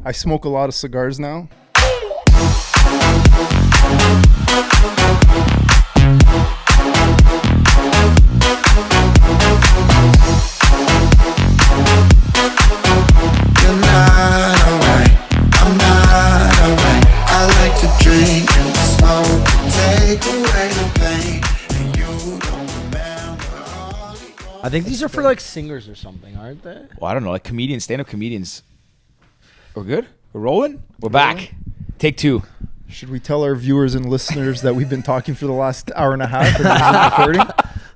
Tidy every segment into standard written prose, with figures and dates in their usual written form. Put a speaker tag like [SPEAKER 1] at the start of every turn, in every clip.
[SPEAKER 1] I smoke a lot of cigars now.
[SPEAKER 2] I think these are for like singers or something, aren't they?
[SPEAKER 3] Well, I don't know, like comedians, stand-up comedians. We're good? We're rolling? We're back. Take 2.
[SPEAKER 1] Should we tell our viewers and listeners that we've been talking for the last hour and a half and this is recording?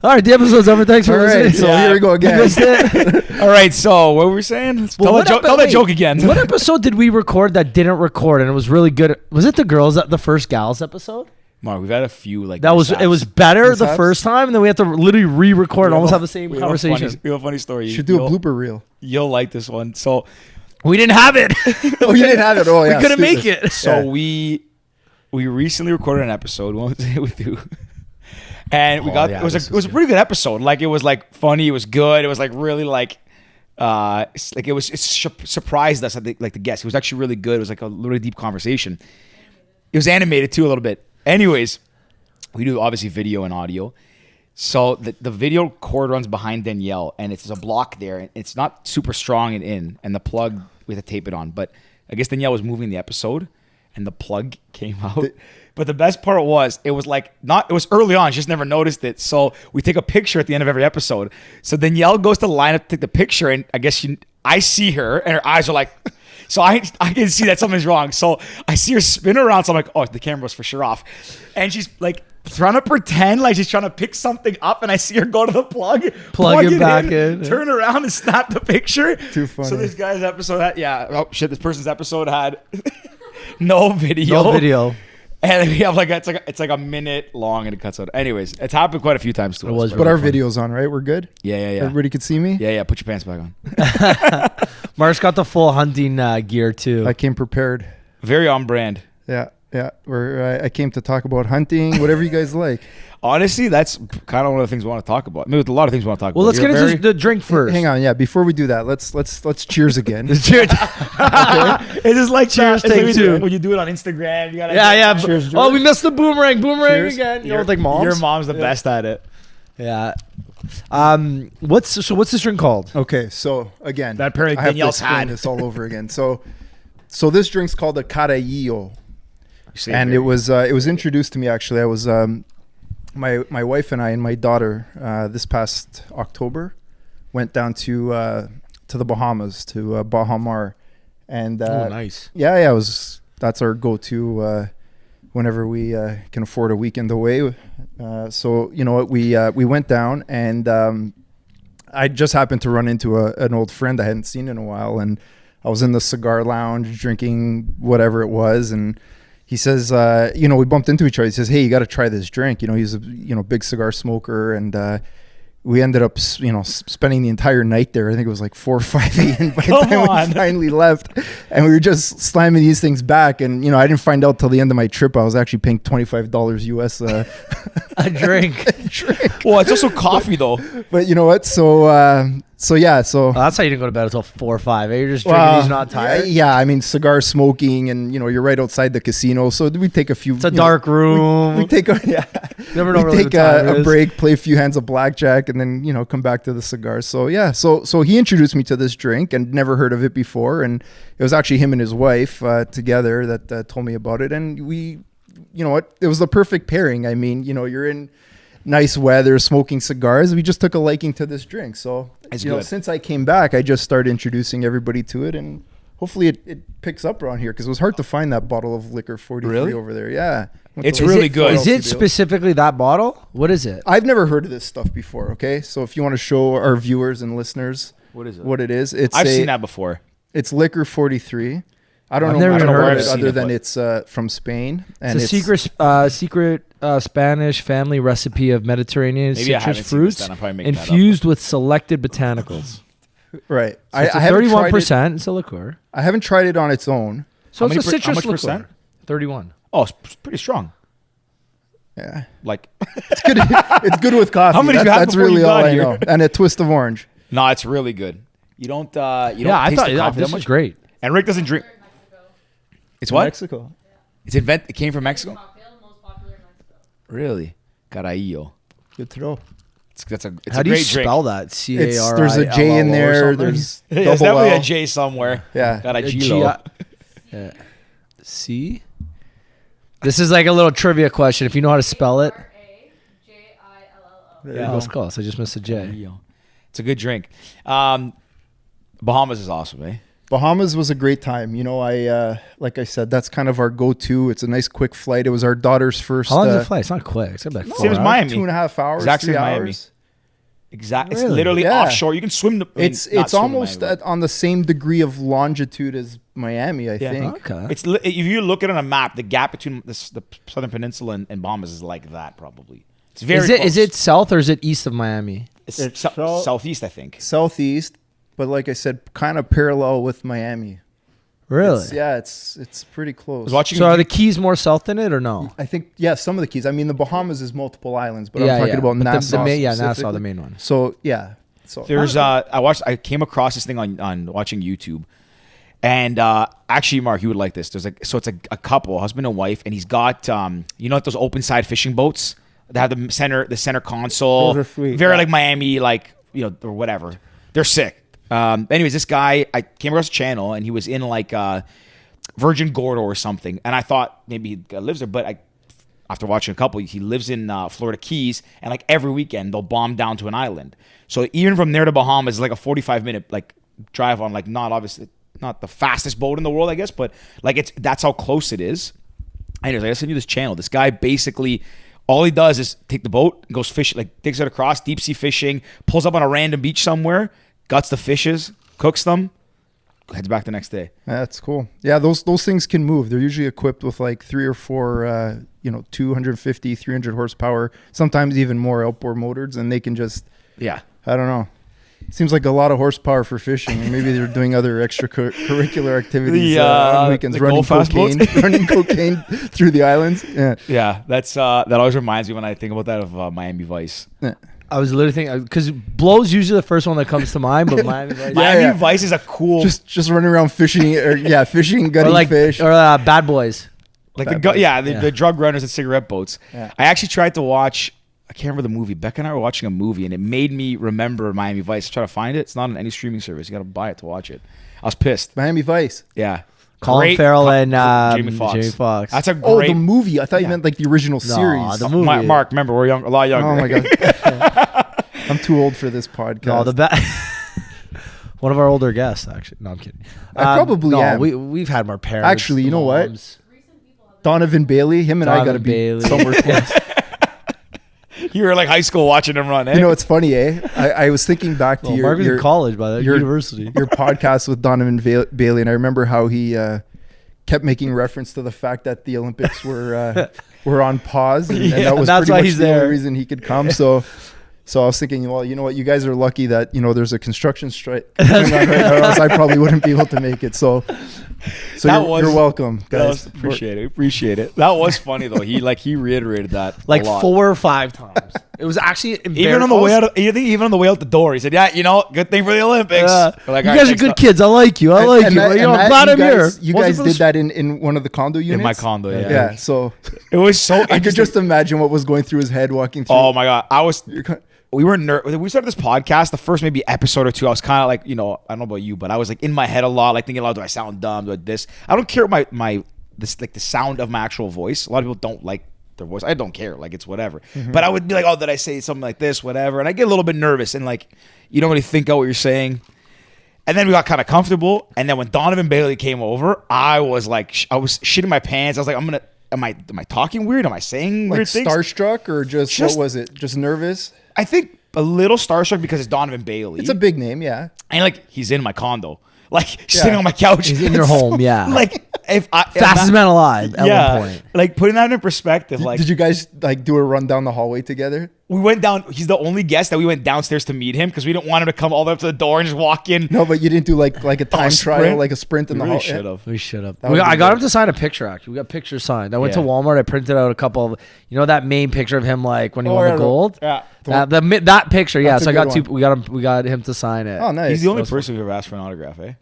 [SPEAKER 2] All right, the episode's over. Thanks for listening.
[SPEAKER 1] So here we go again.
[SPEAKER 3] All right, so what were we saying? Tell that joke again.
[SPEAKER 2] What episode did we record that didn't record and it was really good? Was it the first gals episode?
[SPEAKER 3] Mark, we've had a few like
[SPEAKER 2] that. It was better the first time, and then we had to literally re-record and almost have the same conversation.
[SPEAKER 3] We have a funny story.
[SPEAKER 1] You should do a blooper reel.
[SPEAKER 3] You'll like this one. So
[SPEAKER 2] we didn't have it.
[SPEAKER 1] Oh, you didn't have it. Oh, yeah.
[SPEAKER 2] We couldn't make it.
[SPEAKER 3] So we recently recorded an episode. Won't say it with you. And it was a pretty good episode. Like it was like funny. It was good. It was like really like it surprised us. I think like the guest. It was actually really good. It was like a really deep conversation. It was animated too a little bit. Anyways, we do obviously video and audio. So the video cord runs behind Danielle, and it's a block there. And it's not super strong and the plug, we had to tape it on. But I guess Danielle was moving the episode, and the plug came out. But the best part was, it was early on. She just never noticed it. So we take a picture at the end of every episode. So Danielle goes to the line up to take the picture, and I guess I see her, and her eyes are like... So I can see that something's wrong. So I see her spin around. So I'm like, oh, the camera was for sure off. And she's like trying to pretend like she's trying to pick something up. And I see her go to the plug
[SPEAKER 2] it back in,
[SPEAKER 3] turn around and snap the picture.
[SPEAKER 1] Too funny.
[SPEAKER 3] So this guy's episode this person's episode had no video. And we have it's like a minute long and it cuts out. Anyways, it's happened quite a few times to us.
[SPEAKER 1] But our video's on, right? We're good?
[SPEAKER 3] Yeah.
[SPEAKER 1] Everybody could see me?
[SPEAKER 3] Yeah. Put your pants back on.
[SPEAKER 2] Mark's got the full hunting gear too.
[SPEAKER 1] I came prepared.
[SPEAKER 3] Very on brand.
[SPEAKER 1] Yeah. I came to talk about hunting, whatever you guys like.
[SPEAKER 3] Honestly, that's kind of one of the things we want to talk about. I mean, with a lot of things we want to talk about.
[SPEAKER 2] Well, let's get into the drink first.
[SPEAKER 1] Hang on, before we do that, let's cheers again.
[SPEAKER 3] Cheers. Okay. It's just like
[SPEAKER 2] cheers. Take 2.
[SPEAKER 3] When you do it on Instagram, you gotta
[SPEAKER 2] Cheers, George. Oh, we missed the boomerang
[SPEAKER 1] cheers.
[SPEAKER 2] again. You know, like moms.
[SPEAKER 3] Your mom's the best at it.
[SPEAKER 2] Yeah. What's this drink called?
[SPEAKER 1] Okay, so again,
[SPEAKER 3] that I have to explain
[SPEAKER 1] this all over again. So this drink's called a Carajillo, and it was introduced to me actually. I was my wife and I and my daughter this past October went down to the Bahamas to Baha Mar, and
[SPEAKER 2] nice.
[SPEAKER 1] Yeah, that's our go-to whenever we can afford a weekend away. So you know what, we went down, and I just happened to run into an old friend I hadn't seen in a while, and I was in the cigar lounge drinking whatever it was, and he says, we bumped into each other. He says, hey, you got to try this drink. You know, he's a big cigar smoker, and we ended up spending the entire night there. I think it was like 4 or 5 a.m. by the time we finally left, and we were just slamming these things back. And I didn't find out till the end of my trip I was actually paying $25 US
[SPEAKER 2] a drink.
[SPEAKER 3] Well, it's also coffee though.
[SPEAKER 1] But you know what? So
[SPEAKER 2] that's how you didn't go to bed until 4 or 5. You're just drinking. He's not tired.
[SPEAKER 1] Yeah, I mean, cigar smoking, and you're right outside the casino, so we take a few.
[SPEAKER 2] It's a dark room.
[SPEAKER 1] We take a break, play a few hands of blackjack, and then come back to the cigars. So yeah, so he introduced me to this drink, and never heard of it before, and it was actually him and his wife together that told me about it, and we, it was the perfect pairing. I mean, you're in nice weather, smoking cigars. We just took a liking to this drink. So since I came back, I just started introducing everybody to it, and hopefully it picks up around here, because it was hard to find that bottle of liquor 43 over there. Yeah.
[SPEAKER 3] It's really good.
[SPEAKER 2] Is it specifically that bottle? What is it?
[SPEAKER 1] I've never heard of this stuff before. Okay. So if you want to show our viewers and listeners what it is,
[SPEAKER 3] I've seen that before.
[SPEAKER 1] It's liquor 43. I don't know about it other than it's from Spain. And
[SPEAKER 2] it's a secret Spanish family recipe of Mediterranean citrus fruits infused with selected botanicals.
[SPEAKER 1] Right.
[SPEAKER 2] So I have 31%. It's a liqueur.
[SPEAKER 1] I haven't tried it on its own.
[SPEAKER 2] So it's a citrus liqueur.
[SPEAKER 3] Percent?
[SPEAKER 2] 31.
[SPEAKER 3] Oh, it's pretty strong.
[SPEAKER 1] Yeah.
[SPEAKER 3] Like
[SPEAKER 1] it's good. It's good with coffee.
[SPEAKER 3] How many
[SPEAKER 1] that's really all I know. And a twist of orange.
[SPEAKER 3] No, it's really good. You don't.
[SPEAKER 2] I thought this was great.
[SPEAKER 3] And Rick doesn't drink. It's what?
[SPEAKER 1] Mexico.
[SPEAKER 3] It came from Mexico?
[SPEAKER 4] Most popular in Mexico.
[SPEAKER 3] Really? Carajillo.
[SPEAKER 1] Good to know.
[SPEAKER 3] It's a
[SPEAKER 2] How
[SPEAKER 3] great
[SPEAKER 2] do you
[SPEAKER 3] drink.
[SPEAKER 2] spell that? C-A-R-I-L-L-O
[SPEAKER 1] There's a J in
[SPEAKER 2] or
[SPEAKER 1] there.
[SPEAKER 2] something?
[SPEAKER 1] There's
[SPEAKER 3] There's
[SPEAKER 1] double
[SPEAKER 3] definitely
[SPEAKER 1] L.
[SPEAKER 3] a J somewhere.
[SPEAKER 1] Yeah.
[SPEAKER 3] Carajillo.
[SPEAKER 2] C? This is like a little trivia question. If you know how to spell it.
[SPEAKER 4] Carajillo.
[SPEAKER 1] There
[SPEAKER 2] Yeah,
[SPEAKER 1] you
[SPEAKER 2] it was
[SPEAKER 1] go.
[SPEAKER 2] close. I just missed a J.
[SPEAKER 3] Carajillo. It's a good drink. Bahamas is awesome, eh?
[SPEAKER 1] Bahamas was a great time. You know, like I said, that's kind of our go-to. It's a nice quick flight. It was our daughter's first.
[SPEAKER 2] How long does it fly? It's not quick. It's got like 4
[SPEAKER 3] Same as
[SPEAKER 2] hours.
[SPEAKER 3] Miami.
[SPEAKER 1] 2.5 hours.
[SPEAKER 3] Exactly
[SPEAKER 1] 3
[SPEAKER 3] Miami.
[SPEAKER 1] hours.
[SPEAKER 3] Exactly. It's
[SPEAKER 2] Really?
[SPEAKER 3] literally
[SPEAKER 1] Yeah.
[SPEAKER 3] offshore. You can swim.
[SPEAKER 1] It's almost on the same degree of longitude as Miami, I
[SPEAKER 3] Yeah.
[SPEAKER 1] think.
[SPEAKER 2] Okay.
[SPEAKER 3] If you look at it on a map, the gap between the southern peninsula and Bahamas is like that probably. It's very.
[SPEAKER 2] Is it south or is it east of Miami?
[SPEAKER 3] It's southeast, I think.
[SPEAKER 1] Southeast, but like I said, kind of parallel with Miami.
[SPEAKER 2] Really?
[SPEAKER 1] It's pretty
[SPEAKER 3] I
[SPEAKER 1] close.
[SPEAKER 3] was watching.
[SPEAKER 2] So are the Keys more south than it or no?
[SPEAKER 1] I think, some of the Keys. I mean, the Bahamas is multiple islands, but I'm talking about
[SPEAKER 2] But
[SPEAKER 1] Nassau.
[SPEAKER 2] Nassau,
[SPEAKER 1] specifically.
[SPEAKER 2] the main one.
[SPEAKER 1] So, yeah. So
[SPEAKER 3] There's I came across this thing on watching YouTube, and actually, Mark, you would like this. It's a couple, husband and wife, and he's got like those open side fishing boats that have the center console.
[SPEAKER 1] Those are sweet.
[SPEAKER 3] Very
[SPEAKER 1] Yeah.
[SPEAKER 3] like Miami, or whatever. They're sick. Anyways, this guy, I came across a channel, and he was in like Virgin Gordo or something, and I thought maybe he lives there, but after watching a couple, he lives in Florida Keys, and like every weekend they'll bomb down to an island. So even from there to Bahamas is like a 45-minute like drive on like not the fastest boat in the world, I guess, but like that's how close it is. Anyways, I sent you this channel. This guy basically all he does is take the boat, goes fishing, like takes it across, deep sea fishing, pulls up on a random beach somewhere, guts the fishes, cooks them, heads back the next day.
[SPEAKER 1] that's cool. Yeah, those things can move. They're usually equipped with like 3 or 4 250, 300 horsepower, sometimes even more outboard motors, and they can just I don't know. Seems like a lot of horsepower for fishing, and maybe they're doing other extracurricular activities on weekends, running cocaine through the islands.
[SPEAKER 3] Yeah, that always reminds me when I think about that of Miami Vice.
[SPEAKER 1] Yeah.
[SPEAKER 2] I was literally thinking because Blow's usually the first one that comes to mind, but Miami Vice.
[SPEAKER 3] Miami Vice is a cool,
[SPEAKER 1] just running around fishing, fishing, gutting fish,
[SPEAKER 2] or Bad Boys.
[SPEAKER 3] Like the drug runners and cigarette boats. Yeah. I actually tried to watch. I can't remember the movie. Becca and I were watching a movie, and it made me remember Miami Vice. Try to find it. It's not on any streaming service. You got to buy it to watch it. I was pissed.
[SPEAKER 1] Miami Vice.
[SPEAKER 3] Yeah.
[SPEAKER 2] Colin Farrell and Jamie Foxx.
[SPEAKER 3] That's a great.
[SPEAKER 1] Oh, the movie. I thought you meant like the original series.
[SPEAKER 2] The movie.
[SPEAKER 3] Mark, remember we're young, a lot younger.
[SPEAKER 1] Oh my god. I'm too old for this podcast.
[SPEAKER 2] No, one of our older guests, actually. No, I'm kidding.
[SPEAKER 1] I probably am.
[SPEAKER 2] We've had more parents.
[SPEAKER 1] Actually, you know what? Donovan Bailey. Him and I got to be somewhere close.
[SPEAKER 3] You were like high school watching him run, eh?
[SPEAKER 1] You know, it's funny, eh? I was thinking back to
[SPEAKER 2] Mark was in college by that university.
[SPEAKER 1] Your podcast with Donovan Bailey, and I remember how he kept making reference to the fact that the Olympics were on pause, and that was
[SPEAKER 2] that's
[SPEAKER 1] pretty
[SPEAKER 2] why
[SPEAKER 1] much
[SPEAKER 2] he's
[SPEAKER 1] the
[SPEAKER 2] there.
[SPEAKER 1] only reason he could come. So I was thinking, well, you know what? You guys are lucky that there's a construction strike going on right now, or else I probably wouldn't be able to make it. So you're welcome, guys.
[SPEAKER 3] Appreciate it. That was funny though. He reiterated that
[SPEAKER 2] like
[SPEAKER 3] a lot.
[SPEAKER 2] 4 or 5 times. It was actually
[SPEAKER 3] even on the way out. Even on the way out the door, he said, "Yeah, good thing for the Olympics."
[SPEAKER 2] Like, you guys are good kids. I like you. I'm glad I'm here.
[SPEAKER 1] You guys did that in one of the condo units?
[SPEAKER 3] In my condo, yeah.
[SPEAKER 1] Yeah, so
[SPEAKER 3] it was so.
[SPEAKER 1] I could just imagine what was going through his head walking through.
[SPEAKER 3] Oh my god, we were we started this podcast. The first maybe episode or 2, I was kind of like, I don't know about you, but I was like in my head a lot, like thinking a lot. Do I sound dumb? Do I this? I don't care the sound of my actual voice. A lot of people don't like their voice. I don't care. Like it's whatever. Mm-hmm. But I would be like, oh, did I say something like this? Whatever. And I get a little bit nervous and like you don't really think out what you're saying. And then we got kind of comfortable. And then when Donovan Bailey came over, I was like, I was shitting my pants. I was like, am I talking weird? Am I saying
[SPEAKER 1] like
[SPEAKER 3] weird things?
[SPEAKER 1] Starstruck or just what was it? Just nervous?
[SPEAKER 3] I think a little starstruck because it's Donovan Bailey.
[SPEAKER 1] It's a big name, yeah.
[SPEAKER 3] And like he's in my condo, like sitting on my couch.
[SPEAKER 2] He's in your home, yeah.
[SPEAKER 3] Like
[SPEAKER 2] fastest man alive at one point.
[SPEAKER 3] Like putting that in perspective. Like,
[SPEAKER 1] did you guys like do a run down the hallway together?
[SPEAKER 3] We went down. He's the only guest that we went downstairs to meet him because we didn't want him to come all the way up to the door and just walk in.
[SPEAKER 1] No, but you didn't do like a time trial, like a sprint in the hall.
[SPEAKER 2] We should have. I got him to sign a picture. Actually, we got pictures signed. I went to Walmart. I printed out a couple of, that main picture of him like when he won the gold.
[SPEAKER 3] Yeah,
[SPEAKER 2] that picture. Yeah, so I got
[SPEAKER 1] one.
[SPEAKER 2] We got him to sign it.
[SPEAKER 1] Oh, nice.
[SPEAKER 3] He's the only person who ever asked for an autograph, eh?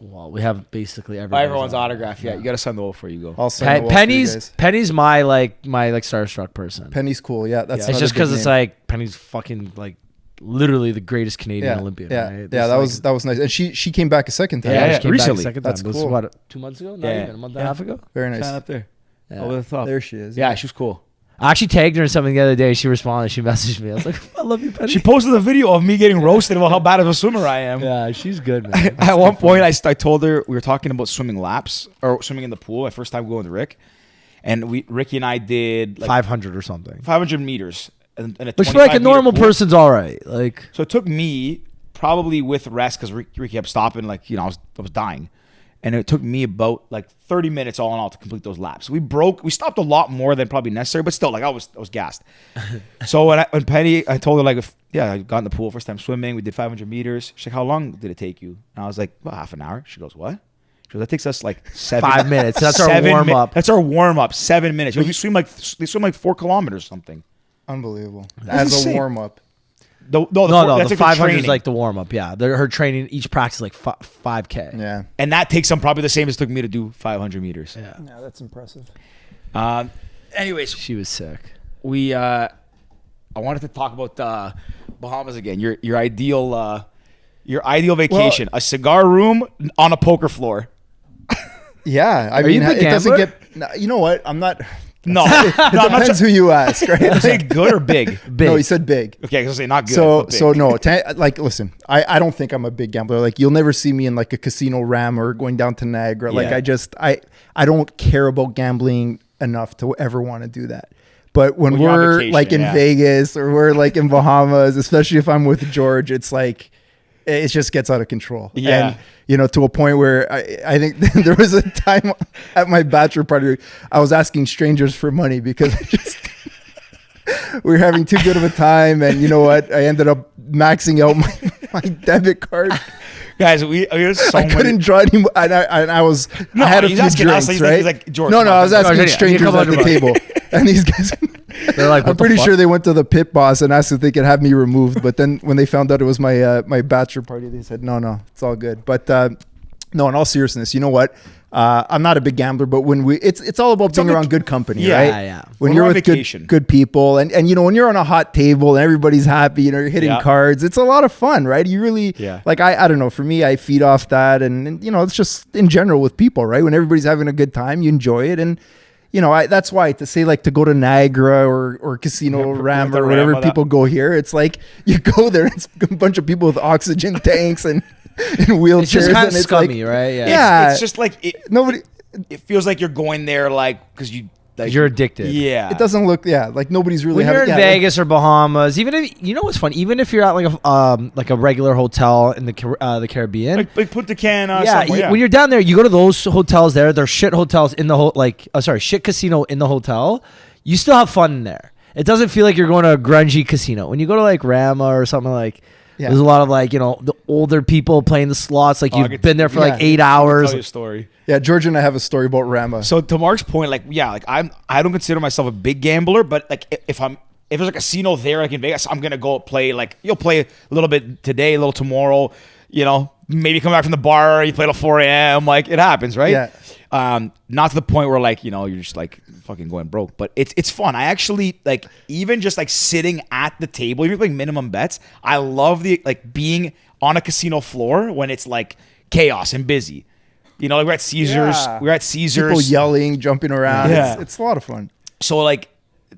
[SPEAKER 2] Well, we have basically
[SPEAKER 3] everyone's autograph. Yeah, you got to sign the wall before you go.
[SPEAKER 1] I'll sign the wall for you guys.
[SPEAKER 2] Penny's my starstruck person.
[SPEAKER 1] Penny's cool. Yeah, that's
[SPEAKER 2] it's just because it's like Penny's fucking like literally the greatest Canadian Olympian.
[SPEAKER 1] Yeah,
[SPEAKER 2] right?
[SPEAKER 1] Yeah, that was nice, and she came back a second time.
[SPEAKER 2] Yeah, she came
[SPEAKER 3] recently.
[SPEAKER 2] back a second time.
[SPEAKER 1] That's
[SPEAKER 2] This
[SPEAKER 1] cool.
[SPEAKER 2] was, what, 2 months ago? Not even a month and a half ago.
[SPEAKER 1] Very nice.
[SPEAKER 3] Sign up there.
[SPEAKER 2] Yeah.
[SPEAKER 3] Over the top.
[SPEAKER 1] There she is.
[SPEAKER 3] Yeah, she was cool.
[SPEAKER 2] I actually tagged her in something the other day. She responded. She messaged me. I was like, I love you, Penny.
[SPEAKER 3] She posted a video of me getting roasted about how bad of a swimmer I am.
[SPEAKER 2] Yeah, she's good, man.
[SPEAKER 3] At one point, I told her we were talking about swimming laps or swimming in the pool. My first time going with Rick, and Ricky and I did like
[SPEAKER 2] 500 or something.
[SPEAKER 3] 500 meters,
[SPEAKER 2] Which for like a normal person's all right. Like,
[SPEAKER 3] so it took me probably with rest because Ricky kept stopping. Like I was dying, and it took me about like 30 minutes all in all to complete those laps. We stopped a lot more than probably necessary, but still, like I was gassed. So when Penny, I told her like, I got in the pool first time swimming. We did 500 meters. She's like, how long did it take you? And I was like, about half an hour. She goes, what? She goes, that takes us like
[SPEAKER 2] 5 minutes. That's our warm up.
[SPEAKER 3] That's our warm up. 7 minutes. They swim like 4 kilometers or something.
[SPEAKER 1] Unbelievable.
[SPEAKER 3] That's
[SPEAKER 1] As a
[SPEAKER 3] insane.
[SPEAKER 1] warm up.
[SPEAKER 3] No,
[SPEAKER 2] the 500 is like the warm up. Yeah, her training, each practice is like 5K.
[SPEAKER 1] Yeah.
[SPEAKER 3] And that takes them probably the same as it took me to do 500 meters.
[SPEAKER 2] Yeah,
[SPEAKER 1] That's impressive.
[SPEAKER 3] Anyways,
[SPEAKER 2] she was sick.
[SPEAKER 3] I wanted to talk about Bahamas again. Your ideal vacation: a cigar room on a poker floor.
[SPEAKER 1] Yeah, I
[SPEAKER 2] Are
[SPEAKER 1] mean,
[SPEAKER 2] you a
[SPEAKER 1] it doesn't
[SPEAKER 2] gambler?
[SPEAKER 1] get. You know what? I'm not.
[SPEAKER 3] No,
[SPEAKER 1] It depends who you ask, right?
[SPEAKER 3] Did I say good or big?
[SPEAKER 2] Big.
[SPEAKER 1] No, he said big.
[SPEAKER 3] Okay, I was gonna say not good. but big.
[SPEAKER 1] So no, like listen, I don't think I'm a big gambler. Like you'll never see me in like a casino ram or going down to Niagara. Like
[SPEAKER 3] Yeah.
[SPEAKER 1] I don't care about gambling enough to ever want to do that. But when
[SPEAKER 3] you're on
[SPEAKER 1] we're
[SPEAKER 3] vacation,
[SPEAKER 1] like in
[SPEAKER 3] yeah.
[SPEAKER 1] Vegas or we're like in Bahamas, especially if I'm with George, it's like it just gets out of control.
[SPEAKER 3] Yeah.
[SPEAKER 1] And to a point where I think there was a time at my bachelor party I was asking strangers for money because we were having too good of a time, and you know what? I ended up maxing out my debit card.
[SPEAKER 3] Guys, we
[SPEAKER 1] couldn't draw any. And I was.
[SPEAKER 3] No,
[SPEAKER 1] I had a
[SPEAKER 3] he's
[SPEAKER 1] few
[SPEAKER 3] asking us,
[SPEAKER 1] drinks,
[SPEAKER 3] he's
[SPEAKER 1] right?
[SPEAKER 3] like, George,
[SPEAKER 1] no,
[SPEAKER 3] come
[SPEAKER 1] I
[SPEAKER 3] on,
[SPEAKER 1] was
[SPEAKER 3] come on.
[SPEAKER 1] asking strangers at the table, and these guys.
[SPEAKER 2] They're like,
[SPEAKER 1] I'm pretty sure they went to the pit boss and asked if they could have me removed. But then when they found out it was my bachelor party, they said, no, it's all good. But no, in all seriousness, you know what? I'm not a big gambler, but when it's all about being around good company,
[SPEAKER 3] Yeah,
[SPEAKER 1] right?
[SPEAKER 2] yeah.
[SPEAKER 1] When
[SPEAKER 3] We're
[SPEAKER 1] you're
[SPEAKER 3] on
[SPEAKER 1] with
[SPEAKER 3] vacation.
[SPEAKER 1] good people, and when you're on a hot table and everybody's happy, you're hitting
[SPEAKER 3] Yeah.
[SPEAKER 1] cards, it's a lot of fun, right? You really, like, I don't know, for me, I feed off that, and it's just in general with people, right? When everybody's having a good time, you enjoy it, and that's why to say like to go to Niagara or Casino Ram or whatever people go here, it's like you go there, it's a bunch of people with oxygen tanks and in wheelchairs.
[SPEAKER 2] It's just kind
[SPEAKER 1] and
[SPEAKER 2] of
[SPEAKER 1] it's
[SPEAKER 2] scummy,
[SPEAKER 1] like,
[SPEAKER 2] right?
[SPEAKER 1] Yeah.
[SPEAKER 3] It's just like
[SPEAKER 1] nobody.
[SPEAKER 3] It feels like you're going there like because
[SPEAKER 2] You're addicted.
[SPEAKER 3] Yeah,
[SPEAKER 1] It doesn't look like nobody's really
[SPEAKER 2] When you're in
[SPEAKER 1] having,
[SPEAKER 2] Vegas or Bahamas, even if what's fun, even if you're at like a regular hotel in the Caribbean,
[SPEAKER 3] like Punta Cana.
[SPEAKER 2] yeah,
[SPEAKER 3] somewhere,
[SPEAKER 2] when you're down there, you go to those hotels there. They're shit hotels in the shit casino in the hotel. You still have fun in there. It doesn't feel like you're going to a grungy casino. When you go to like Rama or something like.
[SPEAKER 1] Yeah.
[SPEAKER 2] There's a lot of the older people playing the slots. Like you've been there for like 8
[SPEAKER 3] I'll
[SPEAKER 2] hours.
[SPEAKER 3] tell you a story.
[SPEAKER 1] Yeah, George and I have a story about Rama.
[SPEAKER 3] So to Mark's point, I don't consider myself a big gambler, but like if there's a casino there like in Vegas, I'm gonna go play. Like you'll play a little bit today, a little tomorrow. Maybe come back from the bar, you play till 4 a.m. Like it happens, right?
[SPEAKER 1] Yeah.
[SPEAKER 3] Not to the point where you're just like fucking going broke, but it's fun. I actually like even just like sitting at the table, even playing minimum bets. I love the being on a casino floor when it's like chaos and busy. Like we're at Caesars.
[SPEAKER 1] Yeah.
[SPEAKER 3] We're at Caesars.
[SPEAKER 1] People yelling, jumping around.
[SPEAKER 3] Yeah.
[SPEAKER 1] It's a lot of fun.
[SPEAKER 3] So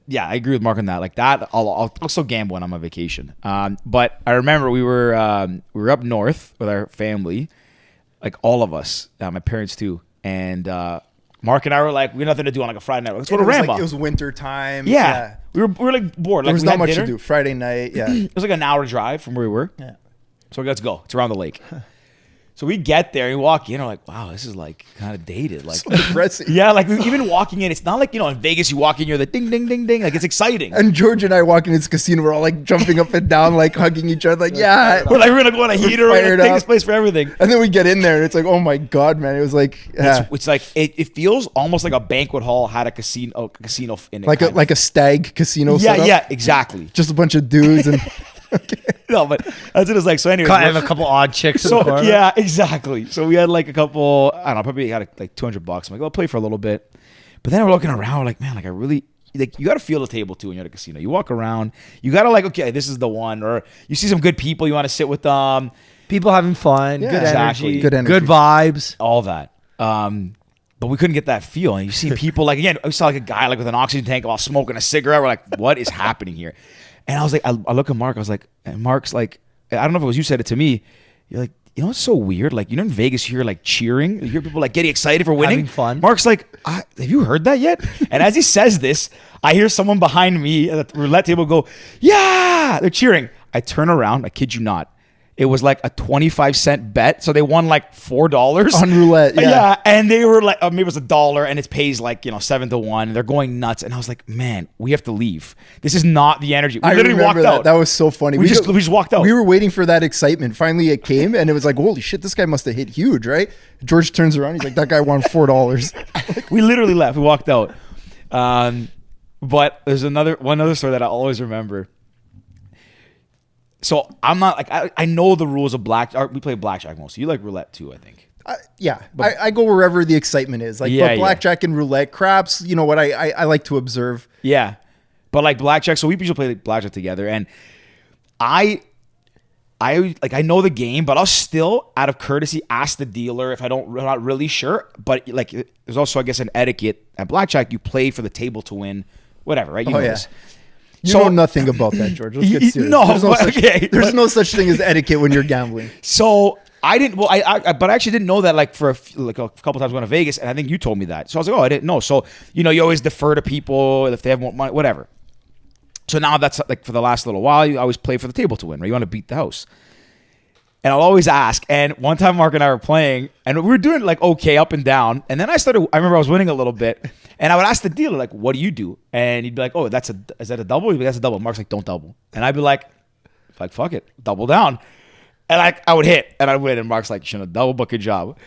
[SPEAKER 3] yeah, I agree with Mark on that. Like that, I'll still gamble when I'm on vacation. But I remember we were up north with our family, like all of us, my parents too, and Mark and I were like, we had nothing to do on like a Friday night. Let's go to Rambo.
[SPEAKER 1] It was winter time.
[SPEAKER 3] Yeah. We were like bored.
[SPEAKER 1] There was
[SPEAKER 3] we
[SPEAKER 1] not
[SPEAKER 3] had
[SPEAKER 1] much
[SPEAKER 3] dinner.
[SPEAKER 1] to do. Friday night. Yeah.
[SPEAKER 3] It was like an hour drive from where we were.
[SPEAKER 1] Yeah.
[SPEAKER 3] So let's go. It's around the lake. So we get there and we walk in. We're like, wow, this is like kind of dated. Like,
[SPEAKER 1] So depressing.
[SPEAKER 3] yeah, like even walking in, it's not like in Vegas. You walk in, you're the ding, ding, ding, ding. Like it's exciting.
[SPEAKER 1] And George and I walking into this casino, we're all like jumping up and down, like hugging each other, like
[SPEAKER 3] We're like, we're gonna go on a heater. We're
[SPEAKER 1] fired
[SPEAKER 3] gonna take
[SPEAKER 1] up.
[SPEAKER 3] this place for everything.
[SPEAKER 1] And then we get in there and it's like, oh my god, man! It was like, yeah,
[SPEAKER 3] It's like it feels almost like a banquet hall had a casino in it.
[SPEAKER 1] like a stag casino.
[SPEAKER 3] yeah,
[SPEAKER 1] setup.
[SPEAKER 3] yeah, exactly.
[SPEAKER 1] Just a bunch of dudes and.
[SPEAKER 3] It No, but that's what it was like. So anyway,
[SPEAKER 2] And a couple odd chicks in the
[SPEAKER 3] so
[SPEAKER 2] corner.
[SPEAKER 3] yeah, exactly. So we had like a couple. I don't know. Probably had like $200. I'm like, I'll play for a little bit. But then we're looking around. We're like, man, like I really. Like you got to feel the table too when you're at a casino. You walk around, you got to like, okay, this is the one. Or you see some good people, you want to sit with them.
[SPEAKER 2] People having fun,
[SPEAKER 1] Yeah,
[SPEAKER 2] good
[SPEAKER 3] exactly.
[SPEAKER 2] energy,
[SPEAKER 1] Good energy.
[SPEAKER 2] good vibes.
[SPEAKER 3] All that. But we couldn't get that feel. And you see people like, again, we saw like a guy like with an oxygen tank while smoking a cigarette. We're like, what is happening here? And I was like, I look at Mark. I was like, and Mark's like, I don't know if it was you said it to me. You're like, you know, it's so weird. Like, you know, in Vegas, you hear like cheering. You hear people like getting excited for winning.
[SPEAKER 2] Having fun.
[SPEAKER 3] Mark's like, have you heard that yet? And as he says this, I hear someone behind me at the roulette table go, yeah, they're cheering. I turn around. I kid you not. It was like a 25-cent bet. So they won like $4
[SPEAKER 1] On roulette, yeah.
[SPEAKER 3] And they were like, maybe it was $1 and it pays like, 7 to 1. And they're going nuts. And I was like, man, we have to leave. This is not the energy. We literally walked
[SPEAKER 1] that.
[SPEAKER 3] out.
[SPEAKER 1] That was so funny.
[SPEAKER 3] We just walked out.
[SPEAKER 1] We were waiting for that excitement. Finally, it came, and it was like, holy shit, this guy must have hit huge, right? George turns around. He's like, that guy won $4.
[SPEAKER 3] We literally left. We walked out. But there's one other story that I always remember. So I'm not like I know the rules of blackjack. We play blackjack mostly. You like roulette too, I think.
[SPEAKER 1] I go wherever the excitement is. Like, but blackjack and roulette, craps. You know what? I like to observe.
[SPEAKER 3] Yeah, but like blackjack. So we usually play blackjack together, and I know the game, but I'll still, out of courtesy, ask the dealer if I'm not really sure. But like, there's also, I guess, an etiquette at blackjack. You play for the table to win, whatever, right? You know this.
[SPEAKER 1] You know nothing about that, George. Let's get serious.
[SPEAKER 3] No,
[SPEAKER 1] there's no such thing as etiquette when you're gambling.
[SPEAKER 3] So I didn't. Well, but I actually didn't know that. Like for a couple times going to Vegas, and I think you told me that. So I was like, oh, I didn't know. So you always defer to people if they have more money, whatever. So now that's like for the last little while, you always play for the table to win, right? You want to beat the house. And I'll always ask. And one time Mark and I were playing, and we were doing like okay up and down. And then I remember I was winning a little bit, and I would ask the dealer like, "What do you do?" And he'd be like, "Oh, is that a double?" He'd be like, "That's a double." Mark's like, "Don't double." And I'd be like, fuck it, double down. And I would hit, and I'd win. And Mark's like, "You shouldn't have double, but good job."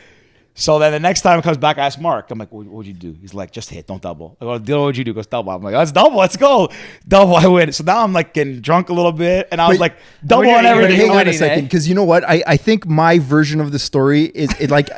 [SPEAKER 3] So then the next time it comes back, I ask Mark. I'm like, what'd you do? He's like, just hit, don't double. I go, dealer, what'd you do? He goes, double. I'm like, let's double, let's go. Double, I win. So now I'm like getting drunk a little bit. And I was like, double on everything.
[SPEAKER 1] Hang on a second, because you know what? I think my version of the story is like,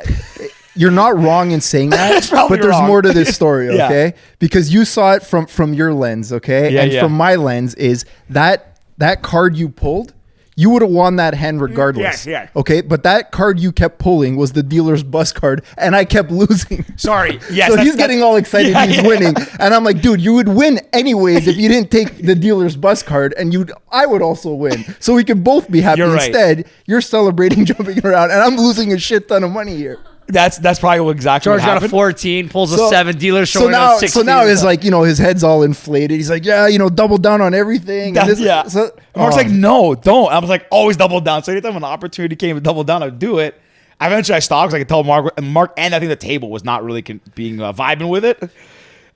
[SPEAKER 1] you're not wrong in saying that, but there's more to this story, okay? Yeah. Because you saw it from your lens, okay?
[SPEAKER 3] Yeah,
[SPEAKER 1] and from my lens is that card you pulled, you would have won that hand regardless.
[SPEAKER 3] Yeah.
[SPEAKER 1] Okay, but that card you kept pulling was the dealer's bus card, and I kept losing.
[SPEAKER 3] Sorry. Yes.
[SPEAKER 1] So he's getting all excited. He's winning, and I'm like, dude, you would win anyways if you didn't take the dealer's bus card, and I would also win. So we could both be happy.
[SPEAKER 3] You're right.
[SPEAKER 1] Instead, you're celebrating, jumping around, and I'm losing a shit ton of money here.
[SPEAKER 3] That's probably exactly
[SPEAKER 2] George
[SPEAKER 3] what happened.
[SPEAKER 2] got a 14, pulls a 7, dealer showing a 16.
[SPEAKER 1] So now it's like, his head's all inflated. He's like, yeah, double down on everything.
[SPEAKER 3] So Mark's like, no, don't. I was like, always double down. So anytime an opportunity came to double down, I'd do it. Eventually I stopped because I could tell Mark, and I think the table was not really being vibing with it.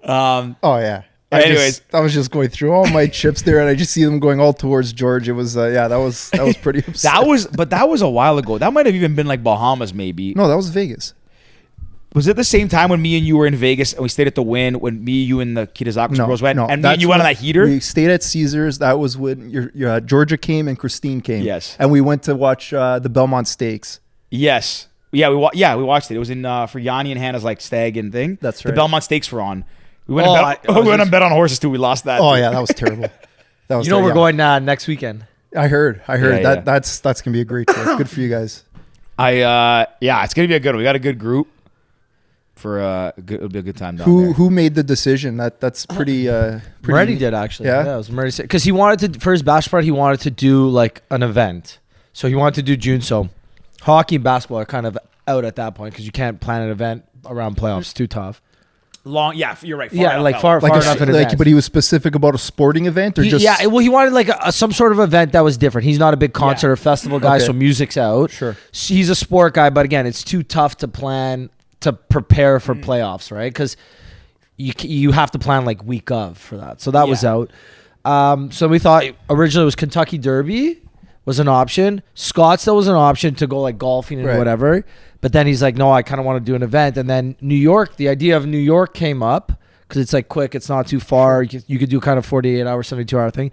[SPEAKER 1] Yeah. I was just going through all my chips there, and I just see them going all towards George. It was, that was pretty upsetting.
[SPEAKER 3] that was a while ago. That might have even been like Bahamas, maybe.
[SPEAKER 1] No, that was Vegas.
[SPEAKER 3] Was it the same time when me and you were in Vegas and we stayed at the Wynn when me, you, and the Kitazakis girls went?
[SPEAKER 1] No,
[SPEAKER 3] and me and you went on that heater?
[SPEAKER 1] We stayed at Caesars. That was when your Georgia came and Christine came.
[SPEAKER 3] Yes.
[SPEAKER 1] And we went to watch the Belmont Stakes.
[SPEAKER 3] Yes. Yeah, we watched it. It was in for Yanni and Hannah's like stag and thing.
[SPEAKER 1] That's right.
[SPEAKER 3] The Belmont Stakes were on. We went and bet on horses too. We lost that.
[SPEAKER 1] Oh, yeah, that was terrible. That was
[SPEAKER 2] we're going next weekend.
[SPEAKER 1] I heard.
[SPEAKER 3] Yeah.
[SPEAKER 1] That's gonna be a great trip. Good for you guys.
[SPEAKER 3] It's gonna be a good one. We got a good group it'll be a good time down there.
[SPEAKER 1] Who made the decision? That's pretty
[SPEAKER 2] Moretti did actually.
[SPEAKER 1] Yeah,
[SPEAKER 2] it was Moretti because he wanted to for his bachelor party. He wanted to do like an event, so he wanted to do June. So hockey and basketball are kind of out at that point because you can't plan an event around playoffs. It's too tough.
[SPEAKER 3] Long, yeah, you're right.
[SPEAKER 2] Far enough in advance.
[SPEAKER 1] But he was specific about a sporting event, or just
[SPEAKER 2] he wanted like some sort of event that was different. He's not a big concert or festival guy, so music's out.
[SPEAKER 1] Sure,
[SPEAKER 2] he's a sport guy, but again, it's too tough to plan to prepare for playoffs, right? Because you have to plan like week of for that. So that was out. So we thought originally it was Kentucky Derby was an option. Scottsdale was an option to go like golfing and whatever. But then he's like, no, I kind of want to do an event. And then New York, the idea of New York came up because it's like quick. It's not too far. You could do kind of 48-hour, 72-hour thing.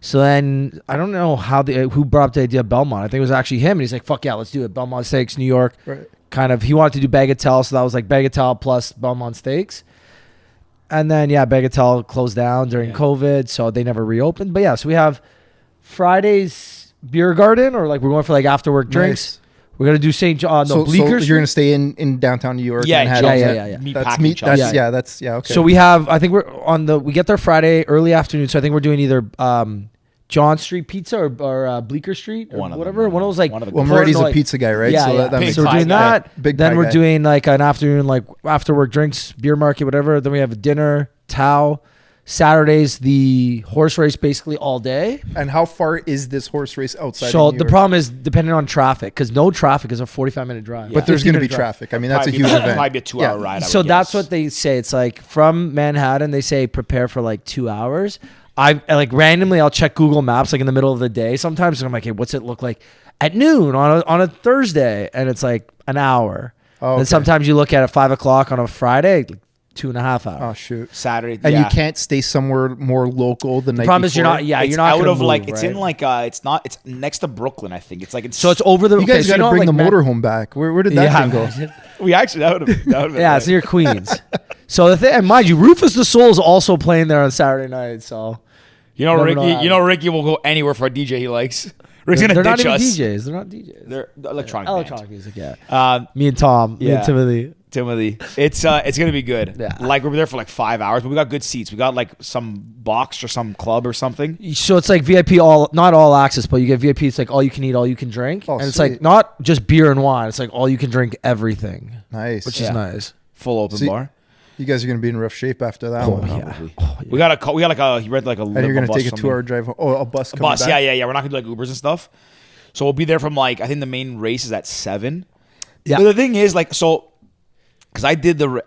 [SPEAKER 2] So then I don't know who brought up the idea of Belmont. I think it was actually him, and he's like, "Fuck yeah, let's do it." Belmont Steaks, New York.
[SPEAKER 1] Right.
[SPEAKER 2] Kind of, he wanted to do Bagatelle, so that was like Bagatelle plus Belmont Steaks. And then Bagatelle closed down during COVID, so they never reopened. But yeah, so we have Friday's beer garden, or like we're going for like after work drinks.
[SPEAKER 1] Nice.
[SPEAKER 2] We're gonna do St. John,
[SPEAKER 1] So
[SPEAKER 2] Bleecker.
[SPEAKER 1] you're gonna stay in downtown New York.
[SPEAKER 3] Yeah,
[SPEAKER 1] Manhattan.
[SPEAKER 3] Meat
[SPEAKER 1] That's
[SPEAKER 3] packing
[SPEAKER 1] meat.
[SPEAKER 3] shops.
[SPEAKER 1] That's okay.
[SPEAKER 2] So we have, I think we get there Friday early afternoon. So I think we're doing either John Street Pizza or Bleecker Street or whatever. One of those like.
[SPEAKER 3] One of the-
[SPEAKER 1] Well, Marty's a
[SPEAKER 2] like-
[SPEAKER 1] pizza guy, right?
[SPEAKER 2] Yeah,
[SPEAKER 1] so
[SPEAKER 2] yeah.
[SPEAKER 1] that makes
[SPEAKER 2] So we're
[SPEAKER 3] pie
[SPEAKER 2] doing
[SPEAKER 3] guy.
[SPEAKER 2] that.
[SPEAKER 1] Big
[SPEAKER 2] Then
[SPEAKER 1] pie
[SPEAKER 2] we're
[SPEAKER 1] guy.
[SPEAKER 2] doing like an afternoon, like after work drinks, beer market, whatever. Then we have a dinner, Tao. Saturday's the horse race basically all day.
[SPEAKER 1] And how far is this horse race outside?
[SPEAKER 2] So
[SPEAKER 1] of New
[SPEAKER 2] the
[SPEAKER 1] York?
[SPEAKER 2] problem is depending on traffic, because no traffic is a 45-minute drive.
[SPEAKER 1] But there's going to be
[SPEAKER 2] 15-minute drive.
[SPEAKER 1] traffic. I mean, that's a
[SPEAKER 3] Probably
[SPEAKER 1] huge
[SPEAKER 3] be-
[SPEAKER 1] event.
[SPEAKER 3] Probably be a 2-hour ride. I
[SPEAKER 2] So
[SPEAKER 3] would
[SPEAKER 2] that's
[SPEAKER 3] guess.
[SPEAKER 2] what they say. It's like from Manhattan, they say prepare for like 2 hours. I like randomly I'll check Google Maps like in the middle of the day sometimes, and I'm like, hey, what's it look like at noon on a Thursday? And it's like an hour.
[SPEAKER 1] Oh, okay.
[SPEAKER 2] And sometimes you look at 5 o'clock on a Friday, like 2.5 hours.
[SPEAKER 1] Oh shoot!
[SPEAKER 3] Saturday.
[SPEAKER 1] And
[SPEAKER 3] yeah.
[SPEAKER 1] you can't stay somewhere more local the night.
[SPEAKER 2] Problem is you're
[SPEAKER 1] before?
[SPEAKER 2] not. Yeah,
[SPEAKER 3] It's
[SPEAKER 2] you're not
[SPEAKER 3] out
[SPEAKER 2] gonna
[SPEAKER 3] of
[SPEAKER 2] move,
[SPEAKER 3] like it's
[SPEAKER 2] right?
[SPEAKER 3] in like it's next to Brooklyn, I think. It's like
[SPEAKER 2] So it's over the.
[SPEAKER 1] You guys
[SPEAKER 2] so
[SPEAKER 1] got to
[SPEAKER 2] know,
[SPEAKER 1] bring
[SPEAKER 2] like,
[SPEAKER 1] the motorhome back. Where did that thing go?
[SPEAKER 2] imagine.
[SPEAKER 3] we actually that would have
[SPEAKER 2] Yeah, it's near Queens. So the thing, and mind you, Rufus the Soul is also playing there on Saturday night. So
[SPEAKER 3] You know,
[SPEAKER 2] Never
[SPEAKER 3] Ricky.
[SPEAKER 2] know.
[SPEAKER 3] You know, Ricky will go anywhere for a DJ he likes. Rick's
[SPEAKER 2] they're
[SPEAKER 3] gonna
[SPEAKER 2] not
[SPEAKER 3] ditch
[SPEAKER 2] even
[SPEAKER 3] us.
[SPEAKER 2] DJs. They're not DJs.
[SPEAKER 3] They're electronic.
[SPEAKER 2] Electronic music. Yeah.
[SPEAKER 3] Me
[SPEAKER 2] Me and Tom. Me
[SPEAKER 3] Yeah.
[SPEAKER 2] and Timothy.
[SPEAKER 3] Timothy. It's gonna be good.
[SPEAKER 2] Yeah.
[SPEAKER 3] Like we'll be there for like 5 hours, but we got good seats. We got like some box or some club or something.
[SPEAKER 2] So it's like VIP not all access, but you get VIP. It's like all you can eat, all you can drink,
[SPEAKER 1] Oh,
[SPEAKER 2] and it's
[SPEAKER 1] sweet.
[SPEAKER 2] like not just beer and wine. It's like all you can drink everything,
[SPEAKER 1] Nice.
[SPEAKER 2] which
[SPEAKER 3] Yeah.
[SPEAKER 2] is nice.
[SPEAKER 3] Full open
[SPEAKER 1] See,
[SPEAKER 3] bar.
[SPEAKER 1] You guys are going to be in rough shape after that one.
[SPEAKER 2] yeah.
[SPEAKER 3] Probably.
[SPEAKER 2] Oh, yeah.
[SPEAKER 3] We got like a he rented like a
[SPEAKER 1] And you're going to
[SPEAKER 3] bus
[SPEAKER 1] take
[SPEAKER 3] or
[SPEAKER 1] a
[SPEAKER 3] something.
[SPEAKER 1] 2-hour drive home. Oh, a bus
[SPEAKER 3] A
[SPEAKER 1] coming
[SPEAKER 3] bus.
[SPEAKER 1] back?
[SPEAKER 3] Yeah. We're not gonna do like Ubers and stuff. So we'll be there from like I think the main race is at 7.
[SPEAKER 2] Yeah.
[SPEAKER 3] But the thing is like so. Because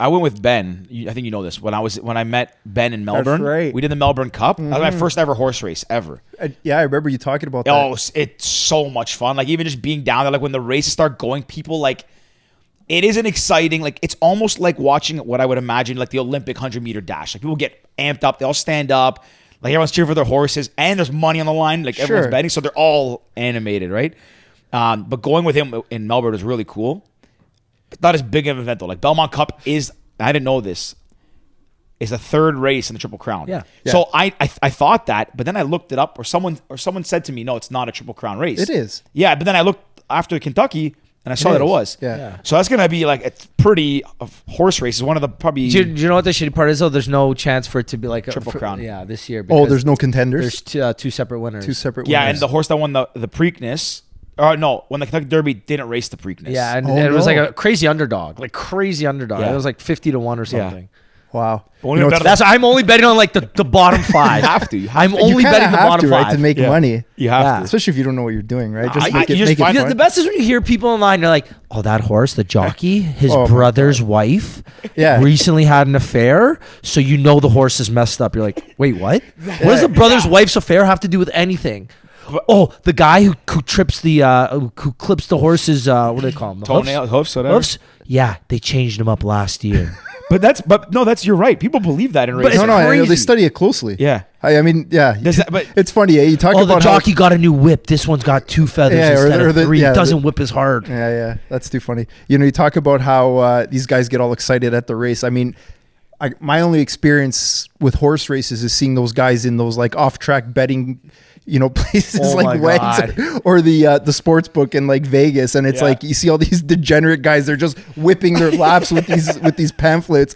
[SPEAKER 3] I went with Ben. I think you know this. When I met Ben in Melbourne,
[SPEAKER 1] right.
[SPEAKER 3] we did the Melbourne Cup. That was my first ever horse race ever.
[SPEAKER 1] Yeah, I remember you talking about that.
[SPEAKER 3] Oh, it's so much fun. Like even just being down there, like when the races start going, people like it isn't exciting. Like it's almost like watching what I would imagine like the Olympic 100-meter dash. Like people get amped up, they all stand up, like everyone's cheering for their horses, and there's money on the line. Like everyone's
[SPEAKER 1] Sure.
[SPEAKER 3] betting, so they're all animated, right? But going with him in Melbourne was really cool. It's not as big of an event though. Like Belmont Cup is, I didn't know this, is the third race in the Triple Crown.
[SPEAKER 2] Yeah.
[SPEAKER 3] So I thought that, but then I looked it up, or someone said to me, no, it's not a Triple Crown race.
[SPEAKER 1] It is.
[SPEAKER 3] Yeah, but then I looked after Kentucky and I saw that it
[SPEAKER 2] is.
[SPEAKER 3] was.
[SPEAKER 1] Yeah.
[SPEAKER 3] So that's gonna be like it's pretty horse races. One of the probably
[SPEAKER 2] Do you know what the shitty part is though? There's no chance for it to be like
[SPEAKER 3] Triple Crown.
[SPEAKER 2] Yeah, this year.
[SPEAKER 1] Oh,
[SPEAKER 2] because
[SPEAKER 1] there's no contenders?
[SPEAKER 2] There's two separate winners.
[SPEAKER 1] Two separate
[SPEAKER 3] yeah,
[SPEAKER 1] winners.
[SPEAKER 3] and the horse that won the Preakness. Or no, when the Kentucky Derby didn't race the Preakness.
[SPEAKER 2] Yeah, and
[SPEAKER 1] Oh,
[SPEAKER 2] it was
[SPEAKER 1] no.
[SPEAKER 2] like a crazy underdog,
[SPEAKER 3] Yeah.
[SPEAKER 2] It was like 50-1 or something.
[SPEAKER 1] Wow.
[SPEAKER 3] Only
[SPEAKER 1] You know,
[SPEAKER 3] better
[SPEAKER 1] it's-
[SPEAKER 2] I'm only betting on like the bottom 5.
[SPEAKER 3] You have to. You have
[SPEAKER 2] I'm
[SPEAKER 3] to.
[SPEAKER 2] only
[SPEAKER 1] you kinda
[SPEAKER 2] betting the
[SPEAKER 1] have
[SPEAKER 2] bottom
[SPEAKER 1] to, right,
[SPEAKER 2] 5
[SPEAKER 1] to make
[SPEAKER 3] Yeah.
[SPEAKER 1] money.
[SPEAKER 3] You have
[SPEAKER 2] Yeah.
[SPEAKER 3] to.
[SPEAKER 1] Especially if you don't know what you're doing, right? Just
[SPEAKER 3] I-
[SPEAKER 1] make
[SPEAKER 3] you
[SPEAKER 1] it,
[SPEAKER 3] just
[SPEAKER 1] make it
[SPEAKER 3] find-
[SPEAKER 2] You know,
[SPEAKER 1] fun.
[SPEAKER 2] the best is when you hear people online. They're like, "Oh, that horse, the jockey, his
[SPEAKER 1] Oh my
[SPEAKER 2] brother's wife,
[SPEAKER 1] Yeah.
[SPEAKER 2] recently had an affair." So you know the horse is messed up. You're like, "Wait, what? What does the brother's wife's affair have to do with anything?" Oh, the guy who trips who clips the horse's what do they call them? The
[SPEAKER 3] Toenail, hoofs, whatever.
[SPEAKER 2] Hoofs? Yeah, they changed him up last year.
[SPEAKER 3] But you're right. People believe that in
[SPEAKER 2] But
[SPEAKER 3] racing.
[SPEAKER 2] it's
[SPEAKER 1] No, I know, they
[SPEAKER 2] crazy.
[SPEAKER 1] study it closely.
[SPEAKER 3] Yeah.
[SPEAKER 1] I mean, yeah.
[SPEAKER 3] But
[SPEAKER 1] It's funny. You talk
[SPEAKER 2] Oh, the
[SPEAKER 1] about how-
[SPEAKER 2] jockey got a new whip. This one's got 2 feathers
[SPEAKER 1] Yeah, or
[SPEAKER 2] instead of
[SPEAKER 1] the-
[SPEAKER 2] 3.
[SPEAKER 1] yeah,
[SPEAKER 2] It doesn't
[SPEAKER 1] the-
[SPEAKER 2] whip as hard.
[SPEAKER 1] Yeah, that's too funny. You know, you talk about how these guys get all excited at the race. I mean, my only experience with horse races is seeing those guys in those like off-track betting, you know, places
[SPEAKER 2] Oh
[SPEAKER 1] like
[SPEAKER 2] my
[SPEAKER 1] Wags or the sports book in like Vegas, and it's
[SPEAKER 3] Yeah.
[SPEAKER 1] like you see all these degenerate guys. They're just whipping their laps with these pamphlets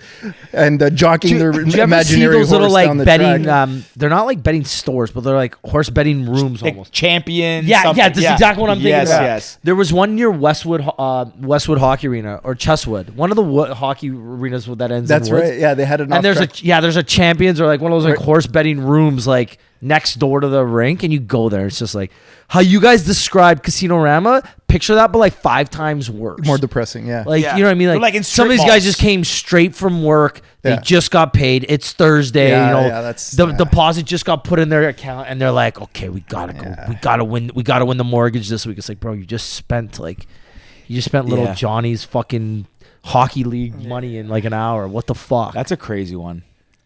[SPEAKER 1] and jockeying their
[SPEAKER 2] Do you ever see
[SPEAKER 1] imaginary
[SPEAKER 2] those little
[SPEAKER 1] horse
[SPEAKER 2] like
[SPEAKER 1] down the
[SPEAKER 2] betting?
[SPEAKER 1] track.
[SPEAKER 2] They're not like betting stores, but they're like horse betting rooms
[SPEAKER 3] like
[SPEAKER 2] almost.
[SPEAKER 3] champion.
[SPEAKER 2] Yeah,
[SPEAKER 3] something.
[SPEAKER 2] yeah, that's exactly what I'm thinking
[SPEAKER 3] Yes,
[SPEAKER 2] about.
[SPEAKER 3] yes.
[SPEAKER 2] There was one near Westwood Hockey Arena or Chesswood, one of the hockey arenas that ends.
[SPEAKER 1] That's
[SPEAKER 2] in woods.
[SPEAKER 1] right. Yeah, they had an
[SPEAKER 2] And there's
[SPEAKER 1] off-track-
[SPEAKER 2] there's a champions or like one of those like
[SPEAKER 1] Right.
[SPEAKER 2] horse betting rooms like next door to the rink, and you go there. It's just like how you guys described Casino-Rama. Picture that, but like 5 times worse.
[SPEAKER 1] more depressing. Yeah.
[SPEAKER 2] Like
[SPEAKER 3] Yeah.
[SPEAKER 2] you know what I mean?
[SPEAKER 3] They're
[SPEAKER 2] Like,
[SPEAKER 3] like in
[SPEAKER 2] some of
[SPEAKER 3] strip
[SPEAKER 2] these guys
[SPEAKER 3] malls.
[SPEAKER 2] just came straight from work. They
[SPEAKER 1] Yeah.
[SPEAKER 2] just got paid. It's Thursday.
[SPEAKER 1] Yeah,
[SPEAKER 2] you know,
[SPEAKER 1] yeah, that's-
[SPEAKER 2] the
[SPEAKER 1] yeah.
[SPEAKER 2] deposit just got put in their account, and they're like, "Okay, we gotta go.
[SPEAKER 1] Yeah.
[SPEAKER 2] We gotta win. We gotta win the mortgage this week." It's like, bro, you just spent little
[SPEAKER 3] Yeah.
[SPEAKER 2] Johnny's fucking hockey league money in like an hour. What the fuck?
[SPEAKER 3] That's a crazy one.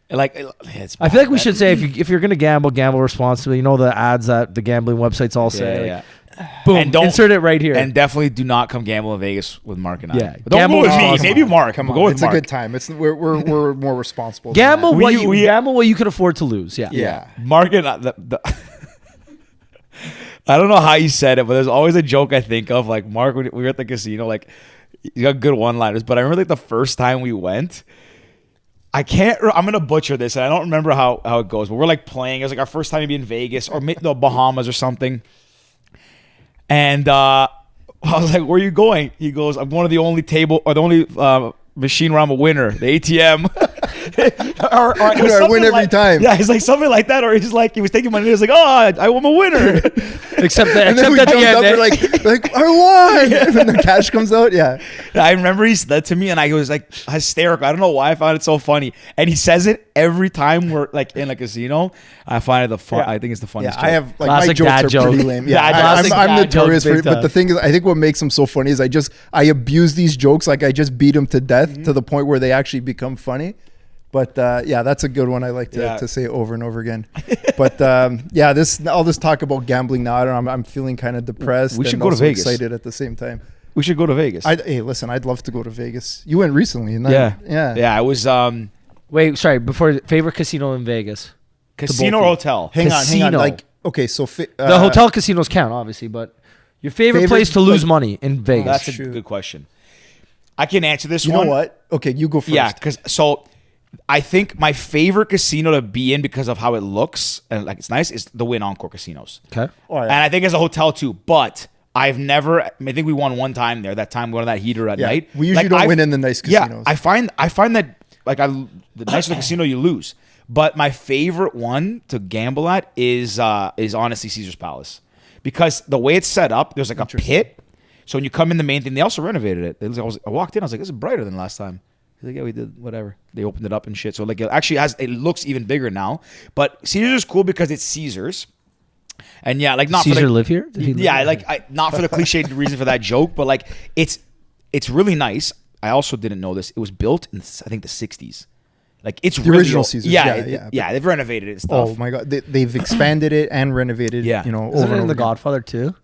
[SPEAKER 3] Like it's.
[SPEAKER 2] I feel like we
[SPEAKER 3] bad,
[SPEAKER 2] should say if you're gonna gamble responsibly. You know the ads that the gambling websites all say.
[SPEAKER 3] Yeah.
[SPEAKER 2] Boom.
[SPEAKER 3] And don't
[SPEAKER 2] insert it right here.
[SPEAKER 3] And definitely do not come gamble in Vegas with Mark and I.
[SPEAKER 2] Yeah,
[SPEAKER 3] But don't
[SPEAKER 2] gamble
[SPEAKER 3] go with me.
[SPEAKER 2] responsibly.
[SPEAKER 3] Maybe Mark.
[SPEAKER 1] Come
[SPEAKER 3] We'll
[SPEAKER 1] on,
[SPEAKER 3] go with
[SPEAKER 1] it's
[SPEAKER 3] Mark.
[SPEAKER 1] a good time. We're more responsible. than
[SPEAKER 2] gamble
[SPEAKER 1] that.
[SPEAKER 2] what gamble what you can afford to lose. Yeah.
[SPEAKER 1] Yeah.
[SPEAKER 3] Mark and I, I don't know how you said it, but there's always a joke I think of. Like Mark, when we were at the casino, like you got good one-liners. But I remember like the first time we went. I'm gonna butcher this, and I don't remember how it goes. But we're like playing. It was like our first time to be in Vegas or the Bahamas or something. And I was like, "Where are you going?" He goes, "I'm going to the only machine where I'm a winner, the ATM." or
[SPEAKER 1] I win every time.
[SPEAKER 3] Yeah, he's like something like that, or he's like he was taking money. He was like, "Oh, I'm a winner."
[SPEAKER 2] Except
[SPEAKER 1] And then we
[SPEAKER 2] at the
[SPEAKER 1] jumped
[SPEAKER 2] end,
[SPEAKER 1] up, we're like, I won! And then the cash comes out, yeah.
[SPEAKER 3] I remember he said that to me, and I was like hysterical. I don't know why I found it so funny. And he says it every time we're like in a casino. I find it the fun.
[SPEAKER 1] Yeah.
[SPEAKER 3] I think it's the funniest.
[SPEAKER 1] Yeah,
[SPEAKER 3] joke.
[SPEAKER 1] I have like
[SPEAKER 2] Classic
[SPEAKER 1] my jokes
[SPEAKER 2] dad
[SPEAKER 1] are
[SPEAKER 2] joke.
[SPEAKER 1] pretty lame.
[SPEAKER 3] Dad
[SPEAKER 1] Yeah,
[SPEAKER 2] classic
[SPEAKER 1] I'm
[SPEAKER 2] dad
[SPEAKER 1] notorious
[SPEAKER 2] jokes,
[SPEAKER 1] for
[SPEAKER 2] big
[SPEAKER 1] it. But
[SPEAKER 2] time.
[SPEAKER 1] the thing is, I think what makes them so funny is I abuse these jokes, like I just beat them to death to the point where they actually become funny. But yeah, that's a good one. I like to say over and over again. But yeah, all this talk about gambling now, I don't know, I'm feeling kind of depressed.
[SPEAKER 3] We should
[SPEAKER 1] and
[SPEAKER 3] go to
[SPEAKER 1] also
[SPEAKER 3] Vegas.
[SPEAKER 1] Excited at the same time.
[SPEAKER 3] We should go to Vegas.
[SPEAKER 1] Hey, listen, I'd love to go to Vegas. You went recently, and
[SPEAKER 3] yeah. I was
[SPEAKER 2] Wait, sorry. Before favorite casino in Vegas.
[SPEAKER 3] casino or hotel.
[SPEAKER 1] Hang on.
[SPEAKER 2] Casino.
[SPEAKER 1] Like, okay, so
[SPEAKER 2] The hotel casinos count, obviously, but your favorite place to lose money in Vegas.
[SPEAKER 3] That's a
[SPEAKER 1] Shoot.
[SPEAKER 3] good question. I can answer this
[SPEAKER 1] You
[SPEAKER 3] one.
[SPEAKER 1] know what? Okay, you go first.
[SPEAKER 3] Yeah, because I think my favorite casino to be in because of how it looks and like it's nice is the Wynn Encore casinos.
[SPEAKER 2] Okay.
[SPEAKER 1] Oh, yeah.
[SPEAKER 3] And I think as a hotel too, but I've never. I think we won one time there. That time we won that heater at
[SPEAKER 1] Yeah,
[SPEAKER 3] night.
[SPEAKER 1] we usually don't win in the nice casinos.
[SPEAKER 3] Yeah, I find that like the nicer the casino you lose. But my favorite one to gamble at is honestly Caesar's Palace, because the way it's set up, there's like a pit. So when you come in the main thing, they also renovated it. I walked in, I was like, this is brighter than last time. He's like, yeah, we did whatever. They opened it up and shit. So like it actually it looks even bigger now. But Caesar's is cool because it's Caesar's. And yeah, like not
[SPEAKER 2] Caesar
[SPEAKER 3] for the,
[SPEAKER 2] live here? Did he live
[SPEAKER 3] yeah,
[SPEAKER 2] here?
[SPEAKER 3] like not for the cliched reason for that joke, but like it's really nice. I also didn't know this. It was built in I think the 60s. Like it's
[SPEAKER 1] The
[SPEAKER 3] really
[SPEAKER 1] original
[SPEAKER 3] old.
[SPEAKER 1] Caesars,
[SPEAKER 3] Yeah,
[SPEAKER 1] yeah.
[SPEAKER 3] they've renovated it and stuff.
[SPEAKER 1] Oh my god, they've expanded it and renovated.
[SPEAKER 3] Yeah.
[SPEAKER 1] You know,
[SPEAKER 2] Isn't
[SPEAKER 1] over
[SPEAKER 2] it
[SPEAKER 1] and
[SPEAKER 2] in The
[SPEAKER 1] over again.
[SPEAKER 2] Godfather 2? When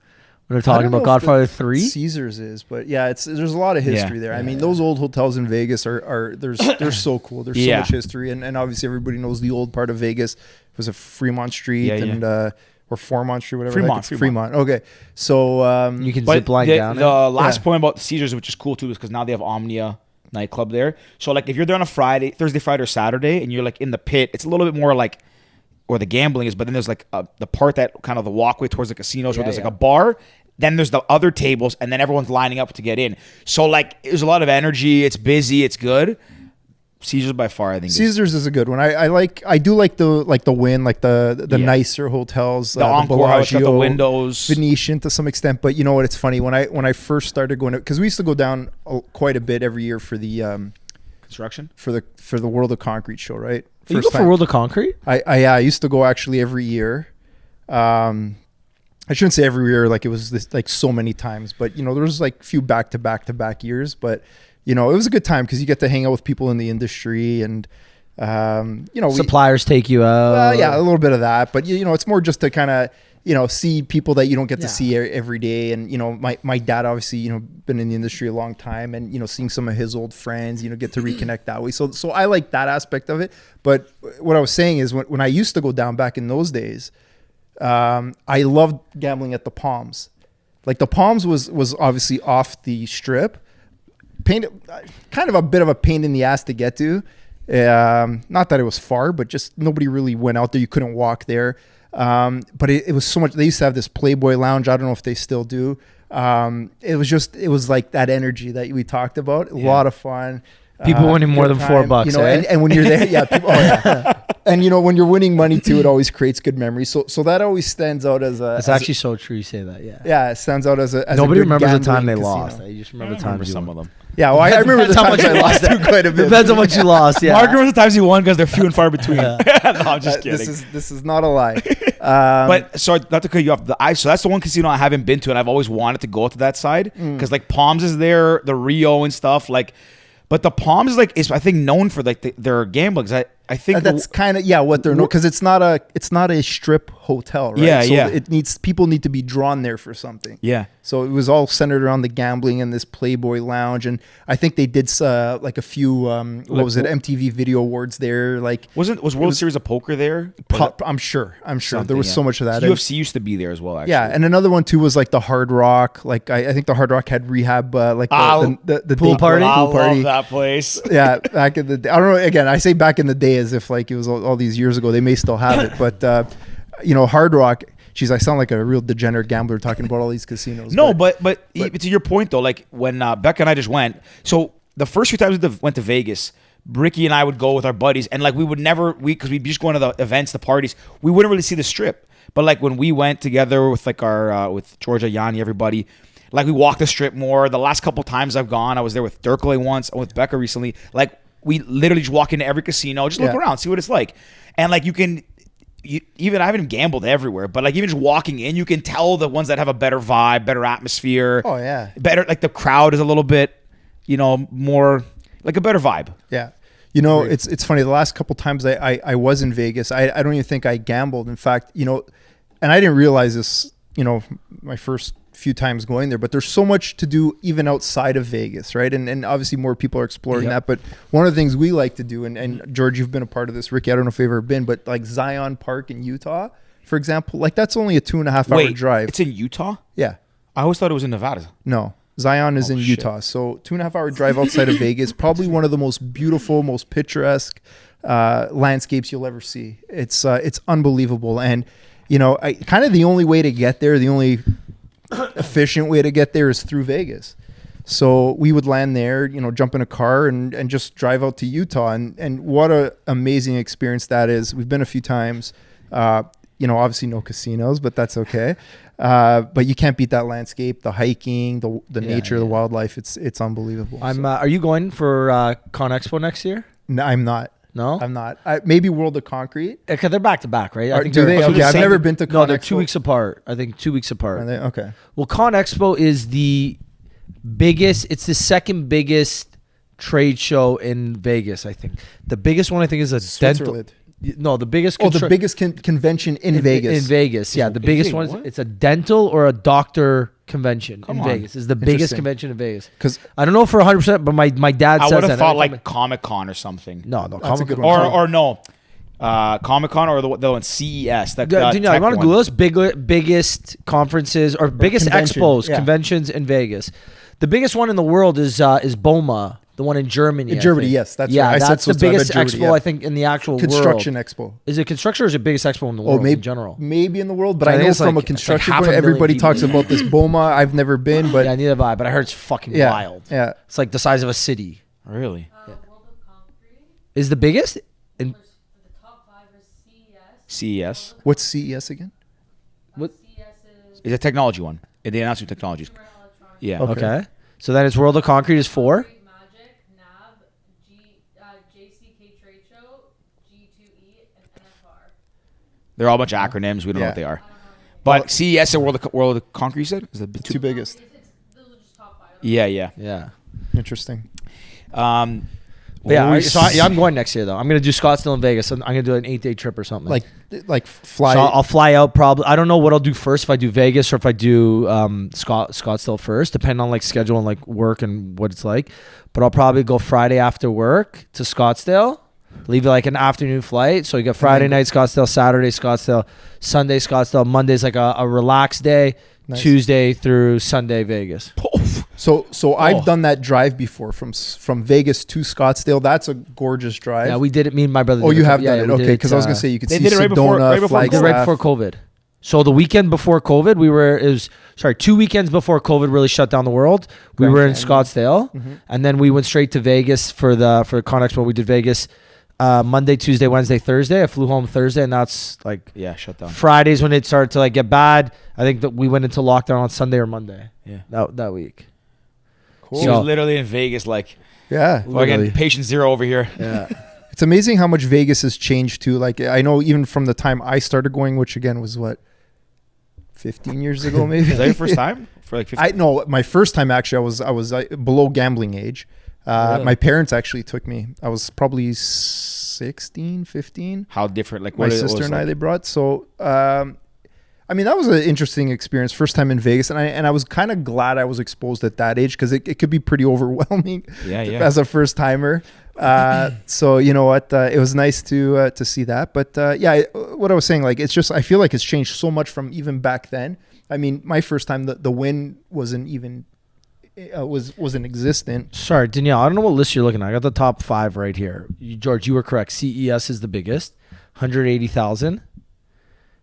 [SPEAKER 2] they're
[SPEAKER 1] I
[SPEAKER 2] talking
[SPEAKER 1] don't know
[SPEAKER 2] about
[SPEAKER 1] if
[SPEAKER 2] Godfather
[SPEAKER 1] the
[SPEAKER 2] 3?
[SPEAKER 1] Caesars is, but yeah, there's a lot of history there. I mean, those old hotels in Vegas they're so cool. There's so much history, and obviously everybody knows the old part of Vegas was a Fremont Street and or Fremont Street, whatever. Fremont. Okay, so
[SPEAKER 2] You can
[SPEAKER 3] But
[SPEAKER 2] zip line
[SPEAKER 3] the,
[SPEAKER 2] down
[SPEAKER 3] the
[SPEAKER 2] it.
[SPEAKER 3] last point about Caesars, which is cool too, is because now they have Omnia nightclub there. So like if you're there on a Thursday, Friday, or Saturday, and you're like in the pit, it's a little bit more like where the gambling is. But then there's like the part that kind of the walkway towards the casinos where there's like a bar. Then there's the other tables, and then everyone's lining up to get in. So like there's a lot of energy. It's busy. It's good. Caesars by far, I think.
[SPEAKER 1] Caesars is a good one. I do like the Wynn, like the nicer hotels,
[SPEAKER 3] the Encore house, got the
[SPEAKER 1] Bellagio,
[SPEAKER 3] windows,
[SPEAKER 1] Venetian to some extent. But you know what? It's funny when I first started going, because we used to go down quite a bit every year for the
[SPEAKER 3] construction
[SPEAKER 1] for the World of Concrete show, right?
[SPEAKER 2] You go for World of Concrete?
[SPEAKER 1] I used to go actually every year. I shouldn't say every year, like it was this, like so many times, but you know there was like a few back to back years, but you know it was a good time because you get to hang out with people in the industry and you know
[SPEAKER 2] Suppliers take you out.
[SPEAKER 1] yeah, a little bit of that, but you know it's more just to kind of see people that you don't get to see every day. And my dad obviously been in the industry a long time, and seeing some of his old friends get to reconnect that way. So I like that aspect of it. But what I was saying is when I used to go down back in those days, I loved gambling at the Palms. Like the Palms was obviously off the strip, kind of a bit of a pain in the ass to get to. Not that it was far, but just nobody really went out there. You couldn't walk there. But it was so much. They used to have this Playboy Lounge. I don't know if they still do. It was like that energy that we talked about. A lot of fun.
[SPEAKER 2] People winning more than $4, eh?
[SPEAKER 1] and when you're there, and when you're winning money too, it always creates good memories. So that always stands out as a.
[SPEAKER 2] It's actually so true. You say that,
[SPEAKER 1] Yeah, it stands out as a.
[SPEAKER 2] Nobody
[SPEAKER 1] a good
[SPEAKER 2] remembers the time they
[SPEAKER 1] casino.
[SPEAKER 2] lost. You just remember the times
[SPEAKER 3] some of them.
[SPEAKER 1] Yeah, well, I remember the times I lost too quite a bit.
[SPEAKER 2] Depends on what you lost. Yeah,
[SPEAKER 3] Mark remembers the times you won because they're few and far between. No, I'm just kidding.
[SPEAKER 1] This is not a lie.
[SPEAKER 3] But sorry, not to cut you off. So that's the one casino I haven't been to, and I've always wanted to go to that side because like Palms is there, the Rio and stuff. Like, but the Palms is I think known for like their gambling. I think
[SPEAKER 1] that's kind of what they're because it's not a strip hotel, right?
[SPEAKER 3] Yeah,
[SPEAKER 1] so
[SPEAKER 3] yeah.
[SPEAKER 1] People need to be drawn there for something.
[SPEAKER 3] Yeah.
[SPEAKER 1] So it was all centered around the gambling and this Playboy Lounge, and I think they did like a few what was it, MTV Video Awards there. Like
[SPEAKER 3] was World Series of Poker there?
[SPEAKER 1] I'm sure
[SPEAKER 3] Something,
[SPEAKER 1] there was so much of that.
[SPEAKER 3] UFC used to be there as well. Actually.
[SPEAKER 1] Yeah, and another one too was like the Hard Rock. Like I think the Hard Rock had rehab, like the
[SPEAKER 2] pool
[SPEAKER 1] day-
[SPEAKER 2] party?
[SPEAKER 3] I
[SPEAKER 1] Pool party.
[SPEAKER 3] love that place.
[SPEAKER 1] Yeah, back in the day. I don't know. Again, I say back in the day as if like it was all these years ago. They may still have it, but Hard Rock. Jeez, I sound like a real degenerate gambler talking about all these casinos.
[SPEAKER 3] No, but to your point though, like when Becca and I just went, so the first few times we went to Vegas, Ricky and I would go with our buddies, and like we would never because we'd be just going to the events, the parties, we wouldn't really see the strip. But like when we went together with like our with Georgia, Yanni, everybody, like we walked the strip more. The last couple times I've gone, I was there with Dirkle once, and with Becca recently. Like we literally just walk into every casino, just look around, see what it's like, and like even I haven't gambled everywhere, but like even just walking in, you can tell the ones that have a better vibe, better atmosphere.
[SPEAKER 1] Oh yeah,
[SPEAKER 3] better, like the crowd is a little bit, more like a better vibe.
[SPEAKER 1] yeah. It's funny. The last couple times I was in Vegas, I don't even think I gambled. In fact, and I didn't realize this, my first few times going there, but there's so much to do even outside of Vegas, right? And obviously more people are exploring that. But one of the things we like to do, and George, you've been a part of this. Ricky, I don't know if you've ever been, but like Zion Park in Utah, for example, like that's only a 2.5 hour drive.
[SPEAKER 3] It's in Utah?
[SPEAKER 1] Yeah.
[SPEAKER 3] I always thought it was in Nevada.
[SPEAKER 1] No. Zion is in Utah. So 2.5 hour drive outside of Vegas, probably one of the most beautiful, most picturesque landscapes you'll ever see. It's unbelievable. And, kind of the only way to get there, the only efficient way to get there is through Vegas. So we would land there, jump in a car and just drive out to Utah. And what a amazing experience that is. We've been a few times, obviously no casinos, but that's okay. But you can't beat that landscape, the hiking, the nature, the wildlife. It's unbelievable.
[SPEAKER 2] Are you going for Con Expo next year?
[SPEAKER 1] No, I'm not.
[SPEAKER 2] No,
[SPEAKER 1] I'm not. Maybe World of Concrete.
[SPEAKER 2] Okay, they're back to back, right? I think
[SPEAKER 1] Do they?
[SPEAKER 2] they're-
[SPEAKER 1] Okay, I've never been to Con
[SPEAKER 2] No, they're
[SPEAKER 1] Expo.
[SPEAKER 2] 2 weeks apart. I think 2 weeks apart.
[SPEAKER 1] Are they? Okay.
[SPEAKER 2] Well, Con Expo is the biggest. It's the second biggest trade show in Vegas. I think the biggest one I think is a dental.
[SPEAKER 1] Switzerland.
[SPEAKER 2] No, the biggest.
[SPEAKER 1] The biggest convention in Vegas.
[SPEAKER 2] In Vegas, yeah, the biggest one. It's a dental or a doctor convention in Vegas. It's the biggest
[SPEAKER 1] Interesting.
[SPEAKER 2] convention in Vegas.
[SPEAKER 1] Because
[SPEAKER 2] I don't know for 100%, but my dad
[SPEAKER 3] I
[SPEAKER 2] says
[SPEAKER 3] would
[SPEAKER 2] that.
[SPEAKER 3] have thought
[SPEAKER 2] Every time
[SPEAKER 3] like Comic-Con or something.
[SPEAKER 2] no,
[SPEAKER 1] That's a
[SPEAKER 2] Comic
[SPEAKER 1] good
[SPEAKER 2] Con.
[SPEAKER 1] one.
[SPEAKER 3] Or no. Comic-Con or the one CES.
[SPEAKER 2] Do you want to Google this? Biggest conferences or biggest
[SPEAKER 1] convention,
[SPEAKER 2] expos,
[SPEAKER 1] yeah.
[SPEAKER 2] conventions in Vegas. The biggest one in the world is BOMA, the one in Germany.
[SPEAKER 1] In
[SPEAKER 2] I
[SPEAKER 1] Germany,
[SPEAKER 2] think.
[SPEAKER 1] yes, that's
[SPEAKER 2] yeah,
[SPEAKER 1] right. I said
[SPEAKER 2] that's the
[SPEAKER 1] Switzerland,
[SPEAKER 2] biggest
[SPEAKER 1] I meant Germany,
[SPEAKER 2] expo
[SPEAKER 1] yeah.
[SPEAKER 2] I think in the actual
[SPEAKER 1] Construction
[SPEAKER 2] world.
[SPEAKER 1] Expo.
[SPEAKER 2] Is it construction or is it biggest expo in the world
[SPEAKER 1] maybe
[SPEAKER 2] in general?
[SPEAKER 1] maybe in the world, but
[SPEAKER 2] So I
[SPEAKER 1] I
[SPEAKER 2] think
[SPEAKER 1] know
[SPEAKER 2] it's
[SPEAKER 1] from
[SPEAKER 2] like-
[SPEAKER 1] a construction
[SPEAKER 2] it's like
[SPEAKER 1] point,
[SPEAKER 2] 500,000
[SPEAKER 1] everybody
[SPEAKER 2] people.
[SPEAKER 1] talks about this BOMA. I've never been, but
[SPEAKER 2] Yeah, neither have I, but I heard it's fucking
[SPEAKER 1] yeah,
[SPEAKER 2] wild.
[SPEAKER 1] yeah.
[SPEAKER 2] It's like the size of a city.
[SPEAKER 3] Really?
[SPEAKER 4] World of Concrete.
[SPEAKER 2] Is the biggest?
[SPEAKER 4] The top 5 is CES.
[SPEAKER 3] CES.
[SPEAKER 1] What's CES again?
[SPEAKER 2] What?
[SPEAKER 4] CES is
[SPEAKER 3] It's a technology one. They announced new technologies.
[SPEAKER 4] consumer electronics.
[SPEAKER 3] Yeah.
[SPEAKER 2] Okay. So then it's World of Concrete is 4.
[SPEAKER 4] Concrete Magic, NAB, JCK Trade Show, G2E, and NFR.
[SPEAKER 3] They're all a bunch of acronyms. We don't know
[SPEAKER 1] Yeah.
[SPEAKER 3] what they are.
[SPEAKER 4] I don't know anything.
[SPEAKER 3] But CES and World of Concrete, you said? Is the
[SPEAKER 1] Two biggest.
[SPEAKER 4] Those are just top 5.
[SPEAKER 3] Yeah, yeah.
[SPEAKER 2] Yeah.
[SPEAKER 1] Interesting.
[SPEAKER 2] Yeah,
[SPEAKER 3] we
[SPEAKER 2] I'm going next year though. I'm gonna do Scottsdale and Vegas. I'm gonna do an 8-day trip or something.
[SPEAKER 1] Like fly.
[SPEAKER 2] So I'll fly out probably. I don't know what I'll do first, if I do Vegas or if I do Scottsdale first, depending on like schedule and like work and what it's like. But I'll probably go Friday after work to Scottsdale, leave like an afternoon flight. So you got Friday night Scottsdale, Saturday Scottsdale, Sunday Scottsdale, Monday's like a relaxed day,
[SPEAKER 1] Nice.
[SPEAKER 2] Tuesday through Sunday Vegas.
[SPEAKER 1] So I've done that drive before from Vegas to Scottsdale. That's a gorgeous drive.
[SPEAKER 2] Yeah, we did it. Me and my brother.
[SPEAKER 1] Oh,
[SPEAKER 2] did
[SPEAKER 1] you
[SPEAKER 2] it.
[SPEAKER 1] have
[SPEAKER 2] Yeah,
[SPEAKER 1] done it.
[SPEAKER 2] we did
[SPEAKER 1] Okay, because I was gonna say you could
[SPEAKER 3] They
[SPEAKER 1] see
[SPEAKER 3] did it right before-
[SPEAKER 1] Sedona,
[SPEAKER 3] right before
[SPEAKER 2] We did it right
[SPEAKER 1] Flagstaff.
[SPEAKER 2] before COVID. So the weekend before COVID, it was 2 weekends before COVID really shut down the world. We
[SPEAKER 1] Grand
[SPEAKER 2] were in
[SPEAKER 1] Canyon.
[SPEAKER 2] Scottsdale, and then we went straight to Vegas for Con Expo. We did Vegas Monday, Tuesday, Wednesday, Thursday. I flew home Thursday, and that's like
[SPEAKER 3] Yeah, shut down.
[SPEAKER 2] Fridays when it started to like get bad. I think that we went into lockdown on Sunday or Monday.
[SPEAKER 3] Yeah.
[SPEAKER 2] That week.
[SPEAKER 3] He was literally in Vegas, like,
[SPEAKER 1] Yeah.
[SPEAKER 3] again, patient zero over here.
[SPEAKER 2] Yeah.
[SPEAKER 1] It's amazing how much Vegas has changed too. Like I know even from the time I started going, which again was what, 15 years ago maybe.
[SPEAKER 3] Is that your first time? For like 15?
[SPEAKER 1] I know my first time actually I was below gambling age.
[SPEAKER 2] Really?
[SPEAKER 1] My parents actually took me. I was probably 16, 15.
[SPEAKER 3] How different? Like
[SPEAKER 1] My
[SPEAKER 3] what it
[SPEAKER 1] sister
[SPEAKER 3] was
[SPEAKER 1] and I,
[SPEAKER 3] like?
[SPEAKER 1] they brought. So, I mean, that was an interesting experience. First time in Vegas. And I was kind of glad I was exposed at that age because it could be pretty overwhelming as a first timer. So, you know what? It was nice to see that. But what I was saying, like, it's just, I feel like it's changed so much from even back then. I mean, my first time, the win wasn't even, wasn't existent.
[SPEAKER 2] Sorry, Danielle, I don't know what list you're looking at. I got the top 5 right here. George, you were correct. CES is the biggest, 180,000.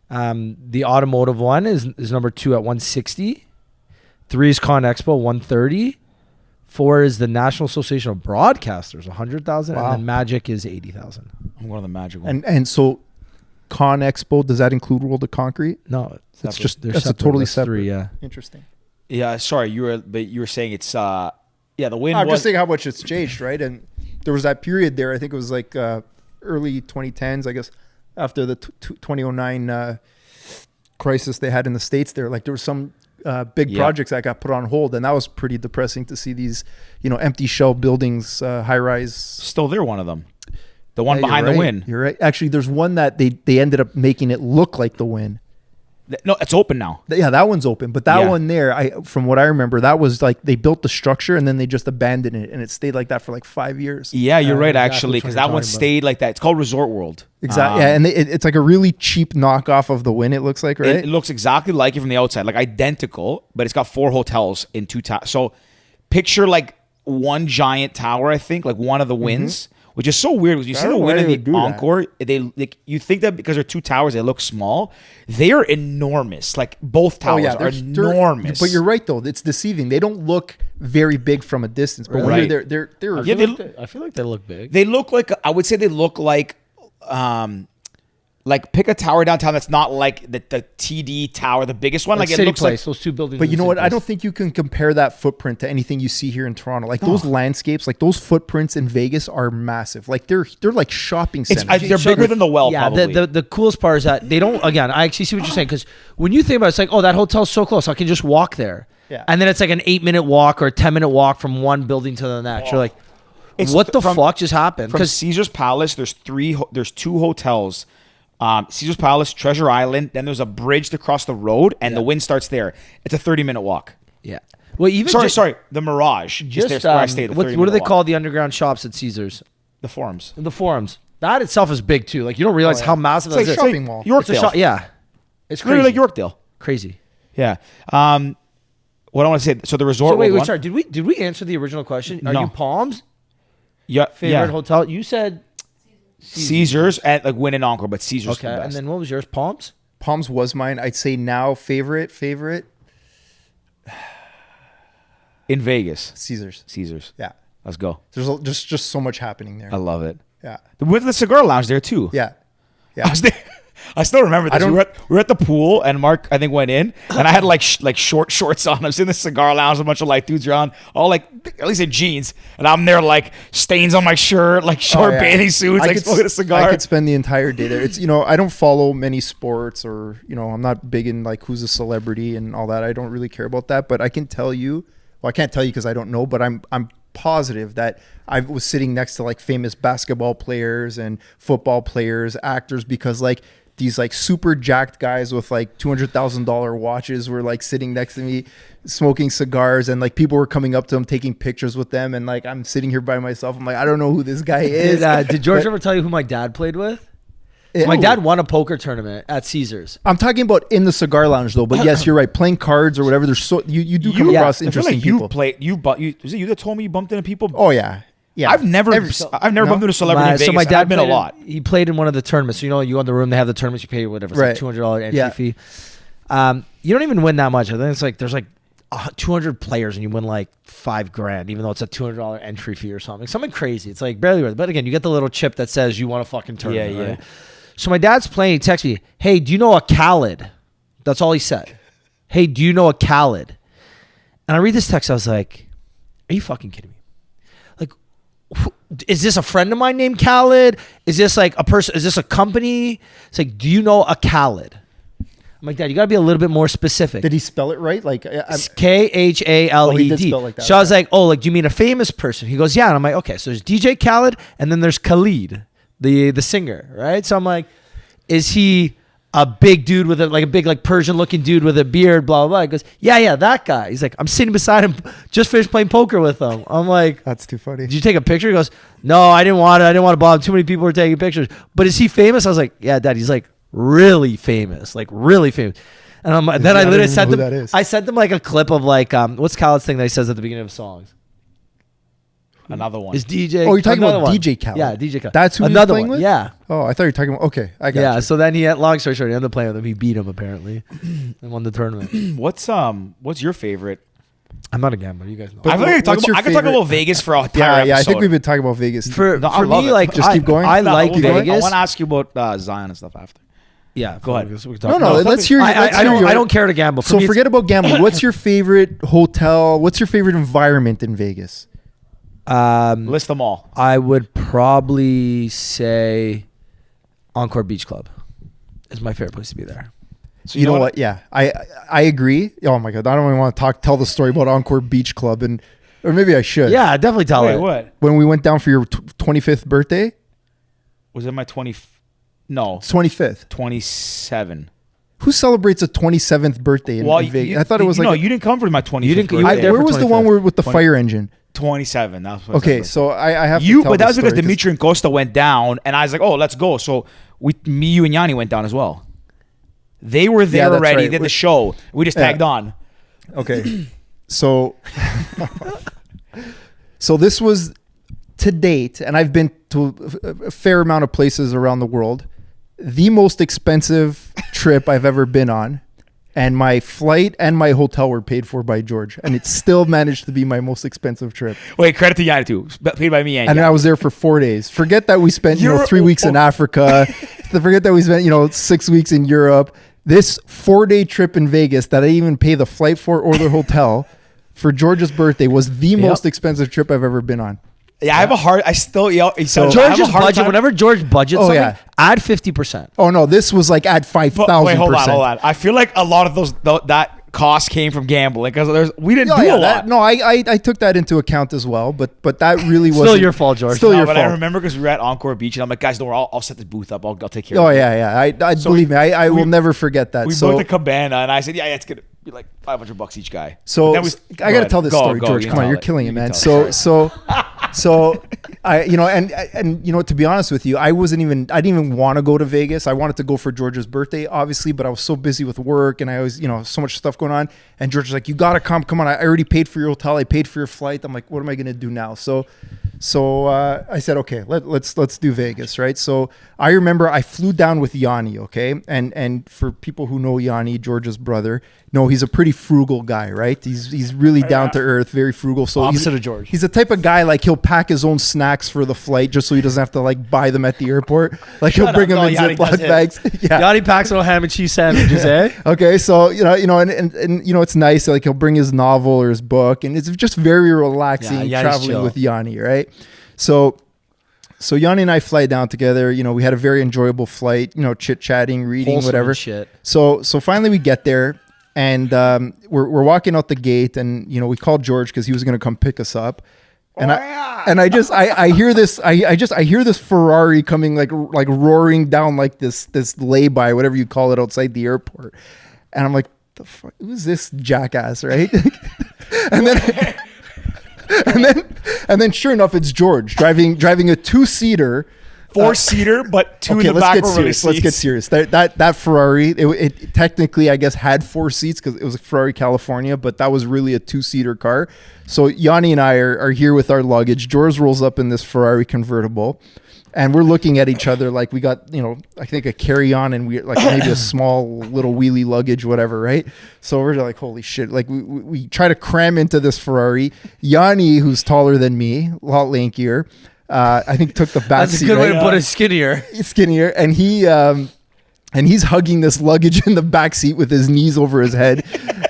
[SPEAKER 2] The automotive one is number 2 at 160. 3 is Con Expo, 130. 4 is the National Association of Broadcasters, 100,000.
[SPEAKER 1] Wow.
[SPEAKER 2] And then Magic is 80,000.
[SPEAKER 3] I'm going to the Magic one.
[SPEAKER 1] And so Con Expo, does that include World of Concrete?
[SPEAKER 2] No,
[SPEAKER 1] It's just,
[SPEAKER 2] they're
[SPEAKER 1] that's a
[SPEAKER 2] separate.
[SPEAKER 1] totally
[SPEAKER 2] That's
[SPEAKER 1] separate.
[SPEAKER 2] 3, yeah.
[SPEAKER 1] Interesting.
[SPEAKER 3] Yeah, sorry, you were saying it's the win.
[SPEAKER 1] I'm
[SPEAKER 3] was,
[SPEAKER 1] just saying how much it's changed, right? And there was that period there. I think it was like early 2010s, I guess, after the 2009 crisis they had in the States. There were some big projects that got put on hold, and that was pretty depressing to see these, empty shell buildings, high rise.
[SPEAKER 3] still there. One of them, the one
[SPEAKER 1] Yeah,
[SPEAKER 3] behind
[SPEAKER 1] you're
[SPEAKER 3] the
[SPEAKER 1] right.
[SPEAKER 3] win.
[SPEAKER 1] You're right. Actually, there's one that they ended up making it look like the win.
[SPEAKER 3] No, it's open now.
[SPEAKER 1] Yeah, that one's open. But that one there, from what I remember, that was like they built the structure and then they just abandoned it, and it stayed like that for like 5 years.
[SPEAKER 3] Yeah, you're right,
[SPEAKER 2] exactly
[SPEAKER 3] actually,
[SPEAKER 2] which
[SPEAKER 3] because
[SPEAKER 2] one
[SPEAKER 3] that
[SPEAKER 2] you're
[SPEAKER 3] one
[SPEAKER 2] talking about.
[SPEAKER 3] stayed like that. It's called Resort World.
[SPEAKER 1] Exactly. Yeah, and it's like a really cheap knockoff of the win. It looks like, right?
[SPEAKER 3] It looks exactly like it from the outside, like identical, but it's got 4 hotels in 2 towers. So picture like one giant tower, I think, like one of the wins, which is so weird because you
[SPEAKER 1] I
[SPEAKER 3] see
[SPEAKER 1] don't
[SPEAKER 3] the
[SPEAKER 1] know
[SPEAKER 3] win
[SPEAKER 1] why
[SPEAKER 3] and
[SPEAKER 1] they
[SPEAKER 3] the
[SPEAKER 1] would do that.
[SPEAKER 3] Encore. You think that because they're 2 towers, they look small. They are enormous. Like both towers are enormous.
[SPEAKER 1] But you're right though; it's deceiving. They don't look very big from a distance, but when
[SPEAKER 3] Right.
[SPEAKER 1] you're there, they're
[SPEAKER 2] I feel like they look big.
[SPEAKER 3] They look like, I would say they look like pick a tower downtown that's not like the TD tower, the biggest one. Like it
[SPEAKER 2] City
[SPEAKER 3] looks
[SPEAKER 2] Place,
[SPEAKER 3] like.
[SPEAKER 2] those 2 buildings.
[SPEAKER 1] But
[SPEAKER 2] in
[SPEAKER 1] you know
[SPEAKER 2] City
[SPEAKER 1] what? I
[SPEAKER 2] Place.
[SPEAKER 1] don't think you can compare that footprint to anything you see here in Toronto. Like those landscapes, like those footprints in Vegas are massive. Like they're like shopping
[SPEAKER 3] It's,
[SPEAKER 1] centers.
[SPEAKER 3] they're bigger than the well,
[SPEAKER 2] Yeah,
[SPEAKER 3] probably.
[SPEAKER 2] the coolest part is that they don't. Again, I actually see what you're saying because when you think about it, it's like, oh, that hotel's so close, I can just walk there.
[SPEAKER 1] Yeah.
[SPEAKER 2] And then it's like an 8-minute walk or a 10-minute walk from one building to the next. You're like,
[SPEAKER 3] It's
[SPEAKER 2] what the
[SPEAKER 3] from-
[SPEAKER 2] fuck just happened?
[SPEAKER 3] From
[SPEAKER 2] Because
[SPEAKER 3] Caesar's Palace, there's 2 hotels. Caesar's Palace, Treasure Island. Then there's a bridge to cross the road, and the wind starts there. It's a 30-minute walk.
[SPEAKER 2] yeah, well, even
[SPEAKER 3] Sorry, the Mirage.
[SPEAKER 2] just
[SPEAKER 3] is there where I stayed.
[SPEAKER 2] what do they call the underground shops at Caesars?
[SPEAKER 3] The Forums?
[SPEAKER 2] The Forums. That itself is big too. Like you don't realize how massive
[SPEAKER 1] It's
[SPEAKER 2] that
[SPEAKER 1] like
[SPEAKER 2] is.
[SPEAKER 1] shopping mall.
[SPEAKER 2] It's a
[SPEAKER 3] Yorkdale.
[SPEAKER 2] shop. Yeah, it's
[SPEAKER 3] Literally
[SPEAKER 2] crazy.
[SPEAKER 3] like Yorkdale.
[SPEAKER 2] Crazy.
[SPEAKER 3] Yeah. What I want to say. So the Resort
[SPEAKER 2] So wait,
[SPEAKER 3] World one.
[SPEAKER 2] sorry. Did we answer the original question? Are
[SPEAKER 3] No.
[SPEAKER 2] you Palms
[SPEAKER 3] Yeah,
[SPEAKER 2] favorite
[SPEAKER 3] yeah.
[SPEAKER 2] hotel? You said
[SPEAKER 3] Caesars and like Win and Encore, but Caesars
[SPEAKER 2] okay.
[SPEAKER 3] the best.
[SPEAKER 2] And then what was yours? Palms.
[SPEAKER 1] Palms was mine. I'd say now favorite
[SPEAKER 3] in Vegas,
[SPEAKER 1] Caesars. Yeah,
[SPEAKER 3] let's go.
[SPEAKER 1] there's just so much happening there.
[SPEAKER 3] I love it.
[SPEAKER 1] Yeah,
[SPEAKER 3] We went to the cigar lounge there too.
[SPEAKER 1] yeah,
[SPEAKER 3] I
[SPEAKER 1] yeah.
[SPEAKER 3] was there. I still remember this. We were at the pool, and Mark, I think, went in, and I had like short shorts on. I was in the cigar lounge, a bunch of like dudes around, all like at least in jeans, and I'm there like stains on my shirt, like short
[SPEAKER 1] Oh, yeah.
[SPEAKER 3] bathing suits, like smoking a cigar.
[SPEAKER 1] I could spend the entire day there. It's I don't follow many sports or I'm not big in like who's a celebrity and all that. I don't really care about that. But I can tell you, well, I can't tell you because I don't know. But I'm positive that I was sitting next to like famous basketball players and football players, actors, because like these like super jacked guys with like $200,000 watches were like sitting next to me smoking cigars, and like people were coming up to them taking pictures with them, and like I'm sitting here by myself. I'm like, I don't know who this guy is.
[SPEAKER 2] Did George ever tell you who my dad played with?
[SPEAKER 1] Yeah.
[SPEAKER 2] My dad won a poker tournament at Caesars.
[SPEAKER 1] I'm talking about in the cigar lounge though, but yes, you're right. Playing cards or whatever. There's so you do come
[SPEAKER 2] Yeah.
[SPEAKER 1] across
[SPEAKER 3] I feel
[SPEAKER 1] interesting
[SPEAKER 3] like you
[SPEAKER 1] people.
[SPEAKER 3] was it you that told me you bumped into people?
[SPEAKER 1] Oh yeah, yeah.
[SPEAKER 3] I've never
[SPEAKER 1] Every-
[SPEAKER 3] bumped into a celebrity in Vegas.
[SPEAKER 2] So my
[SPEAKER 3] and
[SPEAKER 2] dad
[SPEAKER 3] I've been a
[SPEAKER 2] played
[SPEAKER 3] lot.
[SPEAKER 2] He played in one of the tournaments. So, you go in the room, they have the tournaments. You pay whatever, it's
[SPEAKER 1] Right.
[SPEAKER 2] like $200 entry
[SPEAKER 1] Yeah.
[SPEAKER 2] fee. You don't even win that much. I think it's like there's like 200 players and you win like $5,000, even though it's a $200 entry fee or something crazy. It's like barely worth it. But again, you get the little chip that says you want a fucking tournament.
[SPEAKER 3] Yeah, yeah.
[SPEAKER 2] Right? So my dad's playing. He texts me, "Hey, do you know a Khaled?" That's all he said. "Hey, do you know a Khaled?" And I read this text. I was like, "Are you fucking kidding me? Like, is this a friend of mine named Khaled? Is this like a person? Is this a company?" It's like, "Do you know a Khaled?" I'm like, "Dad, you got to be a little bit more specific."
[SPEAKER 1] Did he spell it right? Like
[SPEAKER 2] It's KHALED.
[SPEAKER 1] Oh, he did spell it like that,
[SPEAKER 2] So I was like, "Oh, like, do you mean a famous person?" He goes, "Yeah." And I'm like, "Okay, so there's DJ Khaled, and then there's Khalid, the singer, right? So I'm like, is he a big dude with a big Persian looking dude with a beard, blah, blah, blah. He goes, yeah, that guy. He's like, I'm sitting beside him, just finished playing poker with him. I'm like,
[SPEAKER 1] That's too funny.
[SPEAKER 2] did you take a picture? He goes, no, I didn't want to bother. Too many people were taking pictures. But is he famous? I was like, yeah, Dad. He's like really famous, really famous. And then I literally sent them. I sent them like a clip of what's Khaled's thing that he says at the beginning of songs.
[SPEAKER 3] Another one.
[SPEAKER 2] Is DJ?
[SPEAKER 1] Oh, you're talking about
[SPEAKER 2] one.
[SPEAKER 1] DJ Khaled.
[SPEAKER 2] Yeah, DJ Khaled.
[SPEAKER 1] That's who
[SPEAKER 2] another
[SPEAKER 1] he was playing
[SPEAKER 2] one.
[SPEAKER 1] with?
[SPEAKER 2] Yeah.
[SPEAKER 1] Oh, I thought you were talking about. Okay, I got you.
[SPEAKER 2] So then he had, long story short, he ended up playing with him. He beat him apparently, and won the tournament.
[SPEAKER 3] What's your favorite?
[SPEAKER 2] I'm not a gambler. You guys know.
[SPEAKER 3] I could talk about Vegas for a entire episode.
[SPEAKER 1] I think we've been talking about Vegas.
[SPEAKER 2] For me, like,
[SPEAKER 1] just keep going.
[SPEAKER 2] I like Vegas.
[SPEAKER 3] I want to ask you about Zion and stuff after.
[SPEAKER 2] Yeah,
[SPEAKER 3] go ahead.
[SPEAKER 1] No, let's hear.
[SPEAKER 2] I don't care to gamble.
[SPEAKER 1] So forget about gambling. What's your favorite hotel? What's your favorite environment in Vegas?
[SPEAKER 3] List them all.
[SPEAKER 2] I would probably say Encore Beach Club is my favorite place to be there.
[SPEAKER 1] So you know what? Yeah, I agree. Oh my god, I don't even want to tell the story about Encore Beach Club, or maybe I should.
[SPEAKER 2] Yeah, definitely tell it.
[SPEAKER 3] What?
[SPEAKER 1] When we went down for your 25th birthday?
[SPEAKER 3] Was it my 20? No,
[SPEAKER 1] it's 25th.
[SPEAKER 3] 27.
[SPEAKER 1] Who celebrates a 27th birthday in Vegas? I thought it was
[SPEAKER 3] no, you didn't come for my 25th.
[SPEAKER 1] Where was the one with the fire engine?
[SPEAKER 3] 27. That was
[SPEAKER 1] okay, so I have to tell
[SPEAKER 3] but that was because
[SPEAKER 1] story,
[SPEAKER 3] Dimitri and Costa went down, and I was like, oh, let's go. So you and Yanni went down as well. They were there already. Right. Did the show. We just tagged on.
[SPEAKER 1] Okay, so this was to date, and I've been to a fair amount of places around the world. The most expensive trip I've ever been on. And my flight and my hotel were paid for by George. And it still managed to be my most expensive trip.
[SPEAKER 3] Wait, credit to Yanni too. Paid by me and
[SPEAKER 1] Yanni. I was there for 4 days. Forget that we spent 3 weeks in Africa. Forget that we spent 6 weeks in Europe. This 4-day trip in Vegas that I didn't even pay the flight for or the hotel for George's birthday was the most expensive trip I've ever been on.
[SPEAKER 3] Yeah, I have a hard. I still
[SPEAKER 2] so George's budget. Whenever George budgets something, add 50%.
[SPEAKER 1] Oh no, this was like add 5,000%.
[SPEAKER 3] Wait, hold on. I feel like a lot of that cost came from gambling because we didn't do a lot.
[SPEAKER 1] I took that into account as well, but that really was
[SPEAKER 2] still your fault, George.
[SPEAKER 1] Still your
[SPEAKER 3] fault.
[SPEAKER 1] I
[SPEAKER 3] remember because we were at Encore Beach and I'm like, guys, don't worry, I'll set the booth up. I'll take care.
[SPEAKER 1] Oh
[SPEAKER 3] of it.
[SPEAKER 1] yeah. I believe me. I will never forget that.
[SPEAKER 3] We booked a cabana and I said, yeah, it's gonna be like $500 each guy.
[SPEAKER 1] So I got to tell this story, George. Come on, you're killing it, man. So I, and to be honest with you, I didn't even want to go to Vegas. I wanted to go for George's birthday, obviously, but I was so busy with work and I was, so much stuff going on. And George was like, you got to come on. I already paid for your hotel. I paid for your flight. I'm like, what am I going to do now? So I said, okay, let's do Vegas. Right. So I remember I flew down with Yanni. Okay. And for people who know Yanni, George's brother, he's a pretty frugal guy, right? He's really down to earth, very frugal. So
[SPEAKER 2] opposite of George.
[SPEAKER 1] He's the type of guy like he'll pack his own snacks for the flight just so he doesn't have to like buy them at the airport. Like he'll bring them in Ziploc bags. Yeah.
[SPEAKER 2] Yanni packs little ham and cheese sandwiches, eh?
[SPEAKER 1] Okay, so and it's nice. Like he'll bring his novel or his book, and it's just very relaxing traveling with Yanni, right? So Yanni and I fly down together. We had a very enjoyable flight. Chit chatting, reading,
[SPEAKER 2] wholesome
[SPEAKER 1] whatever.
[SPEAKER 2] Shit.
[SPEAKER 1] So finally we get there. And we're walking out the gate, and we called George because he was going to come pick us up. And I hear this Ferrari coming like roaring down like this lay-by, whatever you call it, outside the airport. And I'm like, the fuck, who's this jackass, right? and then sure enough, it's George driving a 2-seater.
[SPEAKER 3] 4-seater, but 2 in the back.
[SPEAKER 1] Let's get serious. That Ferrari, it technically, I guess, had 4 seats because it was a Ferrari California, but that was really a 2-seater car. So Yanni and I are here with our luggage. George rolls up in this Ferrari convertible, and we're looking at each other like we got, I think a carry-on and we like maybe a small little wheelie luggage, whatever, right? So we're like, holy shit! Like we try to cram into this Ferrari. Yanni, who's taller than me, a lot lankier. I think took the back seat.
[SPEAKER 2] That's a good way to put it, skinnier.
[SPEAKER 1] And he's hugging this luggage in the back seat with his knees over his head.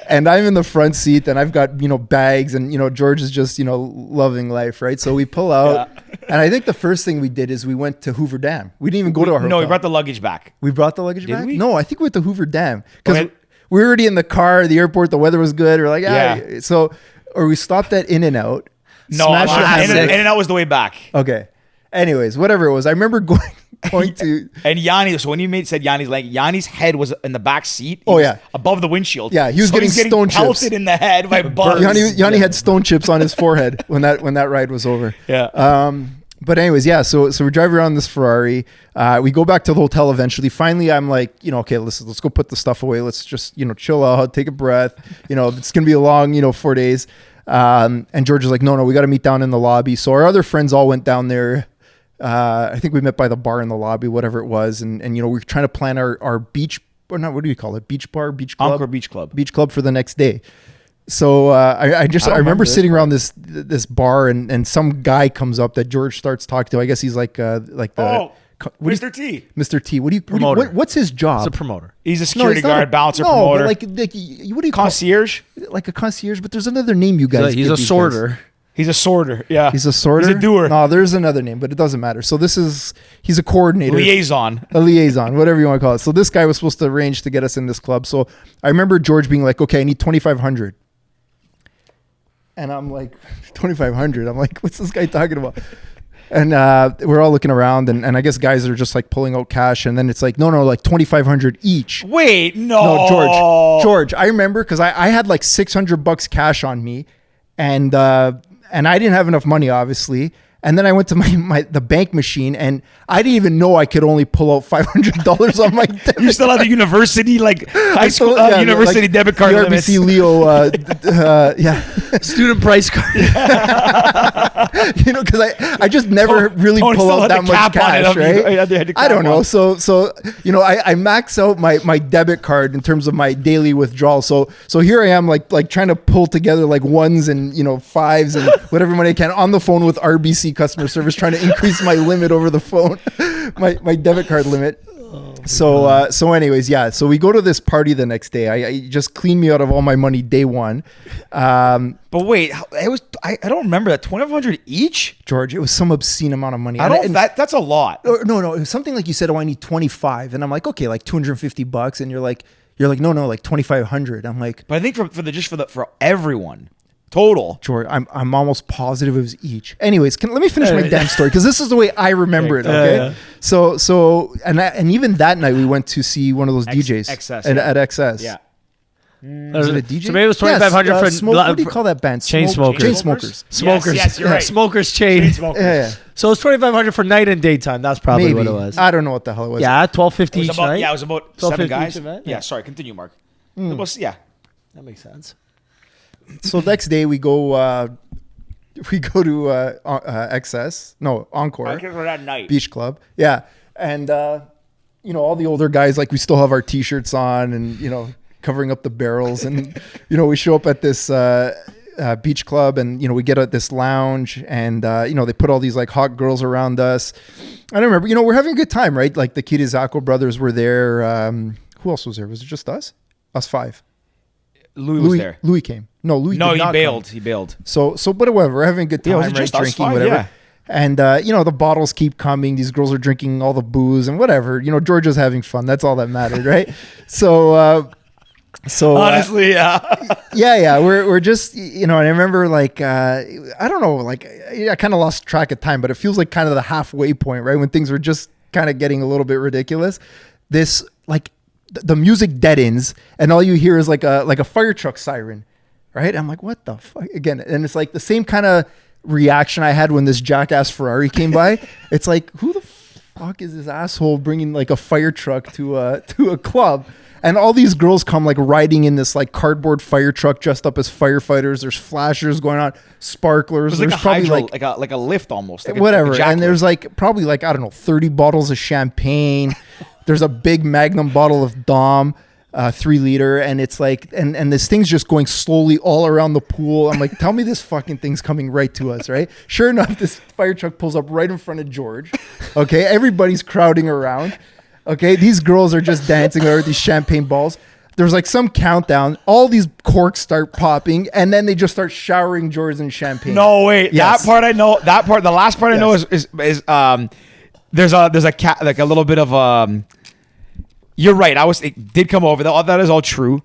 [SPEAKER 1] And I'm in the front seat and I've got, bags and, George is just, loving life. Right. So we pull out and I think the first thing we did is we went to Hoover Dam. We didn't even go to our hotel.
[SPEAKER 3] No, we brought the luggage back.
[SPEAKER 1] We brought the luggage back?
[SPEAKER 3] We?
[SPEAKER 1] No, I think we went to Hoover Dam because we were already in the car, the airport, the weather was good. We're like, or we stopped at In-N-Out.
[SPEAKER 3] No, In-N-Out was the way back.
[SPEAKER 1] Okay. Anyways, whatever it was, I remember going to.
[SPEAKER 3] And Yanni, so when you said Yanni's leg, Yanni's head was in the back seat.
[SPEAKER 1] Oh, yeah.
[SPEAKER 3] Above the windshield.
[SPEAKER 1] Yeah, he was getting stone chips.
[SPEAKER 3] pelted in the head by bugs.
[SPEAKER 1] Yanni had stone chips on his forehead when that ride was over.
[SPEAKER 3] Yeah.
[SPEAKER 1] But anyways, yeah. So we drive around this Ferrari. We go back to the hotel eventually. Finally, I'm like, okay, let's go put the stuff away. Let's just chill out, take a breath. It's gonna be a long 4 days. And George is like, no, we got to meet down in the lobby. So our other friends all went down there. I think we met by the bar in the lobby, whatever it was, and we were trying to plan our beach, or not, what do you call it? Beach bar, beach club,
[SPEAKER 3] Encore Beach Club,
[SPEAKER 1] beach club for the next day. So I remember sitting around this bar, and some guy comes up that George starts talking to. I guess he's like the
[SPEAKER 3] Mr. T.
[SPEAKER 1] Mr. T. What's his job?
[SPEAKER 2] It's a promoter.
[SPEAKER 3] He's a security guard, bouncer, promoter.
[SPEAKER 1] But what do you
[SPEAKER 3] concierge?
[SPEAKER 1] Like a concierge, but there's another name you guys.
[SPEAKER 2] He's a sorter.
[SPEAKER 3] He's a sorter. Yeah.
[SPEAKER 1] He's a sorter.
[SPEAKER 3] He's a doer.
[SPEAKER 1] No, there's another name, but it doesn't matter. So he's a coordinator.
[SPEAKER 3] Liaison.
[SPEAKER 1] A liaison, whatever you want to call it. So this guy was supposed to arrange to get us in this club. So I remember George being like, okay, I need 2,500. And I'm like, 2,500? I'm like, what's this guy talking about? And we're all looking around, and I guess guys are just like pulling out cash, and then it's like, no, like 2,500 each.
[SPEAKER 3] Wait, no.
[SPEAKER 1] No, George, I remember because I had like $600 cash on me, and I didn't have enough money, obviously. And then I went to the bank machine, and I didn't even know I could only pull out $500 on my debit.
[SPEAKER 3] You still have the university, high school university debit card
[SPEAKER 1] the
[SPEAKER 3] limits.
[SPEAKER 1] RBC Leo,
[SPEAKER 2] Student price card.
[SPEAKER 1] Because I just never really pull out that much cash, right? I don't know. So I max out my debit card in terms of my daily withdrawal. So here I am like trying to pull together like ones and fives and whatever money I can on the phone with RBC customer service, trying to increase my limit over the phone, my debit card limit. So anyways, yeah. So we go to this party the next day. I just cleaned me out of all my money day one.
[SPEAKER 3] But wait, I don't remember that. 2,500 each,
[SPEAKER 1] George. It was some obscene amount of money.
[SPEAKER 3] That's a lot.
[SPEAKER 1] No. It was something like you said. Oh, I need 25, and I'm like, okay, like $250, and you're like, no, like 2,500. I'm like,
[SPEAKER 3] but I think for everyone. Total.
[SPEAKER 1] George, I'm almost positive it was each. Anyways, let me finish my damn story, because this is the way I remember it. Okay, so and even that night we went to see one of those DJs at XS.
[SPEAKER 3] Yeah.
[SPEAKER 1] Was it a DJ?
[SPEAKER 2] So maybe it was 2,500 for
[SPEAKER 1] what do you call that band?
[SPEAKER 2] Chain smokers.
[SPEAKER 1] Chain smokers.
[SPEAKER 2] Smokers.
[SPEAKER 3] Yes, you're right.
[SPEAKER 2] Smokers chain.
[SPEAKER 1] Yeah.
[SPEAKER 2] So it's 2,500 for night and daytime. That's probably what it was.
[SPEAKER 1] I don't know what the hell it was.
[SPEAKER 2] Yeah, 1250 each night.
[SPEAKER 3] Yeah, it was about 7 guys.
[SPEAKER 2] Event?
[SPEAKER 3] Yeah, sorry. Continue, Mark.
[SPEAKER 2] That makes sense.
[SPEAKER 1] So next day we go to XS, no, Encore
[SPEAKER 3] that night.
[SPEAKER 1] Beach Club. Yeah. And all the older guys, like, we still have our t-shirts on and covering up the barrels, and we show up at this beach club, and we get at this lounge, and they put all these like hot girls around us. I don't remember, we're having a good time, right? Like the Kirizawa brothers were there. Who else was there? Was it just us five?
[SPEAKER 3] Louis was there.
[SPEAKER 1] Louis came. No,
[SPEAKER 3] he bailed. He bailed.
[SPEAKER 1] So, but whatever. We're having a good time,
[SPEAKER 3] was it just us
[SPEAKER 1] drinking,
[SPEAKER 3] five?
[SPEAKER 1] whatever.
[SPEAKER 3] Yeah.
[SPEAKER 1] And the bottles keep coming. These girls are drinking all the booze and whatever. George was having fun. That's all that mattered, right? So
[SPEAKER 3] honestly,
[SPEAKER 1] yeah. We're just and I remember like I don't know, like I kind of lost track of time, but it feels like kind of the halfway point, right, when things were just kind of getting a little bit ridiculous. This like. The music deadens, and all you hear is like a fire truck siren, right? I'm like, what the fuck? Again, and it's like the same kind of reaction I had when this jackass Ferrari came by. It's like, who the fuck is this asshole bringing like a fire truck to a club? And all these girls come like riding in this like cardboard fire truck dressed up as firefighters. There's flashers going on, sparklers.
[SPEAKER 3] There's
[SPEAKER 1] probably
[SPEAKER 3] like a lift almost. Like
[SPEAKER 1] whatever.
[SPEAKER 3] Like
[SPEAKER 1] and there's like probably like, I don't know, 30 bottles of champagne. There's a big Magnum bottle of Dom, 3-liter, and it's like, and this thing's just going slowly all around the pool. I'm like, tell me this fucking thing's coming right to us, right? Sure enough, this fire truck pulls up right in front of George. Okay, everybody's crowding around. Okay, these girls are just dancing over these champagne balls. There's like some countdown. All these corks start popping, and then they just start showering George in champagne.
[SPEAKER 3] No, wait,
[SPEAKER 1] yes.
[SPEAKER 3] That part I know. That part, the last part I know is there's a little bit of you're right. It did come over. That is all true.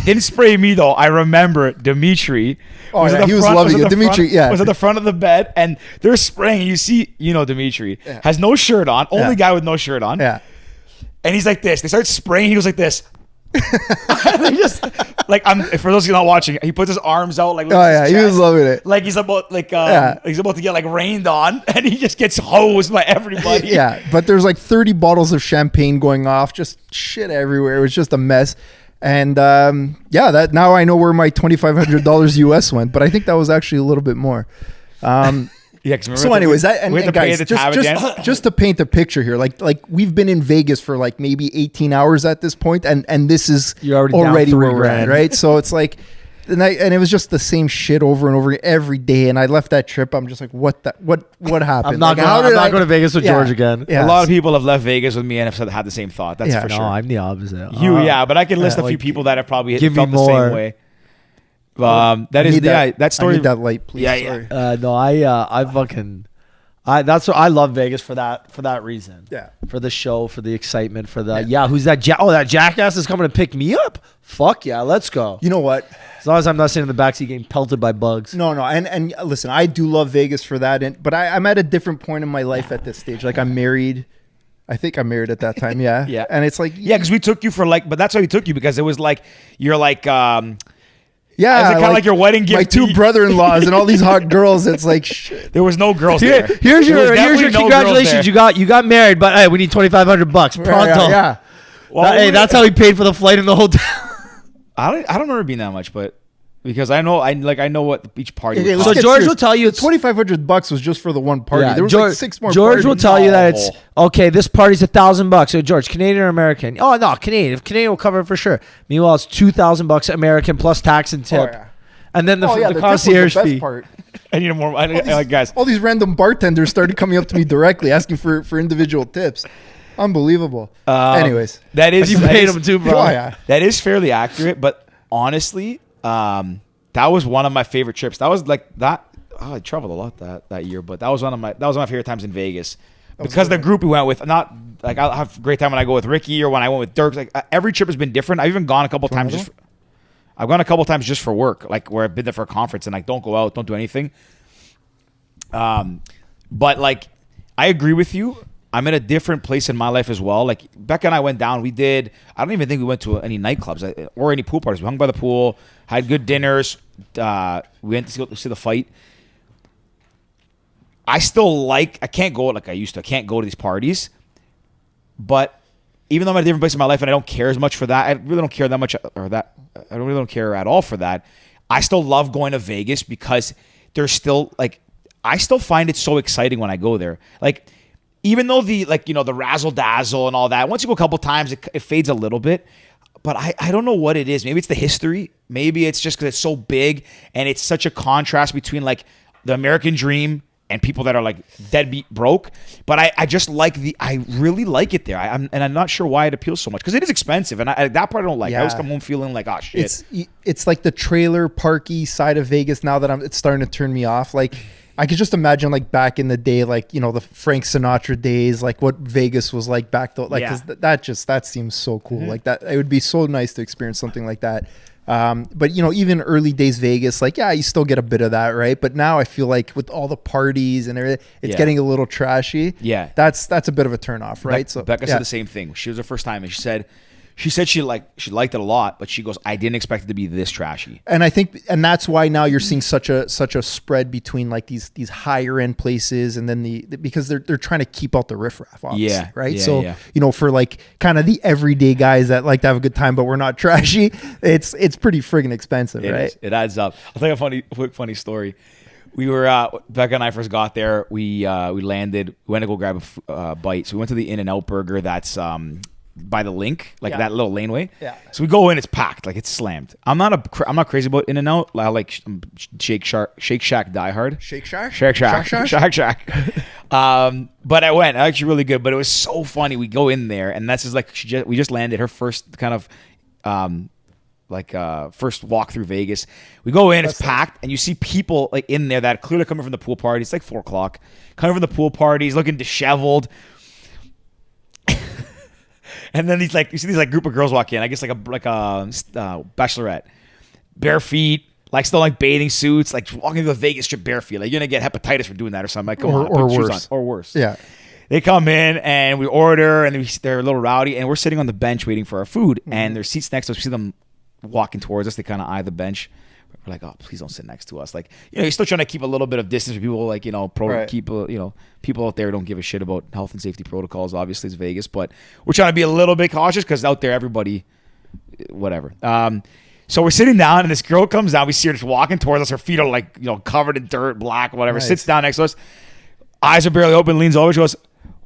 [SPEAKER 3] Didn't spray me though. I remember Dimitri.
[SPEAKER 1] Oh,
[SPEAKER 3] was
[SPEAKER 1] yeah,
[SPEAKER 3] at the
[SPEAKER 1] he was
[SPEAKER 3] front-
[SPEAKER 1] loving
[SPEAKER 3] at
[SPEAKER 1] it.
[SPEAKER 3] the
[SPEAKER 1] Dimitri,
[SPEAKER 3] front-
[SPEAKER 1] yeah.
[SPEAKER 3] was at the front of the bed, and they're spraying. You see, Dimitri has no shirt on. Only
[SPEAKER 1] Yeah.
[SPEAKER 3] guy with no shirt on.
[SPEAKER 1] Yeah.
[SPEAKER 3] And he's like this. They start spraying. He goes like this. They just like for those who are not watching, he puts his arms out like.
[SPEAKER 1] Oh yeah,
[SPEAKER 3] his
[SPEAKER 1] he was
[SPEAKER 3] chest,
[SPEAKER 1] loving it.
[SPEAKER 3] like he's about
[SPEAKER 1] Yeah.
[SPEAKER 3] he's about to get like rained on, and he just gets hosed by everybody.
[SPEAKER 1] Yeah, but there's like 30 bottles of champagne going off, just shit everywhere. It was just a mess. And that now I know where my $2,500 US went, but I think that was actually a little bit more.
[SPEAKER 3] Yeah. 'Cause
[SPEAKER 1] So anyways,
[SPEAKER 3] we had to pay
[SPEAKER 1] guys,
[SPEAKER 3] the tab again.
[SPEAKER 1] just to paint a picture here, like we've been in Vegas for like maybe 18 hours at this point, and this is
[SPEAKER 2] You're already down
[SPEAKER 1] where we're at,
[SPEAKER 2] $3,000.
[SPEAKER 1] right? So it's like, and it was just the same shit over and over every day. And I left that trip, I'm just like, what happened?
[SPEAKER 2] I'm not
[SPEAKER 1] Like,
[SPEAKER 2] going to Vegas with George again.
[SPEAKER 1] Yeah.
[SPEAKER 3] A lot of people have left Vegas with me and have had the same thought. That's
[SPEAKER 1] Yeah.
[SPEAKER 3] for
[SPEAKER 2] No,
[SPEAKER 3] sure.
[SPEAKER 2] I'm the opposite.
[SPEAKER 3] But I can list a few
[SPEAKER 2] like,
[SPEAKER 3] people that have probably
[SPEAKER 2] give me
[SPEAKER 3] felt the
[SPEAKER 2] more.
[SPEAKER 3] same way. That story.
[SPEAKER 1] I need that light, please.
[SPEAKER 3] Yeah.
[SPEAKER 1] Sorry.
[SPEAKER 2] No, that's what I love Vegas for that reason.
[SPEAKER 1] Yeah.
[SPEAKER 2] For the show, for the excitement, for the who's that? That jackass is coming to pick me up. Fuck yeah, let's go.
[SPEAKER 1] You know what?
[SPEAKER 2] As long as I'm not sitting in the backseat getting pelted by bugs.
[SPEAKER 1] No, and listen, I do love Vegas for that, but I'm at a different point in my life at this stage. Like I'm married. I think I'm married at that time. Yeah.
[SPEAKER 3] Yeah.
[SPEAKER 1] And it's like,
[SPEAKER 3] Yeah, because we took you but that's why we took you, because it was like you're like
[SPEAKER 1] yeah,
[SPEAKER 3] Is it kinda like your wedding gift
[SPEAKER 1] My
[SPEAKER 3] to
[SPEAKER 1] 2 brother-in-laws and all these hot girls. It's like, shit.
[SPEAKER 3] there was no girls there.
[SPEAKER 2] Here's
[SPEAKER 3] There was
[SPEAKER 2] your
[SPEAKER 3] definitely no girls
[SPEAKER 2] congratulations.
[SPEAKER 3] there.
[SPEAKER 2] You got married, but hey, we need $2,500 pronto.
[SPEAKER 1] Yeah.
[SPEAKER 3] Well,
[SPEAKER 2] Hey, that's how he paid for the flight and the hotel.
[SPEAKER 3] I don't remember being that much, but because I know what each party.
[SPEAKER 1] Okay,
[SPEAKER 3] would
[SPEAKER 1] let's
[SPEAKER 2] So
[SPEAKER 3] cost.
[SPEAKER 1] get
[SPEAKER 2] George
[SPEAKER 1] serious.
[SPEAKER 2] will tell you it's
[SPEAKER 1] $2,500 was just for the one party.
[SPEAKER 2] Yeah,
[SPEAKER 1] There was like 6 more.
[SPEAKER 2] George will
[SPEAKER 1] parties.
[SPEAKER 2] tell you that it's
[SPEAKER 3] No.
[SPEAKER 2] okay. This party's $1,000. So George, Canadian or American? Oh no, Canadian. If Canadian will cover it for sure. Meanwhile, it's $2,000 American plus tax and tip,
[SPEAKER 1] yeah.
[SPEAKER 2] and then the
[SPEAKER 1] Oh, yeah,
[SPEAKER 2] the
[SPEAKER 1] tip was
[SPEAKER 2] concierge
[SPEAKER 1] the best
[SPEAKER 2] fee.
[SPEAKER 1] part.
[SPEAKER 3] I need more. Guys.
[SPEAKER 1] All these random bartenders started coming up to me directly asking for individual tips. Unbelievable. Anyways,
[SPEAKER 3] That is.
[SPEAKER 2] You
[SPEAKER 3] that
[SPEAKER 2] paid
[SPEAKER 3] is-
[SPEAKER 2] him too, bro.
[SPEAKER 1] Oh, yeah.
[SPEAKER 3] That is fairly accurate, but honestly, that was one of my favorite trips. That was like that. Oh, I traveled a lot that year, but that was one of my favorite times in Vegas because the group we went with. Not like I'll have a great time when I go with Ricky or when I went with Dirk. Like every trip has been different. I've even gone a couple times I've gone a couple times just for work, like where I've been there for a conference and like don't go out, don't do anything. But like I agree with you. I'm in a different place in my life as well. Like Becca and I went down. I don't even think we went to any nightclubs or any pool parties. We hung by the pool, had good dinners. We went to see the fight. I can't go like I used to. I can't go to these parties. But even though I'm at a different place in my life and I don't care as much for that, I really don't care that much I really don't care at all for that. I still love going to Vegas because there's still like, I still find it so exciting when I go there. Like, even though the razzle dazzle and all that, once you go a couple times, it fades a little bit. But I don't know what it is. Maybe it's the history. Maybe it's just because it's so big and it's such a contrast between like the American dream and people that are like deadbeat broke. But I really like it there. I'm not sure why it appeals so much because it is expensive. And that part I don't like. I always come home feeling like, oh shit.
[SPEAKER 1] It's like the trailer parky side of Vegas now that it's starting to turn me off. Like I could just imagine like back in the day, like, the Frank Sinatra days, like what Vegas was like back though. Like, cause that seems so cool. Like that, it would be so nice to experience something like that. But even early days Vegas, like, you still get a bit of that, right? But now I feel like with all the parties and everything, it's getting a little trashy.
[SPEAKER 3] Yeah.
[SPEAKER 1] That's a bit of a turnoff, right? So
[SPEAKER 3] Becca said the same thing. She was her first time and she said she liked it a lot, but she goes, I didn't expect it to be this trashy.
[SPEAKER 1] And I think, and that's why now you're seeing such a spread between like these higher end places and then because they're trying to keep out the riffraff, obviously,
[SPEAKER 3] Yeah,
[SPEAKER 1] right?
[SPEAKER 3] yeah,
[SPEAKER 1] So
[SPEAKER 3] yeah.
[SPEAKER 1] For like kind of the everyday guys that like to have a good time, but we're not trashy. It's pretty friggin' expensive,
[SPEAKER 3] It
[SPEAKER 1] right?
[SPEAKER 3] is. It adds up. I'll tell you a quick funny story. We were Becca and I first got there. We landed. We went to go grab a bite. So we went to the In-N-Out Burger. That's by the link, like that little laneway.
[SPEAKER 1] Yeah.
[SPEAKER 3] So we go in, it's packed, like it's slammed. I'm not crazy about In-N-Out. I like Shake Shack diehard.
[SPEAKER 1] Shake Shack?
[SPEAKER 3] Shake Shack. But I went, actually really good. But it was so funny. We go in there, and that's just like we just landed her first kind of first walk through Vegas. We go in, it's packed, and you see people like in there that are clearly coming from the pool party. It's like 4:00, coming from the pool parties, looking disheveled. And then these like you see these like group of girls walk in. I guess like a bachelorette, bare feet, like still like bathing suits, like walking to the Vegas Strip bare feet. Like you're gonna get hepatitis for doing that or something. Like come on,
[SPEAKER 1] or
[SPEAKER 3] put shoes
[SPEAKER 1] worse.
[SPEAKER 3] on. Or worse.
[SPEAKER 1] Yeah.
[SPEAKER 3] They come in and we order and they're a little rowdy and we're sitting on the bench waiting for our food and there's seats next to us. We see them walking towards us. They kind of eye the bench. We're like, oh, please don't sit next to us. Like, you're still trying to keep a little bit of distance from people. Like, people out there don't give a shit about health and safety protocols. Obviously, it's Vegas, but we're trying to be a little bit cautious because out there, everybody, whatever. So we're sitting down and this girl comes down. We see her just walking towards us. Her feet are like, covered in dirt, black, whatever.
[SPEAKER 1] Nice.
[SPEAKER 3] Sits down next to us. Eyes are barely open, leans over. She goes,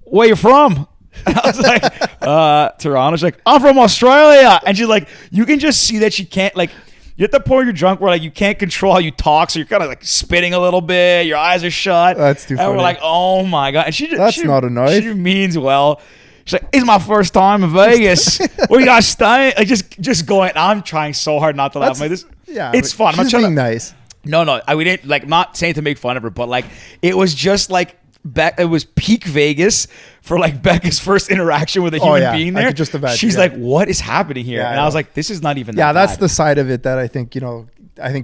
[SPEAKER 3] where you from? And I was like, Toronto. She's like, I'm from Australia. And she's like, you can just see that she can't, like, you're at the point you're drunk where, like, you can't control how you talk. So you're kind of, like, spitting a little bit. Your eyes are shut.
[SPEAKER 1] That's too funny.
[SPEAKER 3] And we're like, oh, my God. And
[SPEAKER 1] That's not a knife.
[SPEAKER 3] She means well. She's like, it's my first time in Vegas. Where you guys staying? Like, just going. I'm trying so hard not to laugh. Like this.
[SPEAKER 1] Yeah.
[SPEAKER 3] It's fun. I'm not
[SPEAKER 1] She's
[SPEAKER 3] trying
[SPEAKER 1] being
[SPEAKER 3] to,
[SPEAKER 1] nice.
[SPEAKER 3] No. We didn't, like, not saying to make fun of her, but, like, it was just, like, it was peak Vegas for like Becca's first interaction with a human being there.
[SPEAKER 1] I could just imagine.
[SPEAKER 3] She's like, what is happening here?
[SPEAKER 1] Yeah,
[SPEAKER 3] and I was like, this is not even
[SPEAKER 1] Yeah,
[SPEAKER 3] that
[SPEAKER 1] that's
[SPEAKER 3] bad.
[SPEAKER 1] the side of it that I think,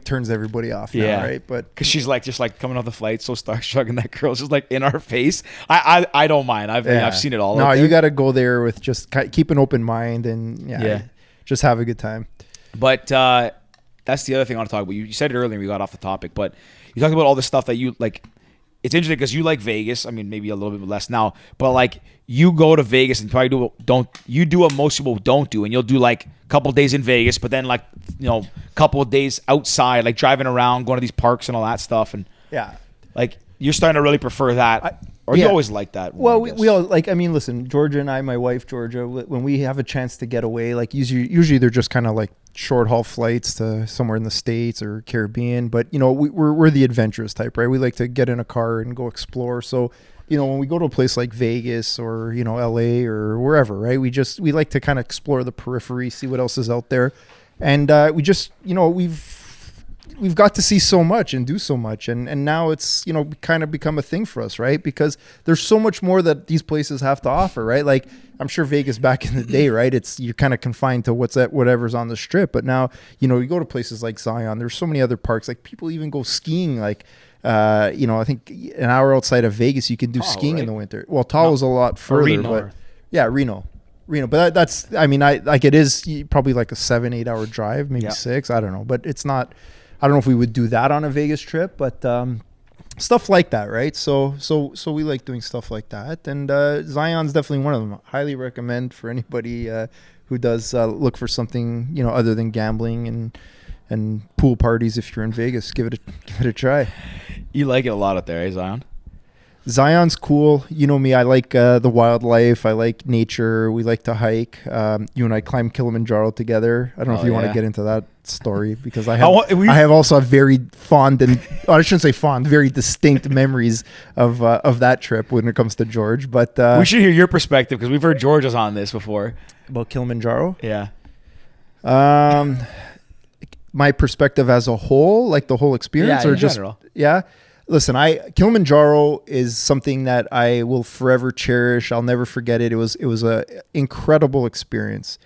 [SPEAKER 1] turns everybody off now, right? But
[SPEAKER 3] because she's like just like coming off the flight, so starstruck, and that girl's just like in our face. I don't mind. I've seen it all.
[SPEAKER 1] No,
[SPEAKER 3] out there.
[SPEAKER 1] you got to go there with just keep an open mind and just have a good time.
[SPEAKER 3] But that's the other thing I want to talk about. You said it earlier. We got off the topic, but you talked about all the stuff that you like. It's interesting because you like Vegas. I mean, maybe a little bit less now, but like you go to Vegas and probably do what most people don't do, and you'll do like a couple of days in Vegas, but then like a couple of days outside, like driving around, going to these parks and all that stuff, and like you're starting to really prefer that, you always like that.
[SPEAKER 1] Well, we all like. I mean, listen, Georgia and I, my wife Georgia, when we have a chance to get away, like usually they're just kind of like short haul flights to somewhere in the States or Caribbean, but we're the adventurous type, right? We like to get in a car and go explore. So when we go to a place like Vegas or LA or wherever, right, we like to kind of explore the periphery, see what else is out there, and we just we've got to see so much and do so much, and now it's kind of become a thing for us, right? Because there's so much more that these places have to offer, right? Like I'm sure Vegas back in the day, right? You're kind of confined to whatever's on the strip, but now you go to places like Zion. There's so many other parks. Like people even go skiing. Like I think an hour outside of Vegas, you can do skiing in the winter. Well, Tahoe's a lot further, but Reno. But that's it is probably like a 7-8 hour drive, maybe 6. I don't know, but it's not. I don't know if we would do that on a Vegas trip, but stuff like that, right? So we like doing stuff like that, and Zion's definitely one of them. Highly recommend for anybody who does look for something other than gambling and pool parties. If you're in Vegas, give it a try.
[SPEAKER 3] You like it a lot out there, eh, Zion?
[SPEAKER 1] Zion's cool. You know me, I like the wildlife. I like nature. We like to hike. You and I climbed Kilimanjaro together. I don't know if you want to get into that story because I have also a very fond and I shouldn't say fond, very distinct memories of that trip when it comes to George. But
[SPEAKER 3] we should hear your perspective because we've heard George's on this before
[SPEAKER 1] about Kilimanjaro.
[SPEAKER 3] Yeah.
[SPEAKER 1] My perspective as a whole, like the whole experience, or just
[SPEAKER 3] general.
[SPEAKER 1] Yeah. Listen, Kilimanjaro is something that I will forever cherish. I'll never forget it. It was a incredible experience.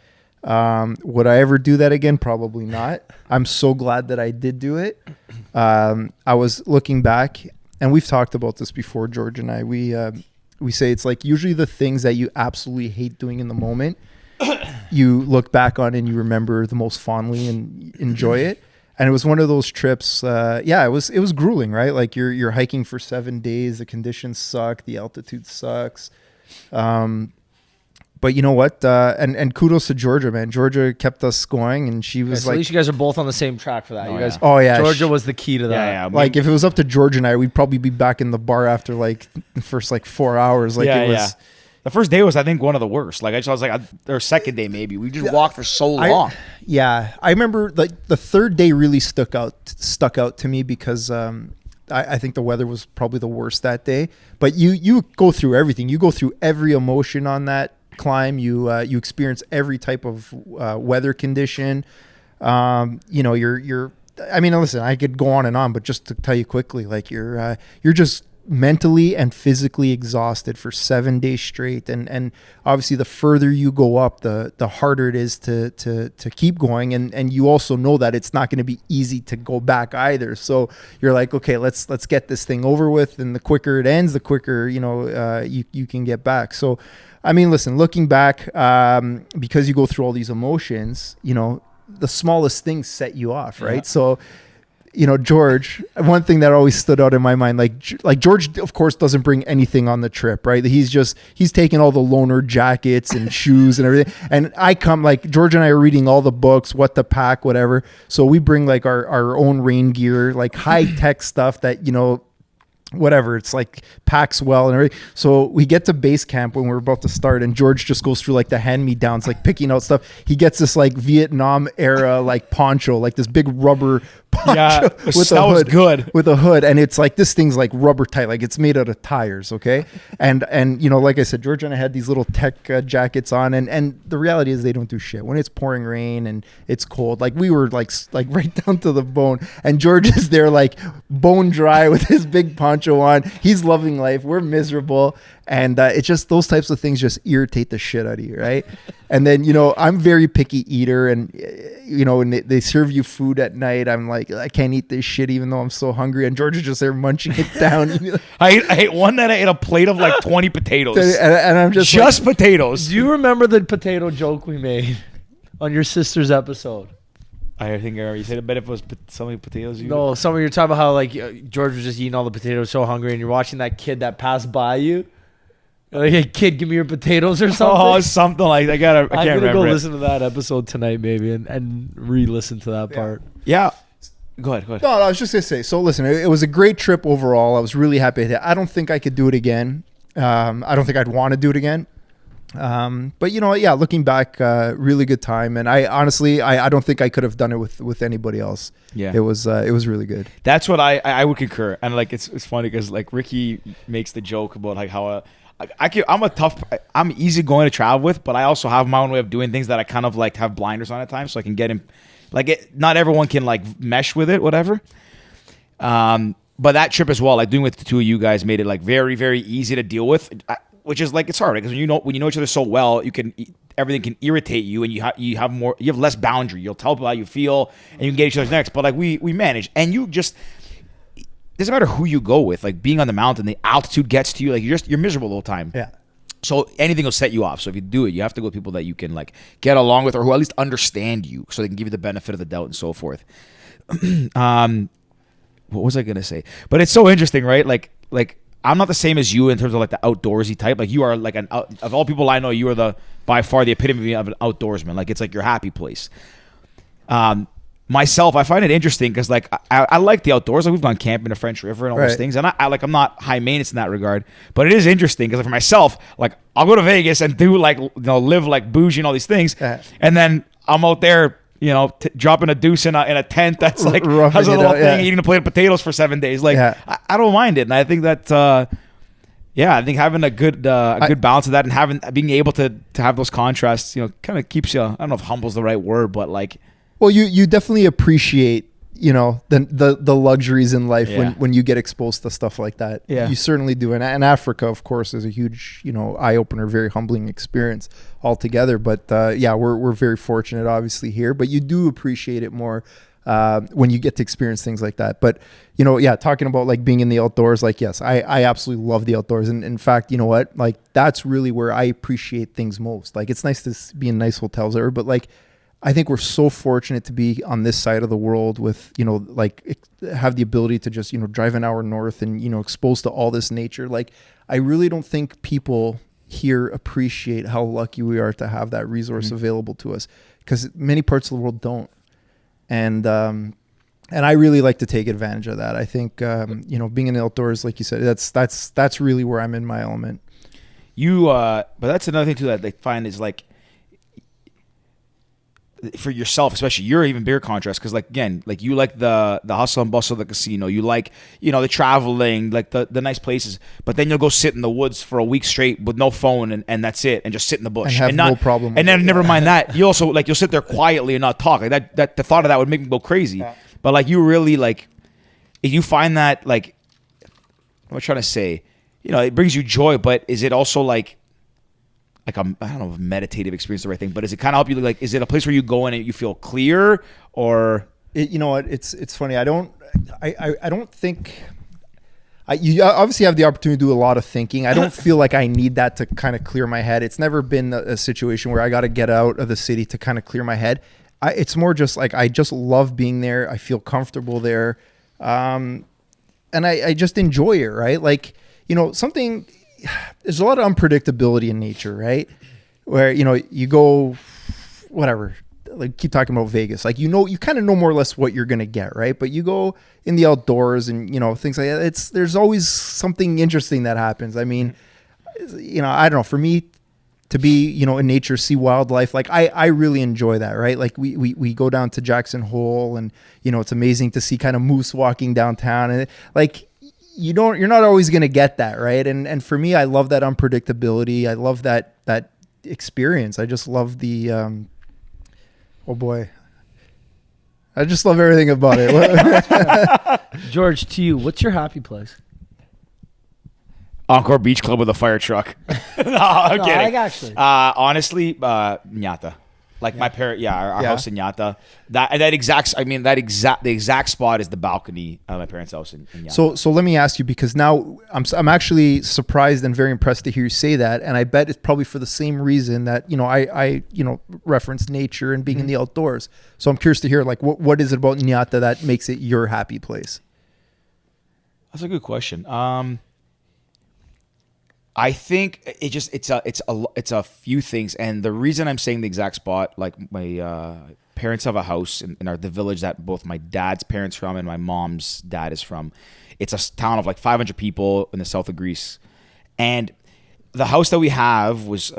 [SPEAKER 1] Would I ever do that again? Probably not. I'm so glad that I did do it. I was looking back, and we've talked about this before, George and I. We say it's like usually the things that you absolutely hate doing in the moment, you look back on and you remember the most fondly and enjoy it. And it was one of those trips. It was grueling, right? Like you're hiking for 7 days. The conditions suck. The altitude sucks. But you know what? And kudos to Georgia, man. Georgia kept us going, and she was
[SPEAKER 2] at least you guys are both on the same track for that. Georgia was the key to that.
[SPEAKER 3] Yeah.
[SPEAKER 1] Like if it was up to Georgia and I, we'd probably be back in the bar after like the first 4 hours. Like it was.
[SPEAKER 3] The first day was, I think, one of the worst. Like I was like, or second day maybe. We just walked for so long.
[SPEAKER 1] I remember like the third day really stuck out to me because I think the weather was probably the worst that day. But you go through everything. You go through every emotion on that climb. You experience every type of weather condition. You're. I mean, listen, I could go on and on, but just to tell you quickly, like you're just mentally and physically exhausted for 7 days straight, and obviously the further you go up, the harder it is to keep going, and you also know that it's not going to be easy to go back either. So you're like, okay, let's get this thing over with, and the quicker it ends, the quicker you can get back. So I mean, listen, looking back, because you go through all these emotions, the smallest things set you off, right?
[SPEAKER 3] Yeah.
[SPEAKER 1] So George, one thing that always stood out in my mind, like George, of course, doesn't bring anything on the trip, right? He's taking all the loaner jackets and shoes and everything. And I come, like, George and I are reading all the books, what to pack, whatever. So we bring like our own rain gear, like high tech stuff that, whatever, it's like packs well and everything. So we get to base camp when we're about to start, and George just goes through like the hand-me-downs, like picking out stuff. He gets this like Vietnam era like poncho, like this big rubber poncho with a hood,
[SPEAKER 3] good.
[SPEAKER 1] with a hood, and it's like, this thing's like rubber tight, like it's made out of tires, okay? And like I said, George and I had these little tech jackets on, and the reality is they don't do shit when it's pouring rain and it's cold. Like we were like right down to the bone, and George is there like bone dry with his big poncho on. He's loving life. We're miserable. And it's just those types of things just irritate the shit out of you, right? And then, I'm very picky eater, and, when they serve you food at night, I'm like, I can't eat this shit even though I'm so hungry. And George is just there munching it down.
[SPEAKER 3] I ate one that I ate a plate of like 20 potatoes.
[SPEAKER 1] And I'm just
[SPEAKER 3] like, potatoes.
[SPEAKER 2] Do you remember the potato joke we made on your sister's episode?
[SPEAKER 3] I think I already said it, but if it was so many potatoes.
[SPEAKER 2] No, some of you were talking about how like George was just eating all the potatoes, so hungry, and you're watching that kid that passed by you. Like, hey kid, give me your potatoes or something.
[SPEAKER 3] Oh, something like that. I'm
[SPEAKER 2] gonna go listen to that episode tonight, maybe, and re-listen to that part.
[SPEAKER 3] Yeah. Go ahead.
[SPEAKER 1] No, I was just gonna say. So listen, it was a great trip overall. I was really happy. I don't think I could do it again. I don't think I'd want to do it again. But looking back, really good time. And I honestly, I don't think I could have done it with anybody else.
[SPEAKER 3] Yeah,
[SPEAKER 1] it was really good.
[SPEAKER 3] That's what I would concur. And like, it's funny because like Ricky makes the joke about like how I'm easy going to travel with, but I also have my own way of doing things that I kind of like have blinders on at times, so I can get him. Not everyone can like mesh with it, whatever. But that trip as well, like doing with the two of you guys, made it like very, very easy to deal with. Which is like, it's hard because when you know each other so well, everything can irritate you, and you have less boundary. You'll tell people how you feel, and you can get each other's next. But like we manage, and you just, it doesn't matter who you go with. Like being on the mountain, the altitude gets to you. Like you're miserable the whole time.
[SPEAKER 1] Yeah.
[SPEAKER 3] So anything will set you off. So if you do it, you have to go with people that you can like get along with, or who at least understand you, so they can give you the benefit of the doubt and so forth. What was I gonna say? But it's so interesting, right? Like. I'm not the same as you in terms of like the outdoorsy type. Like you are like of all people I know, you are by far the epitome of an outdoorsman. Like it's like your happy place. Myself, I find it interesting because like I like the outdoors. Like we've gone camping in the French River and all those things, and I'm not high maintenance in that regard. But it is interesting because for myself, like I'll go to Vegas and do like live like bougie and all these things, and then I'm out there. Dropping a deuce in a tent that's like has a little thing, eating a plate of potatoes for 7 days. Like I don't mind it, and I think that I think having a good balance of that, and being able to have those contrasts, kind of keeps you. I don't know if humble's the right word, but like,
[SPEAKER 1] well, you definitely appreciate the luxuries in life when you get exposed to stuff like that.
[SPEAKER 3] Yeah.
[SPEAKER 1] You certainly do. And Africa, of course, is a huge eye opener, very humbling experience altogether. But we're very fortunate, obviously, here. But you do appreciate it more when you get to experience things like that. But talking about like being in the outdoors, like yes, I absolutely love the outdoors. And in fact, you know what, like that's really where I appreciate things most. Like it's nice to be in nice hotels, but like I think we're so fortunate to be on this side of the world with, have the ability to just, drive an hour north and, exposed to all this nature. Like, I really don't think people here appreciate how lucky we are to have that resource available to us, because many parts of the world don't. And I really like to take advantage of that. I think, being in the outdoors, like you said, that's really where I'm in my element.
[SPEAKER 3] But that's another thing too that they find is like, for yourself, especially, you're even bigger contrast because, like, again, like you like the hustle and bustle of the casino, you like the traveling, like the nice places, but then you'll go sit in the woods for a week straight with no phone and that's it, and just sit in the bush
[SPEAKER 1] and have no problem.
[SPEAKER 3] And then never mind that, you also you'll sit there quietly and not talk. Like that the thought of that would make me go crazy. Yeah. But like you really like, if you find that like I'm trying to say, it brings you joy, but is it also like I don't know if meditative experience is the right thing, but does it kind of help you? Like, is it a place where you go in and you feel clear, or
[SPEAKER 1] you know what? It's funny. I don't think. You obviously have the opportunity to do a lot of thinking. I don't feel like I need that to kind of clear my head. It's never been a situation where I got to get out of the city to kind of clear my head. It's more just like I just love being there. I feel comfortable there, and I just enjoy it. Right, like something. There's a lot of unpredictability in nature, right? Where you go, whatever. Like keep talking about Vegas, like you kind of know more or less what you're gonna get, right? But you go in the outdoors and things like that. There's always something interesting that happens. I mean, I don't know. For me to be in nature, see wildlife, like I really enjoy that, right? Like we go down to Jackson Hole, and it's amazing to see kind of moose walking downtown, and like you're not always gonna get that, right? And for me, I love that unpredictability. I love that experience. I just love the oh boy. I just love everything about it.
[SPEAKER 2] George, to you, what's your happy place?
[SPEAKER 3] Encore Beach Club with a fire truck. No, I'm kidding.
[SPEAKER 2] Actually.
[SPEAKER 3] Honestly, Nyata. Like my parent, our house in Nyata. The exact spot is the balcony of my parents' house in Nyata.
[SPEAKER 1] So let me ask you, because now I'm actually surprised and very impressed to hear you say that, and I bet it's probably for the same reason that I reference nature and being in the outdoors. So I'm curious to hear, like, what is it about Nyata that makes it your happy place?
[SPEAKER 3] That's a good question. I think it's a few things, and the reason I'm saying the exact spot, like my parents have a house in the village that both my dad's parents from and my mom's dad is from. It's a town of like 500 people in the south of Greece, and the house that we have was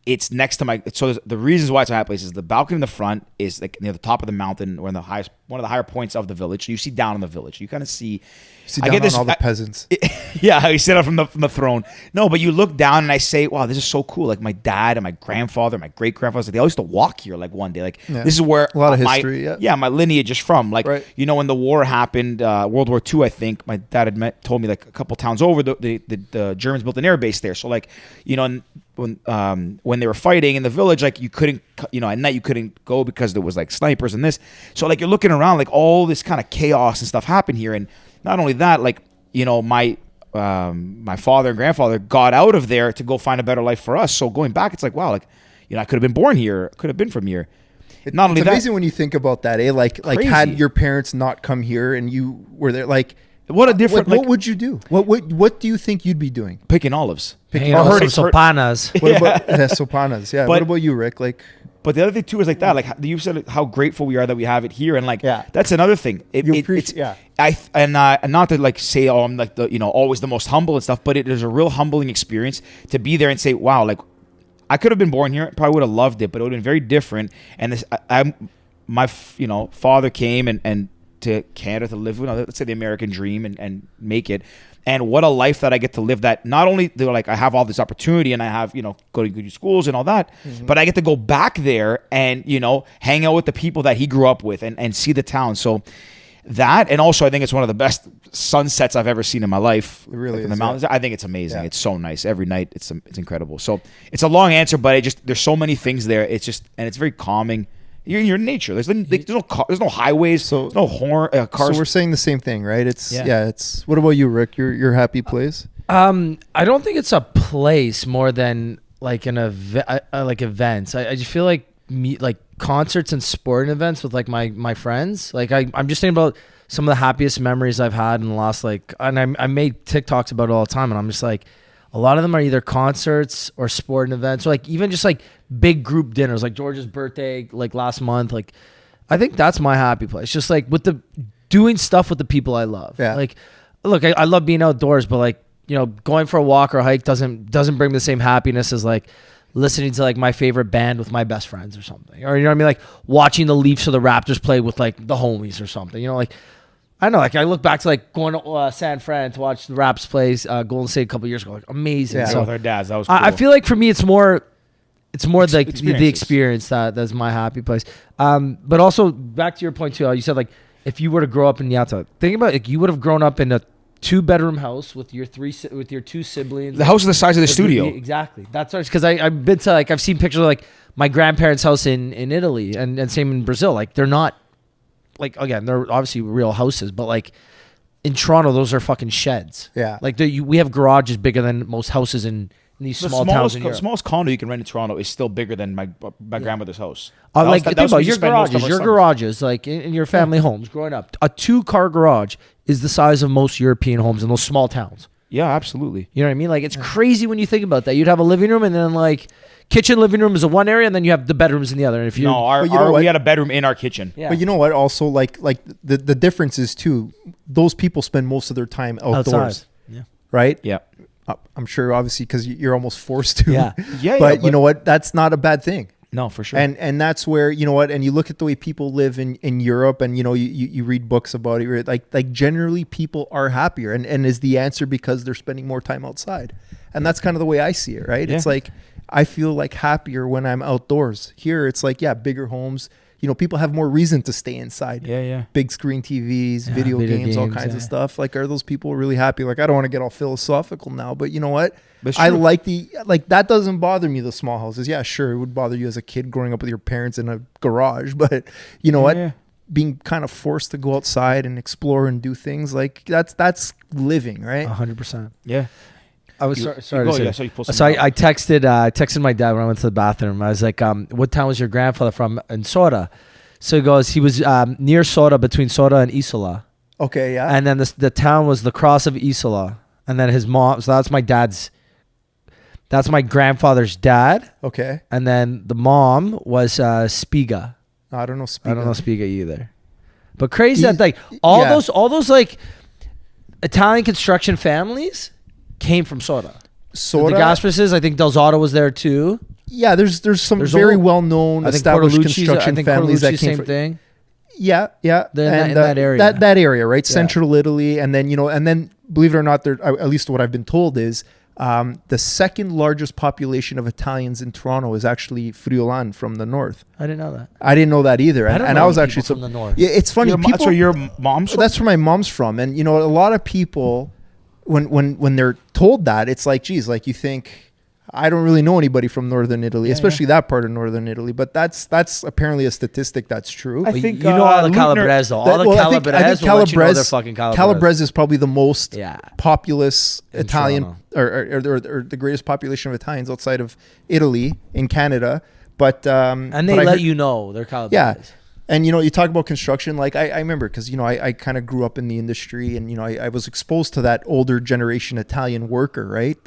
[SPEAKER 3] it's next to my. So the reasons why it's a happy place is the balcony in the front is like near the top of the mountain, or in one of the higher points of the village. So you see down in the village. You kind of see.
[SPEAKER 1] I get this, all the peasants.
[SPEAKER 3] Yeah, you sit up from the throne. No, but you look down and I say, wow, this is so cool. Like my dad and my grandfather, my great grandfather, they all used to walk here like one day. Like this is where
[SPEAKER 1] a lot of history.
[SPEAKER 3] My lineage is from. Like
[SPEAKER 1] right.
[SPEAKER 3] When the war happened, World War II, I think my dad had told me like a couple towns over, the Germans built an air base there. So like when they were fighting in the village, like you couldn't at night you couldn't go because there was like snipers and this. So like you're looking around, like all this kind of chaos and stuff happened here. And not only that, like, my father and grandfather got out of there to go find a better life for us. So going back, it's like, wow, like, I could have been born here, could have been from here. Not only
[SPEAKER 1] it's
[SPEAKER 3] that,
[SPEAKER 1] amazing when you think about that, eh? Like had your parents not come here and you were there, like,
[SPEAKER 3] what a different.
[SPEAKER 1] What would you do? What do you think you'd be doing?
[SPEAKER 3] Picking olives.
[SPEAKER 2] Picking olives. Sopanas.
[SPEAKER 1] What about sopanas? Yeah. What about you, Rick? Like.
[SPEAKER 3] But the other thing too is like that, like you said, how grateful we are that we have it here, and like that's another thing. Not to like say, oh, I'm like the always the most humble and stuff, but it is a real humbling experience to be there and say, wow, like I could have been born here, probably would have loved it, but it would have been very different. And this, my father came and to Canada to live, let's say the American dream and make it. And what a life that I get to live, that not only they're like I have all this opportunity and I have, go to good schools and all that, but I get to go back there and, hang out with the people that he grew up with and see the town. So that, and also I think it's one of the best sunsets I've ever seen in my life.
[SPEAKER 1] It really is.
[SPEAKER 3] In the mountains. I think it's amazing. Yeah. It's so nice. Every night it's incredible. So it's a long answer, but there's so many things there. It's just, and it's very calming. You're in nature. There's no highways. There's no cars.
[SPEAKER 1] So we're saying the same thing, right? It's What about you, Rick? Your happy place?
[SPEAKER 2] I don't think it's a place more than like like events. I just feel like like concerts and sporting events with like my friends. Like I'm just thinking about some of the happiest memories I've had in the last and I made TikToks about it all the time, and I'm just like, a lot of them are either concerts or sporting events, or like even just like big group dinners, like George's birthday, like last month. Like, I think that's my happy place. Just like doing stuff with the people I love.
[SPEAKER 1] Yeah.
[SPEAKER 2] Like, look, I love being outdoors, but like, going for a walk or a hike doesn't bring the same happiness as like listening to like my favorite band with my best friends or something. Or, you know what I mean? Like watching the Leafs or the Raptors play with like the homies or something, like, I know, like I look back to like going to San Fran to watch the Raps play Golden State a couple years ago. Like amazing.
[SPEAKER 1] Yeah,
[SPEAKER 3] so with our dads, that was cool.
[SPEAKER 2] I feel like for me, it's more like the experience that's my happy place. But also back to your point too, you said like if you were to grow up in Nyata, think about it, like you would have grown up in a 2-bedroom house with your two siblings.
[SPEAKER 3] The house is the size of the studio.
[SPEAKER 2] Exactly. That's because I've been to I've seen pictures of my grandparents' house in Italy and same in Brazil. Like they're not again, they're obviously real houses, but in Toronto those are fucking sheds.
[SPEAKER 1] Yeah.
[SPEAKER 2] We have garages bigger than most houses in these small towns in Europe.
[SPEAKER 3] The smallest condo you can rent in Toronto is still bigger than my grandmother's house.
[SPEAKER 2] Think about your garages, in your family homes growing up. A 2-car garage is the size of most European homes in those small towns.
[SPEAKER 3] Yeah, absolutely.
[SPEAKER 2] You know what I mean? It's crazy when you think about that. You'd have a living room and then kitchen, living room is in one area, and then you have the bedrooms in the other. And if you
[SPEAKER 3] we had a bedroom in our kitchen.
[SPEAKER 2] Yeah.
[SPEAKER 1] But you know what? Also, the difference is too. Those people spend most of their time outdoors,
[SPEAKER 2] outside. Yeah.
[SPEAKER 1] right?
[SPEAKER 3] Yeah.
[SPEAKER 1] I'm sure, obviously, because you're almost forced to.
[SPEAKER 2] Yeah.
[SPEAKER 1] But you know what? That's not a bad thing.
[SPEAKER 3] No, for sure.
[SPEAKER 1] And that's where, you know what? And you look at the way people live in Europe, and you read books about it. Like generally, people are happier, and is the answer because they're spending more time outside, and that's kind of the way I see it. Right?
[SPEAKER 3] Yeah.
[SPEAKER 1] It's I feel happier when I'm outdoors. Here, it's bigger homes. People have more reason to stay inside.
[SPEAKER 3] Yeah.
[SPEAKER 1] Big screen TVs, video games, all kinds of stuff. Are those people really happy? I don't want to get all philosophical now, but you know what? I like that doesn't bother me, the small houses. Yeah, sure. It would bother you as a kid growing up with your parents in a garage, but you know what?
[SPEAKER 3] Yeah.
[SPEAKER 1] Being kind of forced to go outside and explore and do things that's living, right?
[SPEAKER 2] 100%.
[SPEAKER 3] Yeah.
[SPEAKER 2] I was sorry to say.
[SPEAKER 3] So
[SPEAKER 2] I texted my dad when I went to the bathroom. I was like, what town was your grandfather from? In Sora. So he goes, he was near Sora, between Sora and Isola.
[SPEAKER 1] Okay, yeah.
[SPEAKER 2] And then the town was the cross of Isola. And then his mom, so that's my grandfather's dad.
[SPEAKER 1] Okay.
[SPEAKER 2] And then the mom was Spiga.
[SPEAKER 1] I don't know Spiga.
[SPEAKER 2] I don't know Spiga either. But crazy that all those Italian construction families came from Sora.
[SPEAKER 1] Sora.
[SPEAKER 2] The Gaspases, I think Del Zotto was there too.
[SPEAKER 1] Yeah, there's some very well-known established construction families that came
[SPEAKER 2] from. Thing.
[SPEAKER 1] Yeah.
[SPEAKER 2] In that area.
[SPEAKER 1] That area, right?
[SPEAKER 2] Yeah.
[SPEAKER 1] Central Italy, and then believe it or not, there, at least what I've been told is the second largest population of Italians in Toronto is actually Friolan from the north.
[SPEAKER 2] I didn't know that.
[SPEAKER 1] I didn't know that either, and I was actually
[SPEAKER 2] from the north.
[SPEAKER 1] Yeah, it's funny.
[SPEAKER 3] That's where your mom's from?
[SPEAKER 1] That's where my mom's from, and a lot of people, when they're told that, it's geez, you think. I don't really know anybody from northern Italy, especially that part of northern Italy. But that's apparently a statistic that's true.
[SPEAKER 3] I think
[SPEAKER 2] all the Calabrese, though. All the Calabrese,
[SPEAKER 1] I think
[SPEAKER 2] Calabrese,
[SPEAKER 1] Calabrese is probably the most populous
[SPEAKER 2] in
[SPEAKER 1] Italian, or the greatest population of Italians outside of Italy in Canada. But
[SPEAKER 2] and they let you know they're Calabrese.
[SPEAKER 1] Yeah. And, you talk about construction, I remember because, I kind of grew up in the industry and, I was exposed to that older generation Italian worker, right?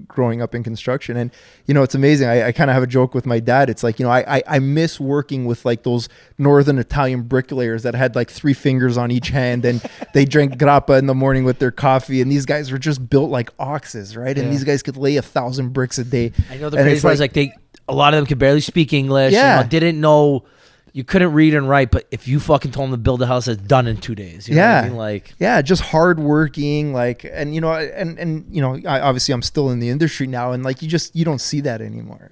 [SPEAKER 1] Growing up in construction. And, it's amazing. I kind of have a joke with my dad. It's I miss working with those northern Italian bricklayers that had 3 fingers on each hand and they drank grappa in the morning with their coffee. And these guys were just built like oxes, right? And these guys could lay 1,000 bricks a day.
[SPEAKER 2] I know the crazy part is a lot of them could barely speak English.
[SPEAKER 1] Yeah.
[SPEAKER 2] Didn't know. You couldn't read and write, but if you fucking told them to build a house, it's done in 2 days. You know what I mean?
[SPEAKER 1] Just hardworking, and obviously I'm still in the industry now, and you don't see that anymore.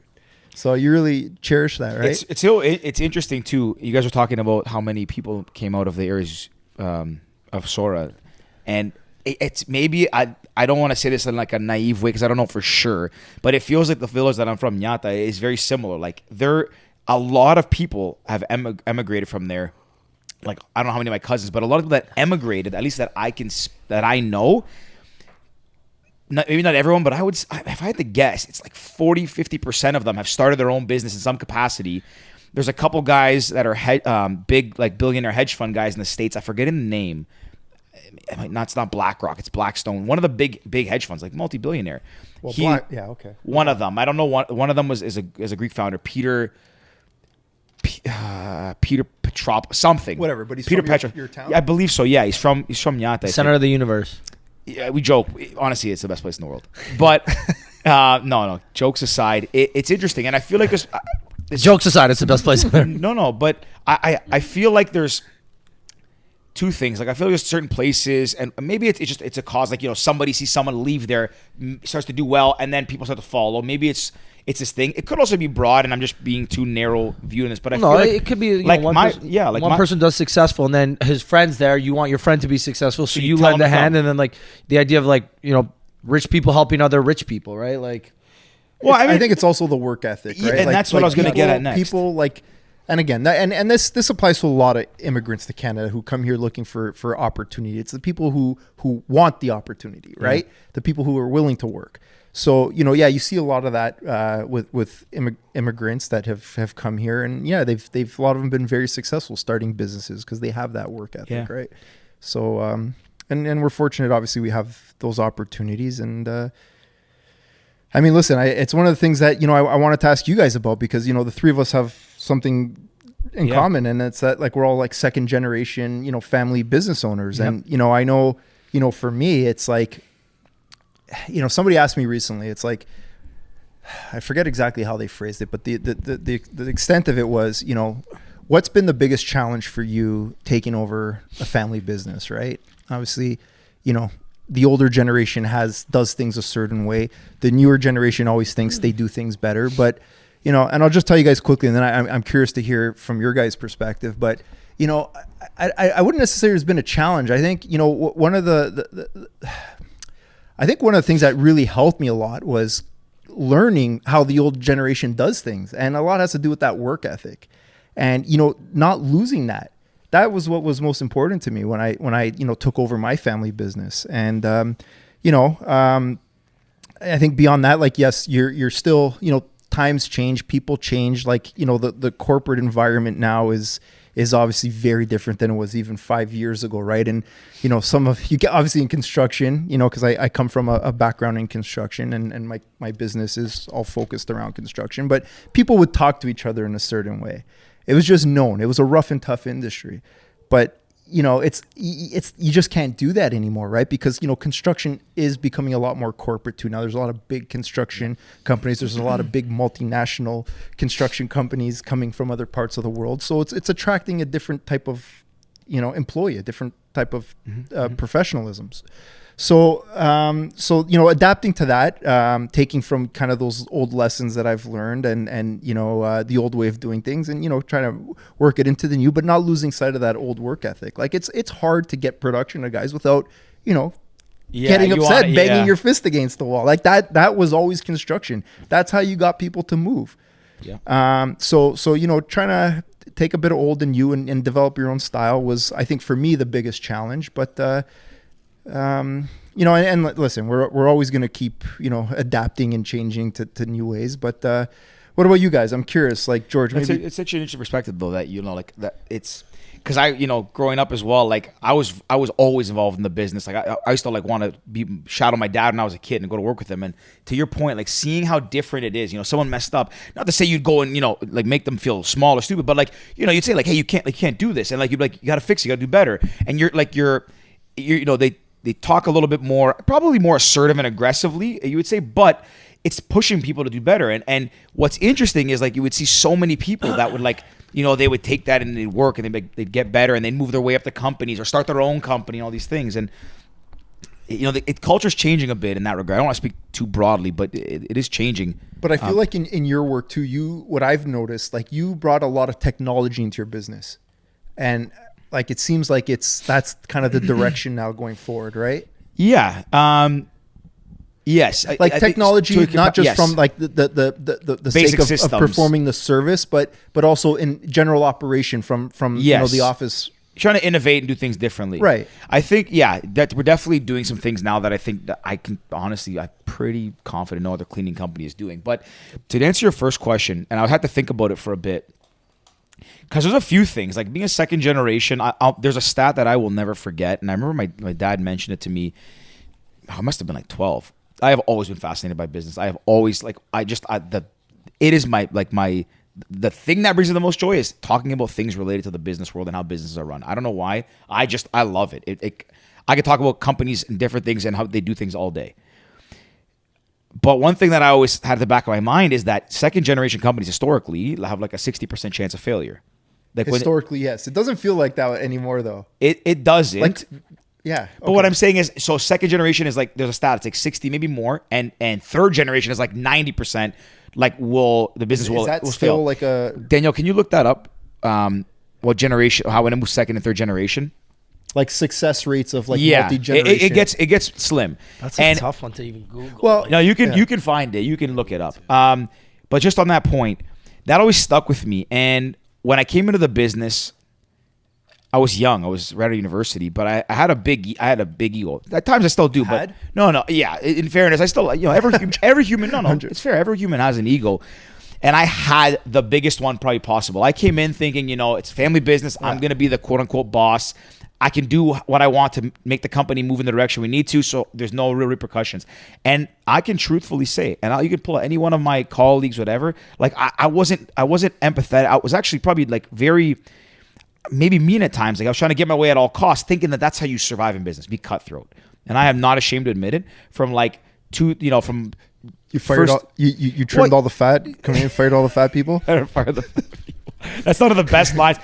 [SPEAKER 1] So you really cherish that, right?
[SPEAKER 3] It's interesting too. You guys were talking about how many people came out of the areas of Sora, and it's maybe I don't want to say this in a naive way because I don't know for sure, but it feels like the village that I'm from, Ñata, is very similar. A lot of people have emigrated from there. I don't know how many of my cousins, but a lot of people that emigrated, at least that I know, maybe not everyone, but if I had to guess, it's 40-50% of them have started their own business in some capacity. There's a couple guys that are big, billionaire hedge fund guys in the States. I forget the name. It's not BlackRock, it's Blackstone. One of the big hedge funds, multi-billionaire.
[SPEAKER 1] Well, okay.
[SPEAKER 3] One of them, I don't know. One of them is a Greek founder, Peter Petrop something.
[SPEAKER 1] Whatever, but he's
[SPEAKER 3] Peter
[SPEAKER 1] from your town?
[SPEAKER 3] Yeah, I believe so. Yeah, he's from Ñata.
[SPEAKER 2] Center of the universe.
[SPEAKER 3] Yeah, we joke. Honestly, it's the best place in the world. But no. Jokes aside, it's interesting, and I feel like there's
[SPEAKER 2] jokes aside, it's the best place.
[SPEAKER 3] No, but I feel like there's 2 things. I feel like there's certain places, and maybe it's a cause. Somebody sees someone leave there, starts to do well, and then people start to follow. Maybe it's it's this thing. It could also be broad, and I'm just being too narrow viewing this. But I
[SPEAKER 2] No,
[SPEAKER 3] feel like
[SPEAKER 2] it could be
[SPEAKER 3] like
[SPEAKER 2] one
[SPEAKER 3] my
[SPEAKER 2] person,
[SPEAKER 3] yeah, like
[SPEAKER 2] one
[SPEAKER 3] my,
[SPEAKER 2] person does successful, and then his friends there. You want your friend to be successful, so
[SPEAKER 3] you
[SPEAKER 2] you
[SPEAKER 3] tell
[SPEAKER 2] lend
[SPEAKER 3] them
[SPEAKER 2] a
[SPEAKER 3] to
[SPEAKER 2] hand,
[SPEAKER 3] come.
[SPEAKER 2] and then like the idea of like rich people helping other rich people, right? Like,
[SPEAKER 3] well, I
[SPEAKER 1] think it's also the work ethic, right?
[SPEAKER 3] and that's what I was gonna get at next.
[SPEAKER 1] People like, and again, and this applies to a lot of immigrants to Canada who come here looking for opportunity. It's the people who want the opportunity, right? The people who are willing to work. So you see a lot of that with immigrants that have come here, and they've a lot of them been very successful starting businesses because they have that work ethic, right? So and we're fortunate, obviously, we have those opportunities, and I mean, listen, it's one of the things that I wanted to ask you guys about, because the three of us have something in common, and it's that like we're all like second generation family business owners, and I know for me it's like. Somebody asked me recently, it's like, I forget exactly how they phrased it, but the extent of it was, what's been the biggest challenge for you taking over a family business, right? Obviously, the older generation does things a certain way. The newer generation always thinks they do things better, but, and I'll just tell you guys quickly, and then I'm curious to hear from your guys' perspective, but, I wouldn't necessarily have been a challenge. I think, one of I think one of the things that really helped me a lot was learning how the old generation does things. And a lot has to do with that work ethic and, not losing that. That was what was most important to me when I took over my family business. And, I think beyond that, like, yes, you're still, times change, people change. Like, the corporate environment now is obviously very different than it was even 5 years ago, right? And some of you get obviously in construction, because I come from a background in construction, and my business is all focused around construction. But people would talk to each other in a certain way. It was just known. It was a rough and tough industry, but it's you just can't do that anymore, right? Because construction is becoming a lot more corporate too. Now there's a lot of big construction companies. There's a lot of big multinational construction companies coming from other parts of the world. So it's attracting a different type of employee, a different type of professionalisms. So adapting to that, taking from kind of those old lessons that I've learned and the old way of doing things, and trying to work it into the new, but not losing sight of that old work ethic. Like it's hard to get production to guys without getting upset, banging your fist against the wall. Like that was always construction. That's how you got people to move. So trying to take a bit of old in you and develop your own style was, I think, for me, the biggest challenge. But and listen, we're always going to keep adapting and changing to new ways. But what about you guys? I'm curious. Like, George, maybe
[SPEAKER 3] it's such an interesting perspective, though, that like that it's because I growing up as well, like I was always involved in the business. Like I used to like want to shadow my dad when I was a kid and go to work with him. And to your point, like seeing how different it is. Someone messed up. Not to say you'd go and like make them feel small or stupid, but like you'd say like, hey, you can't do this, and like you'd be like, you got to fix it, you got to do better. And they talk a little bit more, probably more assertive and aggressively, you would say, but it's pushing people to do better. And what's interesting is like you would see so many people that would like, they would take that and they'd work and they'd get better and they'd move their way up to companies or start their own company and all these things. And culture's changing a bit in that regard. I don't want to speak too broadly, but it is changing.
[SPEAKER 1] But I feel like in your work too, what I've noticed, like you brought a lot of technology into your business, and like it seems like that's kind of the direction now going forward, right?
[SPEAKER 3] Yeah. Yes.
[SPEAKER 1] Like technology, not just from like the
[SPEAKER 3] basic
[SPEAKER 1] sake of performing the service, but also in general operation from the office.
[SPEAKER 3] Trying to innovate and do things differently.
[SPEAKER 1] Right.
[SPEAKER 3] I think, that we're definitely doing some things now that I think that I can honestly, I'm pretty confident no other cleaning company is doing. But to answer your first question, and I had to think about it for a bit, because there's a few things, like being a second generation, there's a stat that I will never forget. And I remember my dad mentioned it to me. I must have been like 12. I have always been fascinated by business. I have always like, it is the thing that brings me the most joy is talking about things related to the business world and how businesses are run. I don't know why. I love it. I could talk about companies and different things and how they do things all day. But one thing that I always had at the back of my mind is that second generation companies historically have like a 60% chance of failure. Like
[SPEAKER 1] historically, yes. It doesn't feel like that anymore though.
[SPEAKER 3] It doesn't.
[SPEAKER 1] Like Yeah.
[SPEAKER 3] But what I'm saying is, so second generation is like, there's a stat, it's like 60, maybe more. And third generation is like 90%. Like the business will
[SPEAKER 1] still
[SPEAKER 3] fail.
[SPEAKER 1] like a
[SPEAKER 3] Daniel, can you look that up? What generation, how when it moves second and third generation?
[SPEAKER 1] like success rates of like multi-generation.
[SPEAKER 3] It gets slim.
[SPEAKER 2] That's
[SPEAKER 3] and
[SPEAKER 2] a tough one to even Google.
[SPEAKER 1] Well,
[SPEAKER 3] no, you can find it. You can look it up. But just on that point, that always stuck with me. And when I came into the business, I was young. I was right out of university, but I had a big ego. At times I still do, but no. Yeah. In fairness, I still, every human, no, it's fair. Every human has an ego. And I had the biggest one probably possible. I came in thinking, it's family business. Yeah. I'm going to be the quote unquote boss. I can do what I want to make the company move in the direction we need to, so there's no real repercussions. And I can truthfully say, and you could pull any one of my colleagues, whatever, like I wasn't empathetic. I was actually probably like very, maybe mean at times. Like I was trying to get my way at all costs, thinking that that's how you survive in business, be cutthroat. And I am not ashamed to admit it. From
[SPEAKER 1] you fired you trimmed all the fat, come in and fired all the fat people.
[SPEAKER 3] I don't fire the fat people. That's not the best lines.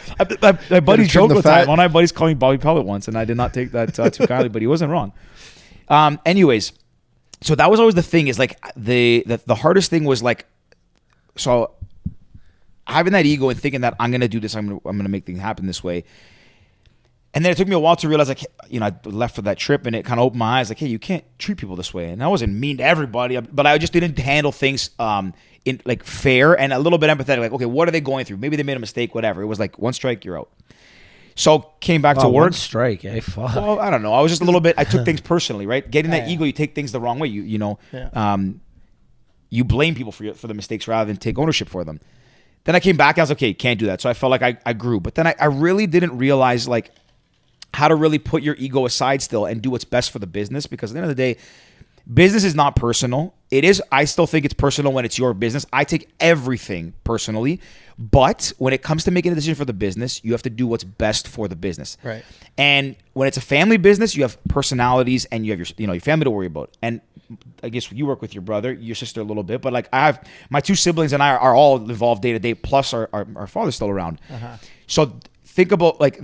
[SPEAKER 3] My buddies joke with that. One of my buddies called me Bobby Pellet once, and I did not take that too kindly, but he wasn't wrong. Anyways, so that was always the thing. Is like the hardest thing was like, so having that ego and thinking that I'm gonna do this, I'm gonna make things happen this way. And then it took me a while to realize, like, I left for that trip, and it kind of opened my eyes, like, hey, you can't treat people this way. And I wasn't mean to everybody, but I just didn't handle things in like fair and a little bit empathetic. Like, okay, what are they going through? Maybe they made a mistake, whatever. It was like one strike, you're out. So came back to work.
[SPEAKER 2] One strike, fuck.
[SPEAKER 3] Well, I don't know. I was just a little bit. I took things personally, right? Getting that ego, you take things the wrong way. You blame people for the mistakes rather than take ownership for them. Then I came back. And I was like, okay, can't do that. So I felt like I grew, but then I really didn't realize like how to really put your ego aside still and do what's best for the business. Because at the end of the day, business is not personal. It is. I still think it's personal when it's your business. I take everything personally, but when it comes to making a decision for the business, you have to do what's best for the business.
[SPEAKER 1] Right.
[SPEAKER 3] And when it's a family business, you have personalities and you have your family to worry about. And I guess you work with your brother, your sister a little bit, but like I have my two siblings and I are all involved day to day. Plus our father's still around. Uh-huh. So think about like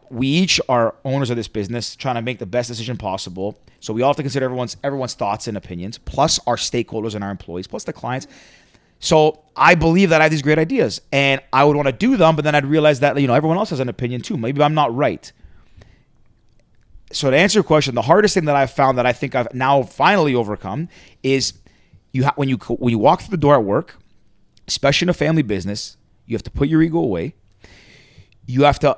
[SPEAKER 3] we each are owners of this business, trying to make the best decision possible. So we all have to consider everyone's thoughts and opinions, plus our stakeholders and our employees, plus the clients. So I believe that I have these great ideas, and I would want to do them, but then I'd realize that everyone else has an opinion too. Maybe I'm not right. So to answer your question, the hardest thing that I've found that I think I've now finally overcome is when you walk through the door at work, especially in a family business, you have to put your ego away. You have to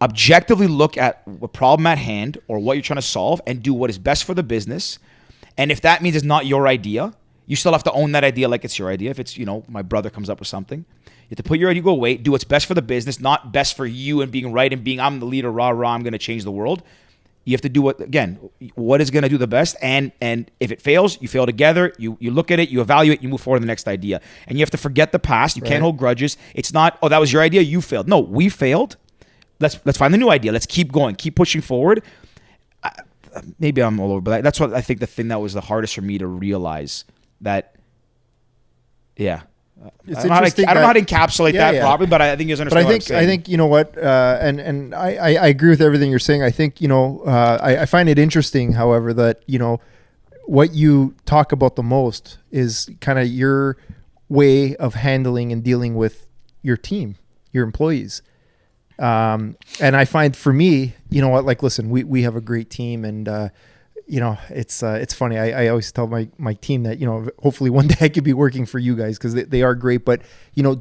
[SPEAKER 3] objectively look at the problem at hand or what you're trying to solve and do what is best for the business. And if that means it's not your idea, you still have to own that idea like it's your idea. If it's, my brother comes up with something, you have to put your ego away, do what's best for the business, not best for you and being right and being, I'm the leader, rah, I'm going to change the world. You have to do what is going to do the best. And if it fails, you fail together. You look at it, you evaluate, you move forward to the next idea. And you have to forget the past. You can't hold grudges. It's not, that was your idea, you failed. No, we failed. Let's find the new idea. Let's keep going, keep pushing forward. Maybe I'm all over, but that's what I think the thing that was the hardest for me to realize that, yeah.
[SPEAKER 1] It's
[SPEAKER 3] I don't know how to encapsulate that properly, but I think you understand.
[SPEAKER 1] But I think you know what, and I agree with everything you're saying. I think I find it interesting, however, that what you talk about the most is kind of your way of handling and dealing with your team, your employees. And I find for me, like, listen, we have a great team, and it's funny. I always tell my team that, hopefully one day I could be working for you guys because they are great. But,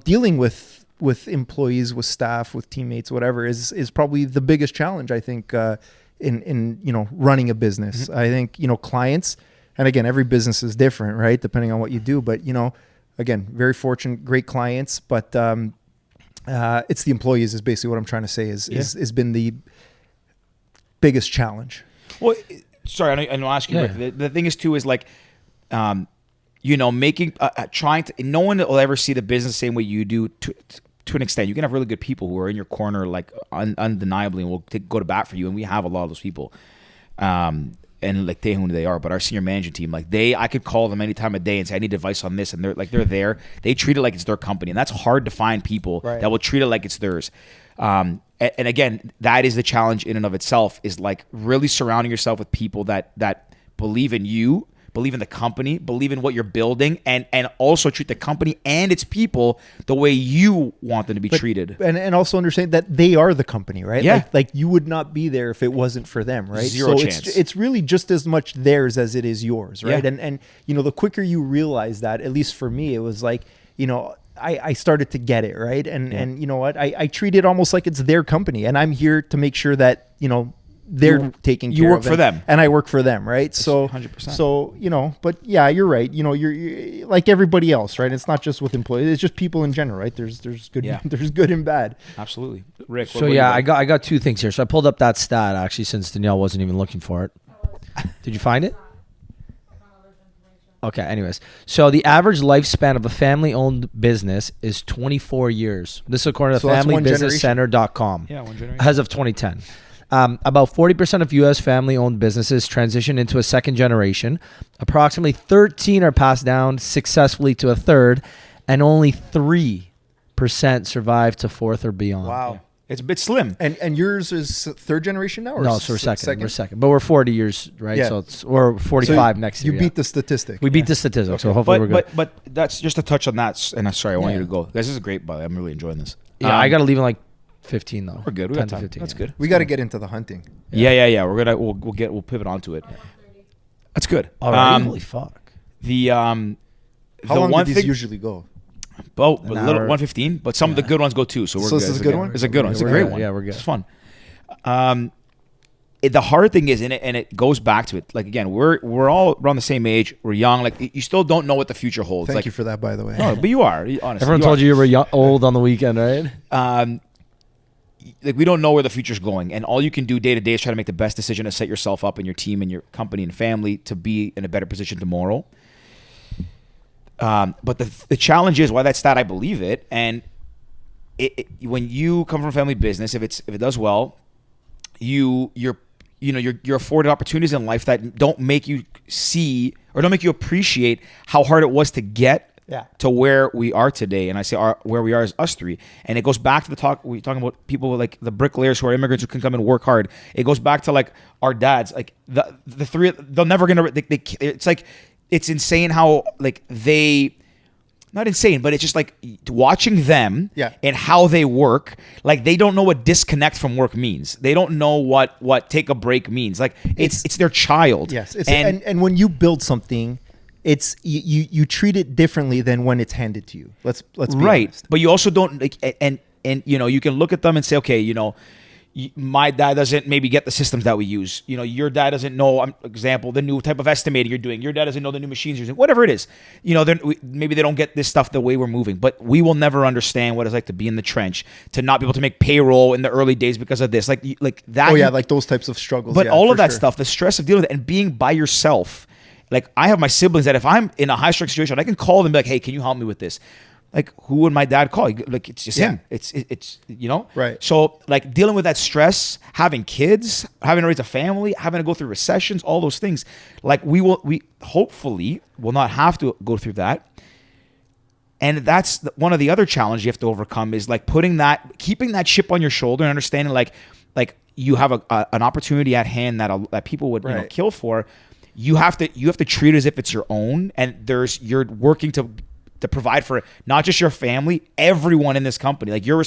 [SPEAKER 1] dealing with employees, with staff, with teammates, whatever is probably the biggest challenge, I think, in running a business. Mm-hmm. I think, clients, and again, every business is different, right? Depending on what you do. But, again, very fortunate, great clients. But it's the employees is basically what I'm trying to say is been the biggest challenge.
[SPEAKER 3] Well, sorry, I know I'll ask you. Yeah. The thing is too is like, making trying to. No one will ever see the business the same way you do. To an extent, you can have really good people who are in your corner, like undeniably, and will go to bat for you. And we have a lot of those people, and like they who they are. But our senior management team, like I could call them any time of day and say I need advice on this, and they're there. They treat it like it's their company, and that's hard to find people that will treat it like it's theirs. and again, that is the challenge in and of itself, is like really surrounding yourself with people that believe in you, believe in the company, believe in what you're building, and also treat the company and its people the way you want them to be treated.
[SPEAKER 1] And also understand that they are the company, right?
[SPEAKER 3] Yeah.
[SPEAKER 1] Like you would not be there if it wasn't for them, right?
[SPEAKER 3] Zero chance.
[SPEAKER 1] It's really just as much theirs as it is yours, right?
[SPEAKER 3] Yeah.
[SPEAKER 1] And you know, the quicker you realize that, at least for me, it was like, you know, I started to get it, right? And you know what? I treat it almost like it's their company, and I'm here to make sure that, you know, they're taking care of it.
[SPEAKER 3] You work for them.
[SPEAKER 1] And I work for them, right? So
[SPEAKER 3] 100%.
[SPEAKER 1] So, you know, but yeah, you're right. You know, you're like everybody else, right? It's not just with employees, it's just people in general, right? There's good there's good and bad.
[SPEAKER 3] Absolutely. Rick,
[SPEAKER 2] So yeah, I got two things here. So I pulled up that stat actually, since Danielle wasn't even looking for it. Did you find it? Okay, anyways. So the average lifespan of a family-owned business is 24 years. This is according to
[SPEAKER 1] So that's one
[SPEAKER 2] FamilyBusinessCenter.com.
[SPEAKER 3] Yeah, one generation.
[SPEAKER 2] As of 2010. About 40% of U.S. family-owned businesses transition into a second generation. Approximately 13 are passed down successfully to a third, and only 3% survive to fourth or beyond.
[SPEAKER 1] Wow.
[SPEAKER 3] It's a bit slim.
[SPEAKER 1] And yours is third generation now? Or
[SPEAKER 2] No, so we're second. We're second. But we're 40 years, right?
[SPEAKER 1] Yeah.
[SPEAKER 2] So it's, or 45 next year.
[SPEAKER 1] You
[SPEAKER 2] yeah.
[SPEAKER 1] beat the statistic.
[SPEAKER 2] We beat the statistic, so hopefully we're good.
[SPEAKER 3] But that's just to touch on that. And sorry, I want
[SPEAKER 2] Yeah.
[SPEAKER 3] you to go. Guys, this is great, by the way. I'm really enjoying this.
[SPEAKER 2] Yeah, I got to leave in like 15 though.
[SPEAKER 3] We're good. We
[SPEAKER 2] 10
[SPEAKER 3] got
[SPEAKER 2] to
[SPEAKER 3] time.
[SPEAKER 2] 15.
[SPEAKER 3] That's
[SPEAKER 2] yeah.
[SPEAKER 3] good.
[SPEAKER 1] We got to get into the hunting.
[SPEAKER 3] Yeah. We'll pivot onto it. That's good.
[SPEAKER 2] All right. Holy fuck.
[SPEAKER 3] The
[SPEAKER 1] How long
[SPEAKER 3] one
[SPEAKER 1] do these
[SPEAKER 3] thing,
[SPEAKER 1] usually go?
[SPEAKER 3] about a
[SPEAKER 2] An
[SPEAKER 3] little
[SPEAKER 2] hour.
[SPEAKER 3] 115, but some of the good ones go too. So we're
[SPEAKER 1] So
[SPEAKER 3] good.
[SPEAKER 1] this is a good one?
[SPEAKER 3] It's a good one. It's a
[SPEAKER 2] We're
[SPEAKER 3] great
[SPEAKER 2] good.
[SPEAKER 3] one.
[SPEAKER 2] Yeah, we're good.
[SPEAKER 3] It's fun. The hard thing is, and it goes back to it. Like again, we're all around the same age. We're young. Like you still don't know what the future holds.
[SPEAKER 1] Thank
[SPEAKER 3] like,
[SPEAKER 1] you for that, by the way.
[SPEAKER 3] No, but you are. Honestly,
[SPEAKER 2] Everyone told you were old on the weekend, right?
[SPEAKER 3] Like we don't know where the future's going, and all you can do day to day is try to make the best decision to set yourself up and your team and your company and family to be in a better position tomorrow. But the challenge is why that stat, I believe it, and when you come from a family business, if it does well, you're afforded opportunities in life that don't make you see or don't make you appreciate how hard it was to get to where we are today. And I say where we are is us three. And it goes back to the talk we're talking about people like the bricklayers who are immigrants who can come and work hard. It goes back to like our dads, like the three, they're never gonna. It's like it's insane how like they. Not insane, but it's just like watching them and how they work. Like they don't know what disconnect from work means. They don't know what take a break means. Like it's their child.
[SPEAKER 1] Yes, and when you build something, it's you treat it differently than when it's handed to you. Let's be honest.
[SPEAKER 3] But you also don't like and you know you can look at them and say, okay, you know, my dad doesn't maybe get the systems that we use. You know, your dad doesn't know, example, the new type of estimating you're doing. Your dad doesn't know the new machines you're using. Whatever it is, you know, maybe they don't get this stuff the way we're moving. But we will never understand what it's like to be in the trench, to not be able to make payroll in the early days because of this. Like that.
[SPEAKER 1] Oh yeah, like those types of struggles.
[SPEAKER 3] But
[SPEAKER 1] yeah,
[SPEAKER 3] all of that
[SPEAKER 1] sure.
[SPEAKER 3] stuff, the stress of dealing with it and being by yourself. Like I have my siblings that if I'm in a high stress situation, I can call them and be like, hey, can you help me with this? Like who would my dad call? Like it's just him. It's you know?
[SPEAKER 1] Right.
[SPEAKER 3] So like dealing with that stress, having kids, having to raise a family, having to go through recessions, all those things. Like we hopefully will not have to go through that. And that's one of the other challenges you have to overcome is like keeping that chip on your shoulder and understanding like you have an opportunity at hand that people would you know, kill for. You have to treat it as if it's your own, and you're working to provide for not just your family, everyone in this company. Like you're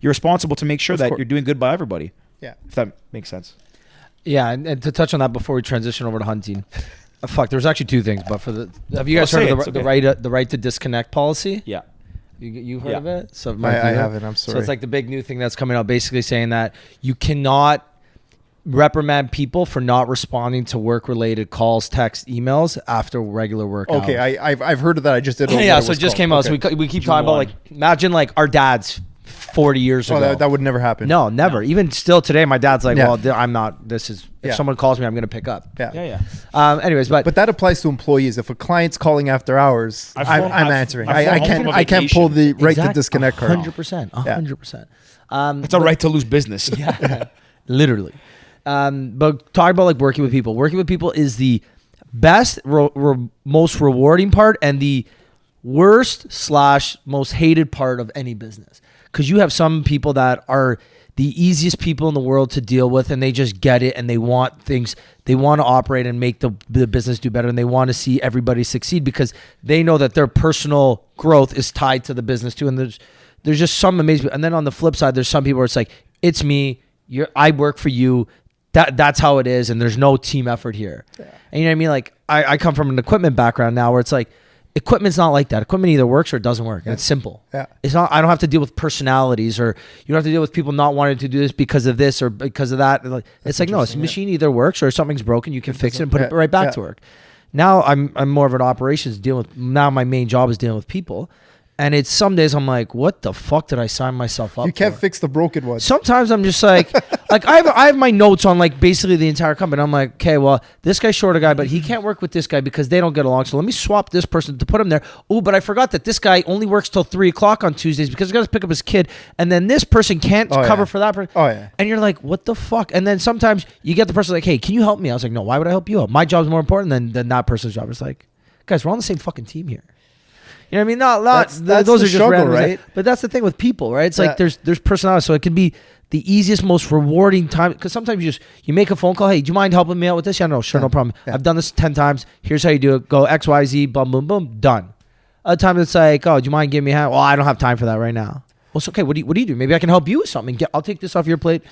[SPEAKER 3] responsible to make sure that you're doing good by everybody.
[SPEAKER 1] Yeah,
[SPEAKER 3] if that makes sense.
[SPEAKER 2] Yeah, and to touch on that before we transition over to hunting, there's actually two things. But have you guys heard of the right to disconnect policy?
[SPEAKER 3] Yeah,
[SPEAKER 2] you heard of it? So
[SPEAKER 1] I haven't. I'm sorry.
[SPEAKER 2] So it's like the big new thing that's coming out, basically saying that you cannot reprimand people for not responding to work-related calls, texts, emails after regular work hours.
[SPEAKER 1] Okay, I've heard of that. I just didn't know
[SPEAKER 2] yeah,
[SPEAKER 1] what
[SPEAKER 2] so it just came out. So we keep
[SPEAKER 3] June
[SPEAKER 2] talking about
[SPEAKER 3] 1.
[SPEAKER 2] like imagine like our dads 40 years ago.
[SPEAKER 1] That would never happen.
[SPEAKER 2] No, never. Even still today, my dad's like,
[SPEAKER 1] Yeah.
[SPEAKER 2] well, I'm not. If someone calls me, I'm going to pick up.
[SPEAKER 1] Yeah.
[SPEAKER 2] Anyways, but
[SPEAKER 1] that applies to employees. If a client's calling after hours, I'm answering.
[SPEAKER 3] I've
[SPEAKER 1] I can't pull the right to disconnect card.
[SPEAKER 2] 100%. 100%.
[SPEAKER 3] It's a right to lose business.
[SPEAKER 2] Yeah, literally. But talking about like working with people is the best, most rewarding part and the worst / most hated part of any business, because you have some people that are the easiest people in the world to deal with, and they just get it, and they want things, they want to operate and make the business do better, and they want to see everybody succeed because they know that their personal growth is tied to the business too. And there's just some amazing. And then on the flip side, there's some people where it's like, it's me, I work for you, that's how it is, and there's no team effort here. Yeah. And you know what I mean? Like I come from an equipment background now where it's like, equipment's not like that. Equipment either works or it doesn't work, and it's simple. Yeah. It's not. I don't have to deal with personalities, or you don't have to deal with people not wanting to do this because of this or because of that. It's like, no, it's a machine either works or if something's broken, you can fix it and put it right back to work. Now I'm more of an operations dealing with. Now my main job is dealing with people. And it's some days I'm like, what the fuck did I sign myself up for?
[SPEAKER 1] You can't fix the broken one.
[SPEAKER 2] Sometimes I'm just like I have my notes on like basically the entire company. I'm like, okay, well, this guy's short a guy, but he can't work with this guy because they don't get along. So let me swap this person to put him there. Oh, but I forgot that this guy only works till 3:00 on Tuesdays because he got to pick up his kid. And then this person can't cover for that person.
[SPEAKER 1] Oh, yeah.
[SPEAKER 2] And you're like, what the fuck? And then sometimes you get the person like, hey, can you help me? I was like, no, why would I help you out? My job's more important than that person's job. It's like, guys, we're on the same fucking team here. You know what I mean? That's
[SPEAKER 1] those
[SPEAKER 2] are
[SPEAKER 1] the
[SPEAKER 2] just
[SPEAKER 1] struggle,
[SPEAKER 2] random,
[SPEAKER 1] right?
[SPEAKER 2] But that's the thing with people, right? It's like there's personality, so it can be the easiest, most rewarding time. Because sometimes you make a phone call. Hey, do you mind helping me out with this? Yeah, no, sure, no problem. Yeah. I've done this 10 times. Here's how you do it. Go X, Y, Z. Boom, boom, boom. Done. Other times it's like, oh, do you mind giving me a hand? Well, I don't have time for that right now. Well, it's okay. What do you do? Maybe I can help you with something. I'll take this off your plate.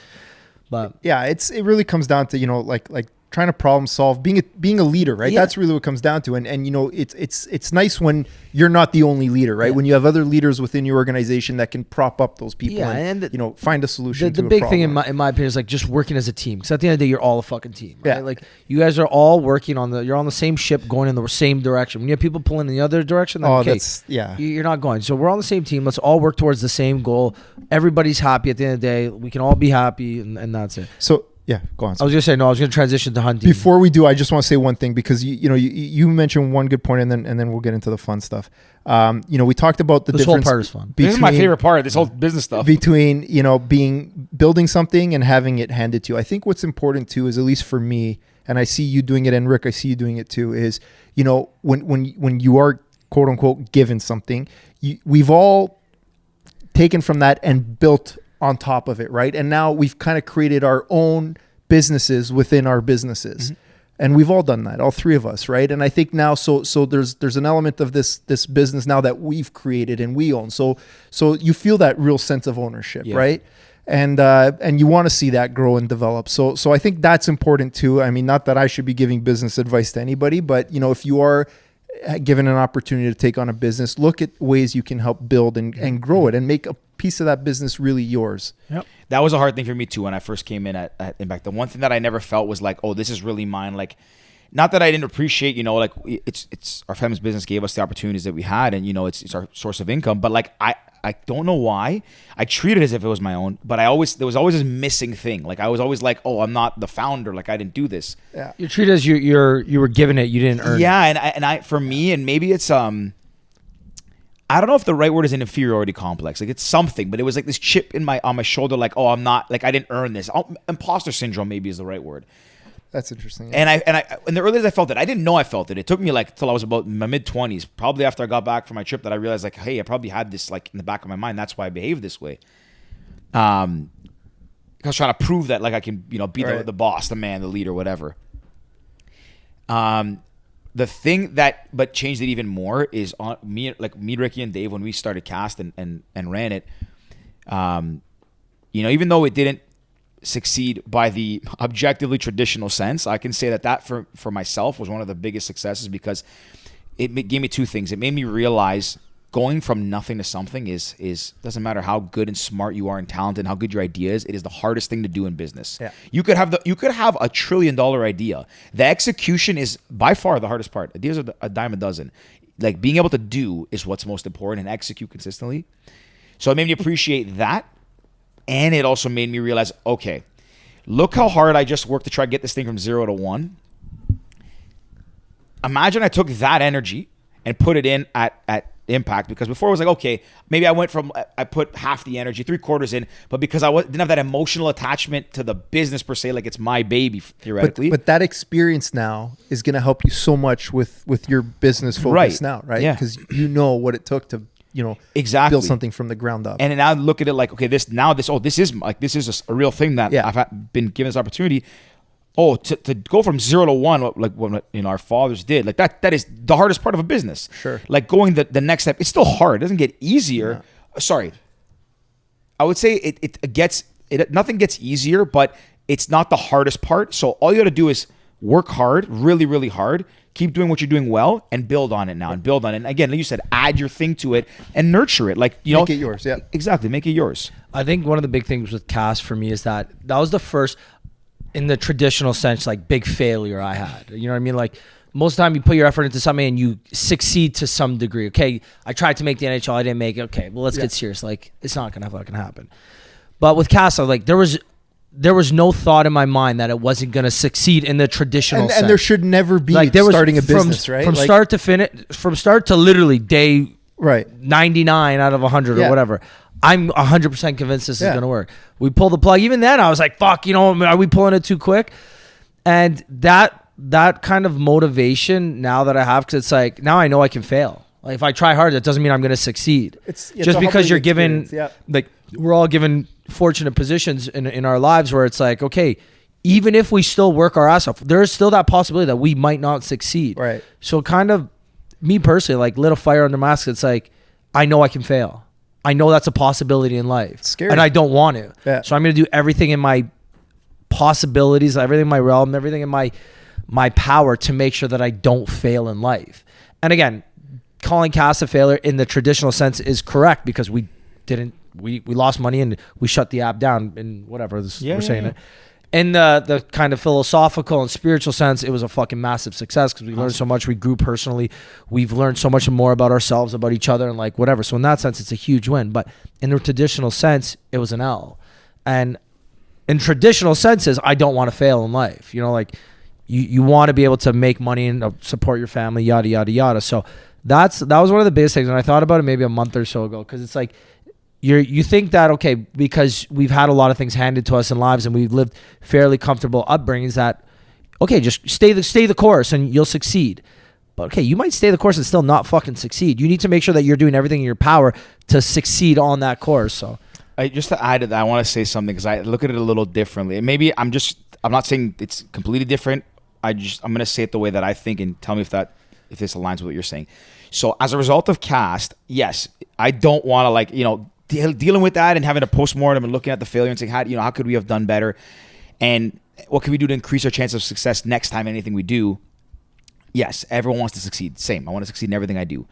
[SPEAKER 2] But
[SPEAKER 1] yeah, it really comes down to like trying to problem solve, being a leader, right? Yeah. That's really what it comes down to. And it's nice when you're not the only leader, right? Yeah. When you have other leaders within your organization that can prop up those people and find a solution.
[SPEAKER 2] The big thing in my opinion is like just working as a team. Because at the end of the day, you're all a fucking team, right? Yeah. Like you guys are all working you're on the same ship going in the same direction. When you have people pulling in the other direction, then you're not going. So we're on the same team. Let's all work towards the same goal. Everybody's happy at the end of the day. We can all be happy, and that's it.
[SPEAKER 1] So yeah, go on.
[SPEAKER 2] I was gonna say transition to hunting.
[SPEAKER 1] Before we do, I just want to say one thing because you mentioned one good point, and then we'll get into the fun stuff. We talked about this
[SPEAKER 3] whole part is fun. This is my favorite part. This whole business stuff
[SPEAKER 1] between building something and having it handed to you. I think what's important too is, at least for me, and I see you doing it, and Rick, I see you doing it too. Is when you are quote unquote given something, we've all taken from that and built on top of it, right? And now we've kind of created our own businesses within our businesses. Mm-hmm. And we've all done that, all three of us, right? And I think now, so there's an element of this business now that we've created and we own. So you feel that real sense of ownership, right? And you want to see that grow and develop. So I think that's important too. I mean, not that I should be giving business advice to anybody, but if you are given an opportunity to take on a business, look at ways you can help build and grow it and make a piece of that business really yours.
[SPEAKER 3] Yep. That was a hard thing for me too when I first came in at Impact. The one thing that I never felt was like, oh, this is really mine. Like, not that I didn't appreciate, like it's our family's business gave us the opportunities that we had, and it's our source of income. But like I don't know why I treated it as if it was my own, but there was always this missing thing. Like I was always like, oh, I'm not the founder. Like I didn't do this.
[SPEAKER 2] Yeah. You treat it as you were given it. You didn't earn it.
[SPEAKER 3] Yeah. And I for me, and maybe it's, I don't know if the right word is an inferiority complex. Like it's something, but it was like this chip on my shoulder. Like, oh, I'm not, like I didn't earn this. Imposter syndrome maybe is the right word.
[SPEAKER 1] That's interesting.
[SPEAKER 3] Yeah. And I in the earliest I felt it. I didn't know I felt it. It took me like till I was about my mid-20s, probably after I got back from my trip, that I realized like, hey, I probably had this like in the back of my mind. That's why I behaved this way. I was trying to prove that like I can, be the boss, the man, the leader, whatever. The thing that but changed it even more is on me, Ricky, and Dave, when we started Cast and ran it. Even though it didn't succeed by the objectively traditional sense, I can say that for myself was one of the biggest successes because it gave me two things. It made me realize going from nothing to something is doesn't matter how good and smart you are and talented and how good your idea is, it is the hardest thing to do in business. Yeah. You could have $1 trillion idea. The execution is by far the hardest part. Ideas are a dime a dozen. Like being able to do is what's most important, and execute consistently. So it made me appreciate that. And it also made me realize, okay, look how hard I just worked to try to get this thing from 0 to 1. Imagine I took that energy and put it in at Impact, because before it was like, okay, maybe I put half the energy, 3/4 in, but because I didn't have that emotional attachment to the business per se, like it's my baby theoretically.
[SPEAKER 1] But that experience now is going to help you so much with your business focus now, right?
[SPEAKER 3] Yeah.
[SPEAKER 1] Because you know what it took to,
[SPEAKER 3] exactly
[SPEAKER 1] build something from the ground up.
[SPEAKER 3] And now look at it like, okay, this is a real thing that I've been given this opportunity. Oh, to go from 0 to 1, like what our fathers did, like that is the hardest part of a business.
[SPEAKER 1] Sure.
[SPEAKER 3] Like going the next step, it's still hard. It doesn't get easier. No. Sorry, I would say nothing gets easier, but it's not the hardest part. So all you got to do is work hard, really, really hard. Keep doing what you're doing well, and build on it now, and build on it. And again, like you said, add your thing to it and nurture it. Like
[SPEAKER 1] make it yours. Yeah,
[SPEAKER 3] exactly. Make it yours.
[SPEAKER 2] I think one of the big things with cast for me is that was the first, in the traditional sense, like big failure I had. You know what I mean? Like most of the time you put your effort into something and you succeed to some degree. Okay, I tried to make the NHL, I didn't make it. Okay, well let's get serious. Like it's not gonna fucking happen. But with cast, like there was no thought in my mind that it wasn't gonna succeed in the traditional sense.
[SPEAKER 1] And there should never be
[SPEAKER 2] like there was
[SPEAKER 1] starting a business, right?
[SPEAKER 2] From start to finish, from start to literally day 99 out of 100 or whatever. I'm 100% convinced this is going to work. We pulled the plug. Even then, I was like, fuck, are we pulling it too quick? And that kind of motivation now that I have, because it's like, now I know I can fail. Like if I try hard, that doesn't mean I'm going to succeed. It's just because you're given, like we're all given fortunate positions in our lives where it's like, okay, even if we still work our ass off, there's still that possibility that we might not succeed.
[SPEAKER 1] Right.
[SPEAKER 2] So kind of me personally, like lit a fire under my ass. It's like, I know I can fail. I know that's a possibility in life.
[SPEAKER 1] It's scary.
[SPEAKER 2] And I don't want to.
[SPEAKER 1] Yeah.
[SPEAKER 2] So I'm going to do everything in my possibilities, everything in my realm, everything in my power to make sure that I don't fail in life. And again, calling cast a failure in the traditional sense is correct, because we lost money and we shut the app down and whatever we're saying it. In the kind of philosophical and spiritual sense, it was a fucking massive success because we learned so much. We grew personally. We've learned so much more about ourselves, about each other, and like whatever. So in that sense, it's a huge win. But in the traditional sense, it was an L. And in traditional senses, I don't want to fail in life. Like you want to be able to make money and support your family, yada, yada, yada. So that was one of the biggest things. And I thought about it maybe a month or so ago, because it's like, you think that, okay, because we've had a lot of things handed to us in lives and we've lived fairly comfortable upbringings, that, okay, just stay the course and you'll succeed. But okay, you might stay the course and still not fucking succeed. You need to make sure that you're doing everything in your power to succeed on that course. So
[SPEAKER 3] just to add to that, I want to say something, because I look at it a little differently. And maybe I'm not saying it's completely different. I'm going to say it the way that I think, and tell me if this aligns with what you're saying. So as a result of cast, yes, I don't want to dealing with that and having a postmortem and looking at the failure and saying, how could we have done better? And what can we do to increase our chance of success next time anything we do? Yes, everyone wants to succeed. Same. I want to succeed in everything I do.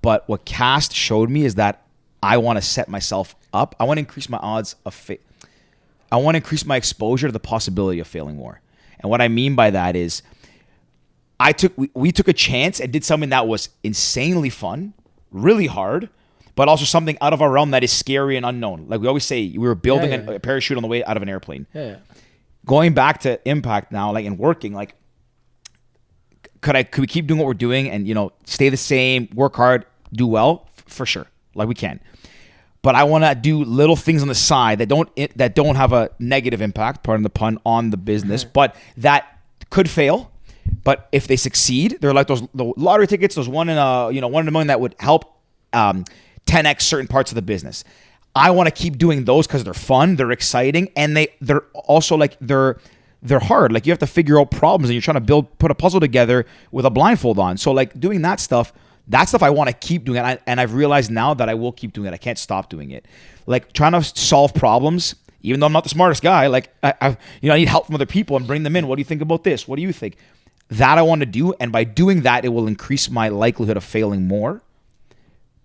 [SPEAKER 3] But what cast showed me is that I want to set myself up. I want to increase my odds of I want to increase my exposure to the possibility of failing more. And what I mean by that is we took a chance and did something that was insanely fun, really hard, but also something out of our realm that is scary and unknown. Like we always say, we were building a parachute on the way out of an airplane.
[SPEAKER 2] Yeah.
[SPEAKER 3] Going back to Impact now, and working, could we keep doing what we're doing and, stay the same, work hard, do well? For sure. We can. But I want to do little things on the side that don't have a negative impact, pardon the pun, on the business, but that could fail. But if they succeed, they're like the lottery tickets, those one in a million that would help 10x certain parts of the business. I want to keep doing those because they're fun, they're exciting, and they're also they're hard. You have to figure out problems, and you're trying to put a puzzle together with a blindfold on. So doing that stuff I want to keep doing it, and I've realized now that I will keep doing it. I can't stop doing it. Trying to solve problems, even though I'm not the smartest guy. I need help from other people and bring them in. What do you think about this? What do you think? That I want to do, and by doing that, it will increase my likelihood of failing more.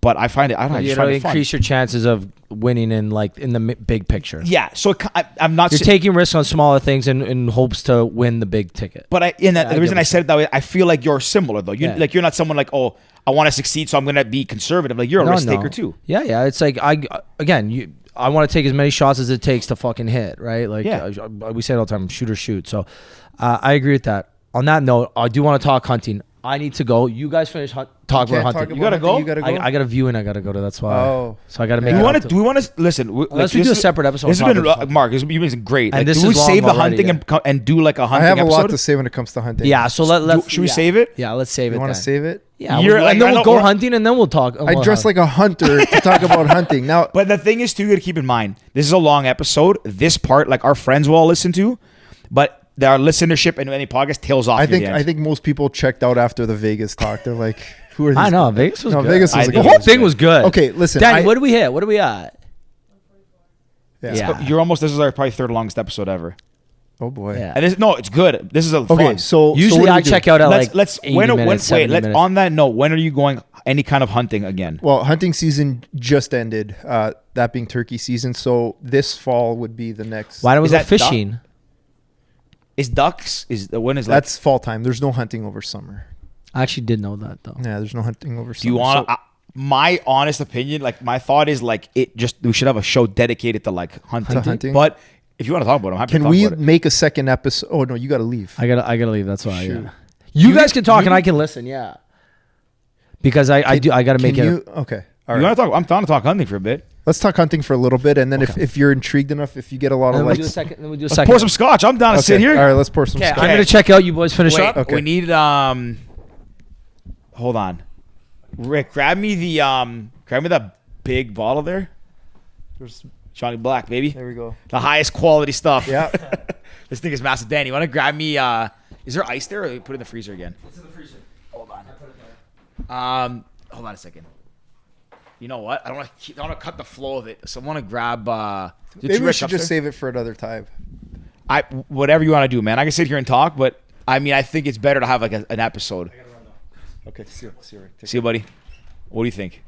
[SPEAKER 3] But I find it, I don't know.
[SPEAKER 2] You know, increase your chances of winning in the big picture.
[SPEAKER 3] Yeah. So I'm not.
[SPEAKER 2] You're taking risks on smaller things in hopes to win the big ticket.
[SPEAKER 3] But the reason I said it that way, I feel like you're similar though. You're not someone I want to succeed, so I'm going to be conservative. You're a risk taker too.
[SPEAKER 2] Yeah. It's I want to take as many shots as it takes to fucking hit. Right. We say it all the time. Shoot or shoot. So I agree with that. On that note, I do want to talk hunting. I need to go. You guys finish talk about
[SPEAKER 1] Can't
[SPEAKER 2] hunting.
[SPEAKER 1] talk
[SPEAKER 3] You
[SPEAKER 1] about
[SPEAKER 3] gotta go?
[SPEAKER 1] You gotta go.
[SPEAKER 2] I got a viewing. I gotta go to. That's why.
[SPEAKER 1] Oh.
[SPEAKER 2] So I gotta make.
[SPEAKER 1] Yeah.
[SPEAKER 2] it
[SPEAKER 3] Do
[SPEAKER 2] up
[SPEAKER 3] we want to listen?
[SPEAKER 2] Unless we do a separate episode.
[SPEAKER 3] This has
[SPEAKER 2] on
[SPEAKER 3] been
[SPEAKER 2] hunting.
[SPEAKER 3] Mark. You've been great.
[SPEAKER 2] And
[SPEAKER 3] Like,
[SPEAKER 2] this
[SPEAKER 3] do we
[SPEAKER 2] is long
[SPEAKER 3] save the
[SPEAKER 2] already,
[SPEAKER 3] hunting and do like a
[SPEAKER 1] I
[SPEAKER 3] hunting
[SPEAKER 1] have a
[SPEAKER 3] episode?
[SPEAKER 1] lot to say when it comes to hunting.
[SPEAKER 2] Yeah. So let's.
[SPEAKER 3] Should we
[SPEAKER 2] yeah.
[SPEAKER 3] save it?
[SPEAKER 2] Yeah. Let's save it.
[SPEAKER 1] You want to
[SPEAKER 2] then.
[SPEAKER 1] save it?
[SPEAKER 2] Yeah.
[SPEAKER 3] You're
[SPEAKER 2] And
[SPEAKER 3] like-
[SPEAKER 2] then
[SPEAKER 3] I
[SPEAKER 2] we'll
[SPEAKER 3] know-
[SPEAKER 2] go
[SPEAKER 3] we're-
[SPEAKER 2] hunting, and then we'll talk.
[SPEAKER 1] I dress like a hunter to talk about hunting. Now,
[SPEAKER 3] But the thing is, too, you got to keep in mind, this is a long episode. This part, like our friends will all listen to, but our listenership and any podcast tails off.
[SPEAKER 1] I
[SPEAKER 3] near
[SPEAKER 1] think
[SPEAKER 3] the end.
[SPEAKER 1] I think most people checked out after the Vegas talk. They're like, "Who are these?"
[SPEAKER 2] I know
[SPEAKER 1] guys?
[SPEAKER 2] Vegas was
[SPEAKER 1] No,
[SPEAKER 2] good.
[SPEAKER 1] Vegas was
[SPEAKER 3] I
[SPEAKER 1] a
[SPEAKER 3] think
[SPEAKER 2] The
[SPEAKER 1] good
[SPEAKER 3] it
[SPEAKER 2] whole
[SPEAKER 3] was
[SPEAKER 2] thing
[SPEAKER 3] good.
[SPEAKER 2] was good.
[SPEAKER 1] Okay, listen.
[SPEAKER 2] Danny, what do we hit? What are we at?
[SPEAKER 1] Yeah.
[SPEAKER 3] You're almost. This is our probably third longest episode ever.
[SPEAKER 1] Oh boy.
[SPEAKER 2] Yeah.
[SPEAKER 3] And it's good. This is a
[SPEAKER 1] Okay,
[SPEAKER 3] fun.
[SPEAKER 1] so
[SPEAKER 2] Usually
[SPEAKER 1] what do
[SPEAKER 2] I
[SPEAKER 1] we do?
[SPEAKER 2] check out at like
[SPEAKER 3] let's
[SPEAKER 2] 80
[SPEAKER 3] when
[SPEAKER 2] minutes,
[SPEAKER 3] wait
[SPEAKER 2] 70
[SPEAKER 3] let's
[SPEAKER 2] minutes.
[SPEAKER 3] on that note, when are you going any kind of hunting again?
[SPEAKER 1] Well, hunting season just ended. That being turkey season. So this fall would be the next.
[SPEAKER 2] Why don't we
[SPEAKER 3] Is
[SPEAKER 2] go
[SPEAKER 3] that
[SPEAKER 2] fishing?
[SPEAKER 3] Is ducks when is
[SPEAKER 1] That's fall time. There's no hunting over summer.
[SPEAKER 2] I actually did know that though.
[SPEAKER 1] Yeah, there's no hunting over summer.
[SPEAKER 3] do you want
[SPEAKER 1] So-
[SPEAKER 3] to my honest opinion, like my thought is like we should have a show dedicated to like hunting.
[SPEAKER 1] hunting?
[SPEAKER 3] But if you want to talk about it, I'm happy
[SPEAKER 1] Can
[SPEAKER 3] to talk
[SPEAKER 1] we
[SPEAKER 3] about it.
[SPEAKER 1] make a second episode? Oh no, you got to leave.
[SPEAKER 2] I gotta leave. That's why.
[SPEAKER 1] Shoot.
[SPEAKER 2] Yeah. You guys can talk and I can listen. Yeah. Because I gotta make
[SPEAKER 1] Can
[SPEAKER 2] it.
[SPEAKER 1] you? Okay. All
[SPEAKER 3] You
[SPEAKER 1] right.
[SPEAKER 3] want to talk? I'm down to talk hunting for a bit.
[SPEAKER 1] Let's talk hunting for a little bit, and then
[SPEAKER 2] Okay.
[SPEAKER 1] if you're intrigued enough, if you get a lot
[SPEAKER 2] And
[SPEAKER 1] of
[SPEAKER 2] then we do a
[SPEAKER 1] likes,
[SPEAKER 2] second. Then we do a
[SPEAKER 3] Let's
[SPEAKER 2] second.
[SPEAKER 3] pour some scotch. I'm down to sit here.
[SPEAKER 1] All right, let's pour some.
[SPEAKER 2] Okay,
[SPEAKER 1] Scotch.
[SPEAKER 2] I'm gonna check out. You boys finish
[SPEAKER 3] Wait,
[SPEAKER 2] up.
[SPEAKER 1] Okay.
[SPEAKER 3] we need hold on. Rick, grab me that big bottle there.
[SPEAKER 1] There's-
[SPEAKER 3] Johnny Black, baby.
[SPEAKER 1] There we go.
[SPEAKER 3] The highest quality stuff.
[SPEAKER 1] Yeah.
[SPEAKER 3] This thing is massive. Dan, you want to grab me? Is there ice there, or put it in the freezer again?
[SPEAKER 2] It's in the freezer.
[SPEAKER 3] Hold on. Hold on a second. You know what? I don't want to cut the flow of it. So I want to grab.
[SPEAKER 1] Maybe we should just save it for another time.
[SPEAKER 3] Whatever you want to do, man. I can sit here and talk, but I mean, I think it's better to have like an episode.
[SPEAKER 1] Okay. See
[SPEAKER 3] See you, buddy. What do you think?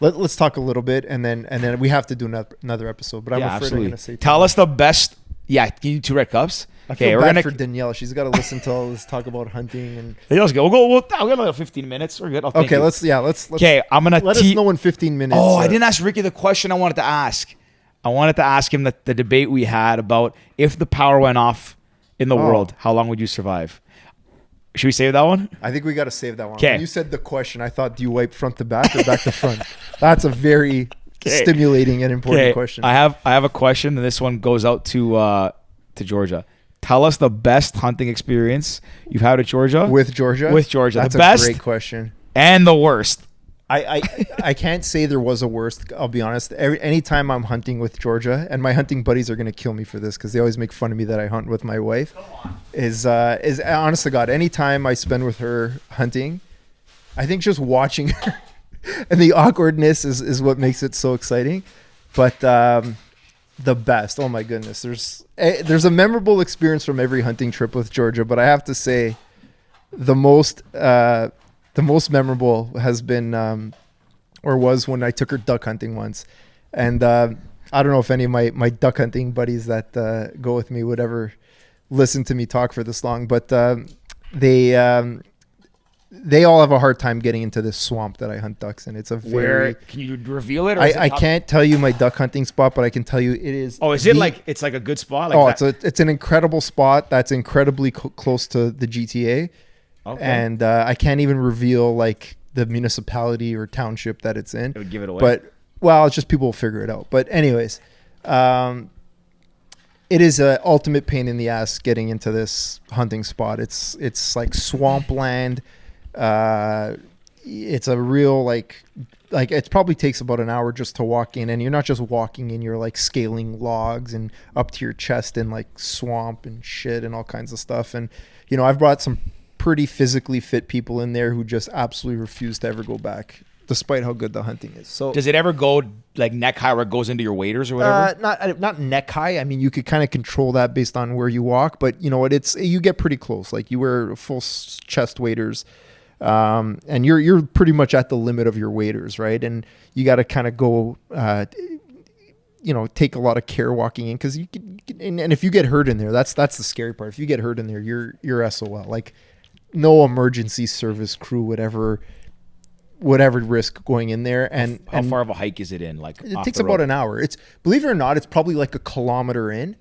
[SPEAKER 1] Let's talk a little bit, and then we have to do another episode. But I'm afraid I'm gonna say.
[SPEAKER 3] Tell us the best. Yeah, give you 2 red cups.
[SPEAKER 1] I feel
[SPEAKER 3] Okay, we're
[SPEAKER 1] bad
[SPEAKER 3] gonna.
[SPEAKER 1] for Danielle. She's got to listen to all this talk about hunting and.
[SPEAKER 3] Hey, let's go. We'll get like 15 minutes. We're good.
[SPEAKER 1] Okay, let's.
[SPEAKER 3] Okay, I'm gonna.
[SPEAKER 1] Let us know in 15 minutes.
[SPEAKER 3] Oh, I didn't ask Ricky the question I wanted to ask. I wanted to ask him the debate we had about if the power went off in the world, how long would you survive? Should we save that one?
[SPEAKER 1] I think we got to save that one.
[SPEAKER 3] 'Kay.
[SPEAKER 1] When you said the question, I thought, do you wipe front to back or back to front? That's a very stimulating and important question.
[SPEAKER 3] I have a question, and this one goes out to Georgia. Tell us the best hunting experience you've had at Georgia.
[SPEAKER 1] With Georgia?
[SPEAKER 3] With Georgia.
[SPEAKER 1] That's
[SPEAKER 3] The best
[SPEAKER 1] a great question.
[SPEAKER 3] and the worst.
[SPEAKER 1] I can't say there was a worst. I'll be honest. Anytime I'm hunting with Georgia, and my hunting buddies are gonna kill me for this because they always make fun of me that I hunt with my wife. Is honest to God, anytime I spend with her hunting, I think just watching her and the awkwardness is what makes it so exciting. But the best, oh my goodness, there's a memorable experience from every hunting trip with Georgia, but I have to say, the most memorable has been or was when I took her duck hunting once, and I don't know if any of my duck hunting buddies that go with me would ever listen to me talk for this long, but they all have a hard time getting into this swamp that I hunt ducks in. It's a very
[SPEAKER 3] Can you reveal it? Or is it
[SPEAKER 1] I
[SPEAKER 3] top-
[SPEAKER 1] can't tell you my duck hunting spot, but I can tell you it is.
[SPEAKER 3] Oh, is it like it's like a good spot? Like
[SPEAKER 1] it's an incredible spot that's incredibly close to the GTA.
[SPEAKER 3] Okay.
[SPEAKER 1] And I can't even reveal like the municipality or township that it's in.
[SPEAKER 3] It would give it away.
[SPEAKER 1] But well, it's just people will figure it out. But anyways, it is a ultimate pain in the ass getting into this hunting spot. It's like swampland. It's a real like it probably takes about an hour just to walk in, and you're not just walking in, you're like scaling logs and up to your chest in like swamp and shit and all kinds of stuff. And you know, I've brought some pretty physically fit people in there who just absolutely refuse to ever go back, despite how good the hunting is. So
[SPEAKER 3] does it ever go like neck high where it goes into your waders or whatever?
[SPEAKER 1] not neck high. I mean, you could kind of control that based on where you walk, but you know what? You get pretty close. Like you wear full chest waders, and you're pretty much at the limit of your waders, right? And you got to kind of go, take a lot of care walking in because you can, and if you get hurt in there, that's the scary part. If you get hurt in there, you're SOL. Like no emergency service crew would ever risk going in there. And
[SPEAKER 3] how far of a hike is it in? Like
[SPEAKER 1] it
[SPEAKER 3] off
[SPEAKER 1] takes
[SPEAKER 3] the
[SPEAKER 1] about
[SPEAKER 3] road?
[SPEAKER 1] an hour. It's, believe it or not, it's probably like a kilometer in,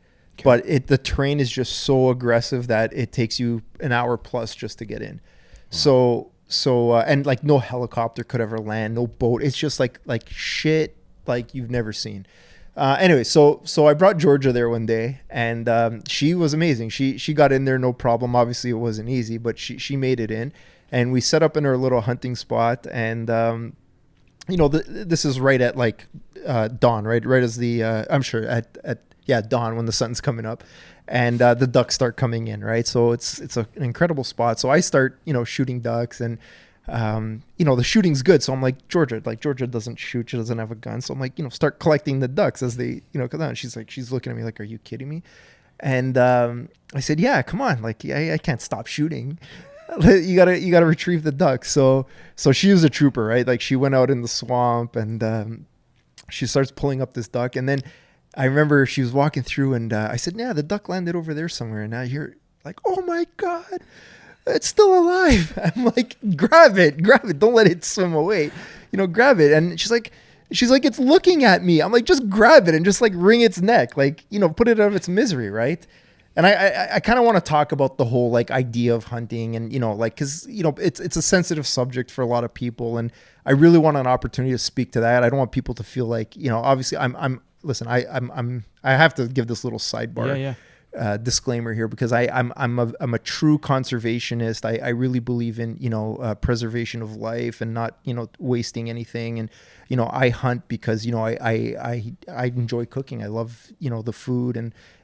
[SPEAKER 1] but the terrain is just so aggressive that it takes you an hour plus just to get in. So and like no helicopter could ever land, no boat. It's just like shit like you've never seen. Anyway, so I brought Georgia there one day, and she was amazing. She got in there no problem. Obviously, it wasn't easy, but she made it in, and we set up in her little hunting spot. And this is right at like dawn, right as the I'm sure at dawn when the sun's coming up, and the ducks start coming in, right? So it's an incredible spot. So I start shooting ducks, and the shooting's good. So I'm like, Georgia doesn't shoot. She doesn't have a gun. So I'm like, start collecting the ducks as they, come out. She's looking at me like, are you kidding me? And I said, yeah, come on. Like, I can't stop shooting. You gotta retrieve the ducks. So she was a trooper, right? Like she went out in the swamp, and she starts pulling up this duck. And then I remember she was walking through, and I said, yeah, the duck landed over there somewhere. And I hear like, oh my God, it's still alive. I'm like, grab it. Don't let it swim away. Grab it. And she's like, it's looking at me. I'm like, just grab it and just like wring its neck. Like, put it out of its misery. Right. And I kind of want to talk about the whole like idea of hunting, and, cause it's a sensitive subject for a lot of people. And I really want an opportunity to speak to that. I don't want people to feel like, obviously I have to give this little sidebar. Disclaimer here, because I'm a true conservationist. I really believe in preservation of life and not wasting anything. And I hunt because I enjoy cooking. I love the food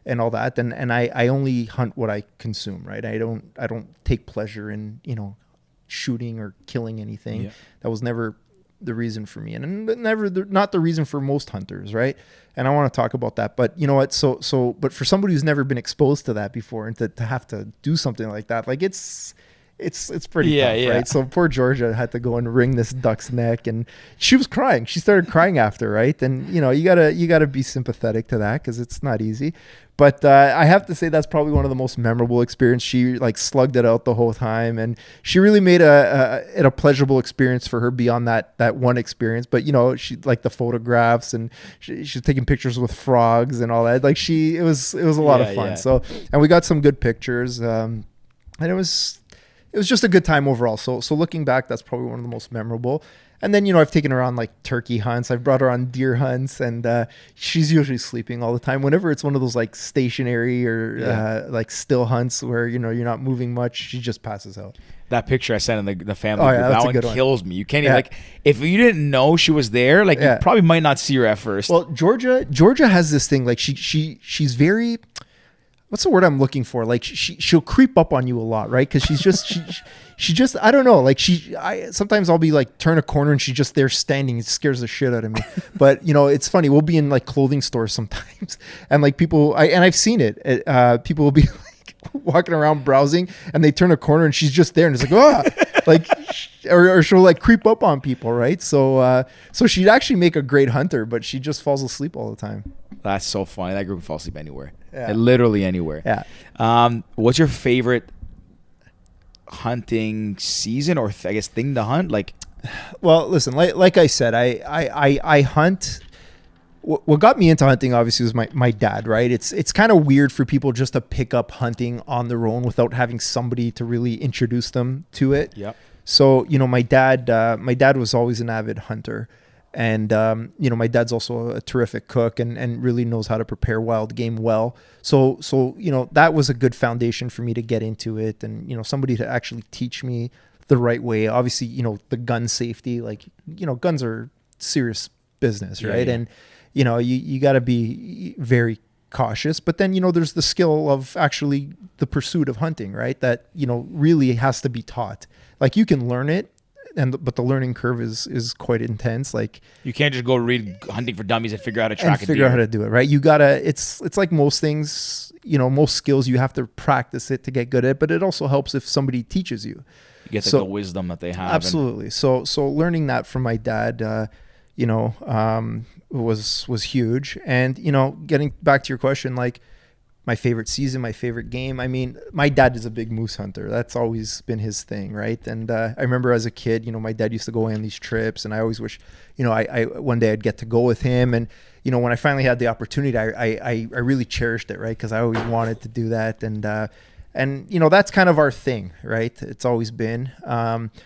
[SPEAKER 1] and all that. And I only hunt what I consume. Right. I don't take pleasure in shooting or killing anything. Yeah. That was never the reason for me, and not the reason for most hunters, right? And I want to talk about that. But you know what? But for somebody who's never been exposed to that before, and to have to do something like that, like it's pretty tough, right? So poor Georgia had to go and wring this duck's neck, and she was crying. She started crying after, right? And you gotta be sympathetic to that, because it's not easy. But I have to say that's probably one of the most memorable experiences. She like slugged it out the whole time, and she really made it a pleasurable experience for her beyond that one experience. But she like the photographs, and she's taking pictures with frogs and all that. Like it was a lot of fun. Yeah. So, and we got some good pictures, and it was just a good time overall. So looking back, that's probably one of the most memorable. And then, I've taken her on like turkey hunts. I've brought her on deer hunts, and she's usually sleeping all the time. Whenever it's one of those like stationary or like still hunts where, you're not moving much, she just passes out.
[SPEAKER 3] That picture I sent in the family group, that one kills me. You can't even, like, if you didn't know she was there, like you probably might not see her at first.
[SPEAKER 1] Well, Georgia has this thing, like she's very... What's the word I'm looking for? Like she'll creep up on you a lot, right? Because she's just she just, I don't know. Like sometimes I'll be like turn a corner and she's just there standing. It scares the shit out of me. But it's funny. We'll be in like clothing stores sometimes, and like people, I've seen it. People will be like walking around browsing, and they turn a corner and she's just there, and it's like like, or she'll like creep up on people, right? So she'd actually make a great hunter, but she just falls asleep all the time.
[SPEAKER 3] That's so funny. That group falls asleep anywhere. Yeah. Literally anywhere.
[SPEAKER 1] Yeah.
[SPEAKER 3] What's your favorite hunting season, or I guess thing to hunt? Like,
[SPEAKER 1] well, listen, like I said, I hunt. What got me into hunting obviously was my dad, right? It's kind of weird for people just to pick up hunting on their own without having somebody to really introduce them to it.
[SPEAKER 3] Yeah.
[SPEAKER 1] So, my dad was always an avid hunter. And, my dad's also a terrific cook and really knows how to prepare wild game well. So, that was a good foundation for me to get into it, and, somebody to actually teach me the right way. Obviously, the gun safety, like, guns are serious business, right? Yeah. And, you got to be very cautious, but then, there's the skill of actually the pursuit of hunting, right? That, really has to be taught. Like you can learn it, but the learning curve is quite intense. Like
[SPEAKER 3] you can't just go read Hunting for Dummies and figure out how to track a deer.
[SPEAKER 1] Figure out how to do it, right? You gotta. It's like most things, most skills you have to practice it to get good at it. But it also helps if somebody teaches you.
[SPEAKER 3] You get the wisdom that they have.
[SPEAKER 1] Absolutely. So learning that from my dad, was huge. And getting back to your question, like my favorite season, my favorite game. I mean, my dad is a big moose hunter. That's always been his thing, right? And I remember as a kid, my dad used to go on these trips, and I always wish, I one day I'd get to go with him. And when I finally had the opportunity, I really cherished it, right? Because I always wanted to do that. And And, you know, that's kind of our thing, right? It's always been.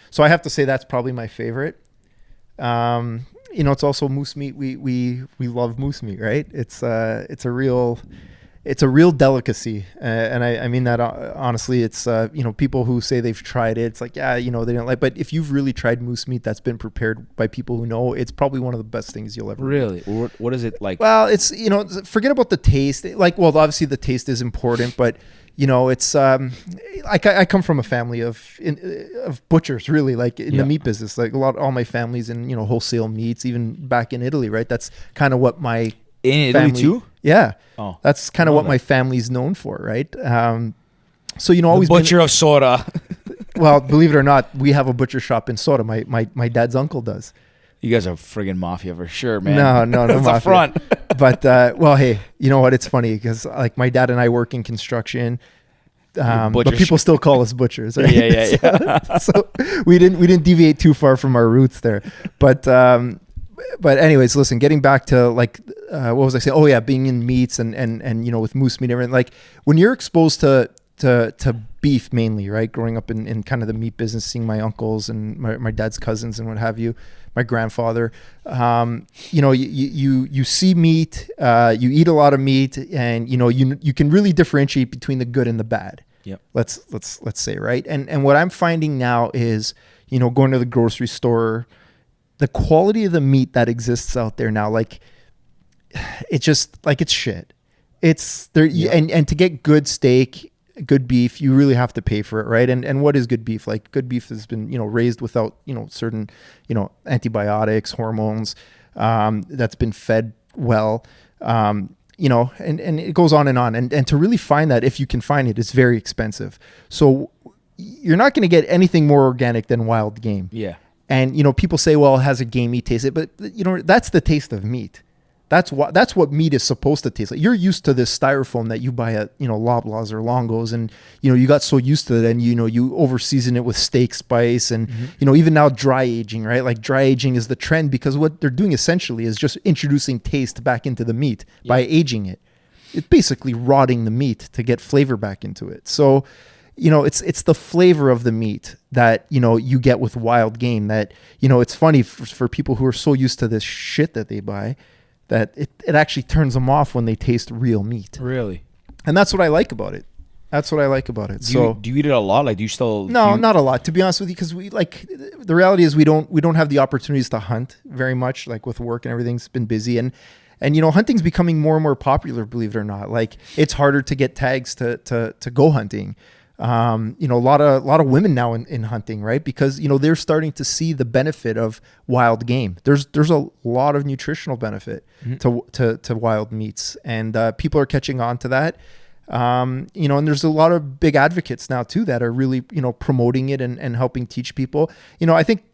[SPEAKER 1] So I have to say that's probably my favorite. You know, it's also moose meat. We love moose meat, right? It's a real delicacy. And I mean that honestly. It's, you know, people who say they've tried it, it's like, yeah, you know, they don't like, but if you've really tried moose meat that's been prepared by people who know, it's probably one of the best things you'll ever
[SPEAKER 3] Really? What is it like?
[SPEAKER 1] Well, it's, you know, forget about the taste. Like, well, obviously the taste is important, but you know, it's, I come from a family of butchers, really, like in the meat business, like all my family's in, you know, wholesale meats, even back in Italy, right? That's kind of what my
[SPEAKER 3] in
[SPEAKER 1] family,
[SPEAKER 3] Italy too?
[SPEAKER 1] Yeah.
[SPEAKER 3] Oh,
[SPEAKER 1] that's kind of what my family's known for, right? So, you know, always
[SPEAKER 3] butcher of Sora.
[SPEAKER 1] Well, believe it or not, we have a butcher shop in Sora. My dad's uncle does.
[SPEAKER 3] You guys are friggin' mafia for sure, man.
[SPEAKER 1] No,
[SPEAKER 3] It's
[SPEAKER 1] mafia.
[SPEAKER 3] a front.
[SPEAKER 1] But well, hey, you know what? It's funny because like my dad and I work in construction, but people still call us butchers. Right?
[SPEAKER 3] Yeah.
[SPEAKER 1] So we didn't deviate too far from our roots there. But anyways, listen. Getting back to like what was I saying? Oh yeah, being in meats and you know with moose meat and everything. Like when you're exposed to beef mainly, right? Growing up in kind of the meat business, seeing my uncles and my dad's cousins and what have you, my grandfather, you know, you see meat, you eat a lot of meat, and you know, you can really differentiate between the good and the bad.
[SPEAKER 3] Yep.
[SPEAKER 1] Let's say, right? And what I'm finding now is, you know, going to the grocery store, the quality of the meat that exists out there now, like it's just like it's shit. It's there, and to get good steak, good beef, you really have to pay for it, right? And what is good beef? Like good beef has been, you know, raised without, you know, certain, you know, antibiotics, hormones, that's been fed well, you know, and it goes on. And to really find that, if you can find it, it's very expensive. So you're not going to get anything more organic than wild game.
[SPEAKER 3] Yeah.
[SPEAKER 1] And, you know, people say, well, it has a gamey taste, but you know, that's the taste of meat. That's what meat is supposed to taste like. You're used to this styrofoam that you buy at, you know, Loblaws or Longos, and you know you got so used to it, and you know you over season it with steak spice, and you know even now dry aging, right? Like dry aging is the trend because what they're doing essentially is just introducing taste back into the meat by aging it. It's basically rotting the meat to get flavor back into it. So, you know, it's the flavor of the meat that, you know, you get with wild game that, you know, it's funny for people who are so used to this shit that they buy, that it actually turns them off when they taste real meat.
[SPEAKER 3] Really?
[SPEAKER 1] And that's what I like about it. Do
[SPEAKER 3] you eat it a lot? Like, do you still?
[SPEAKER 1] No, not a lot, to be honest with you, because we like the reality is we don't have the opportunities to hunt very much. Like with work and everything's been busy, and you know hunting's becoming more and more popular. Believe it or not, like it's harder to get tags to go hunting. You know, a lot of women now in hunting, right? Because, you know, they're starting to see the benefit of wild game. There's a lot of nutritional benefit to wild meats, and people are catching on to that. You know, and there's a lot of big advocates now too that are really, you know, promoting it and helping teach people. You know, I think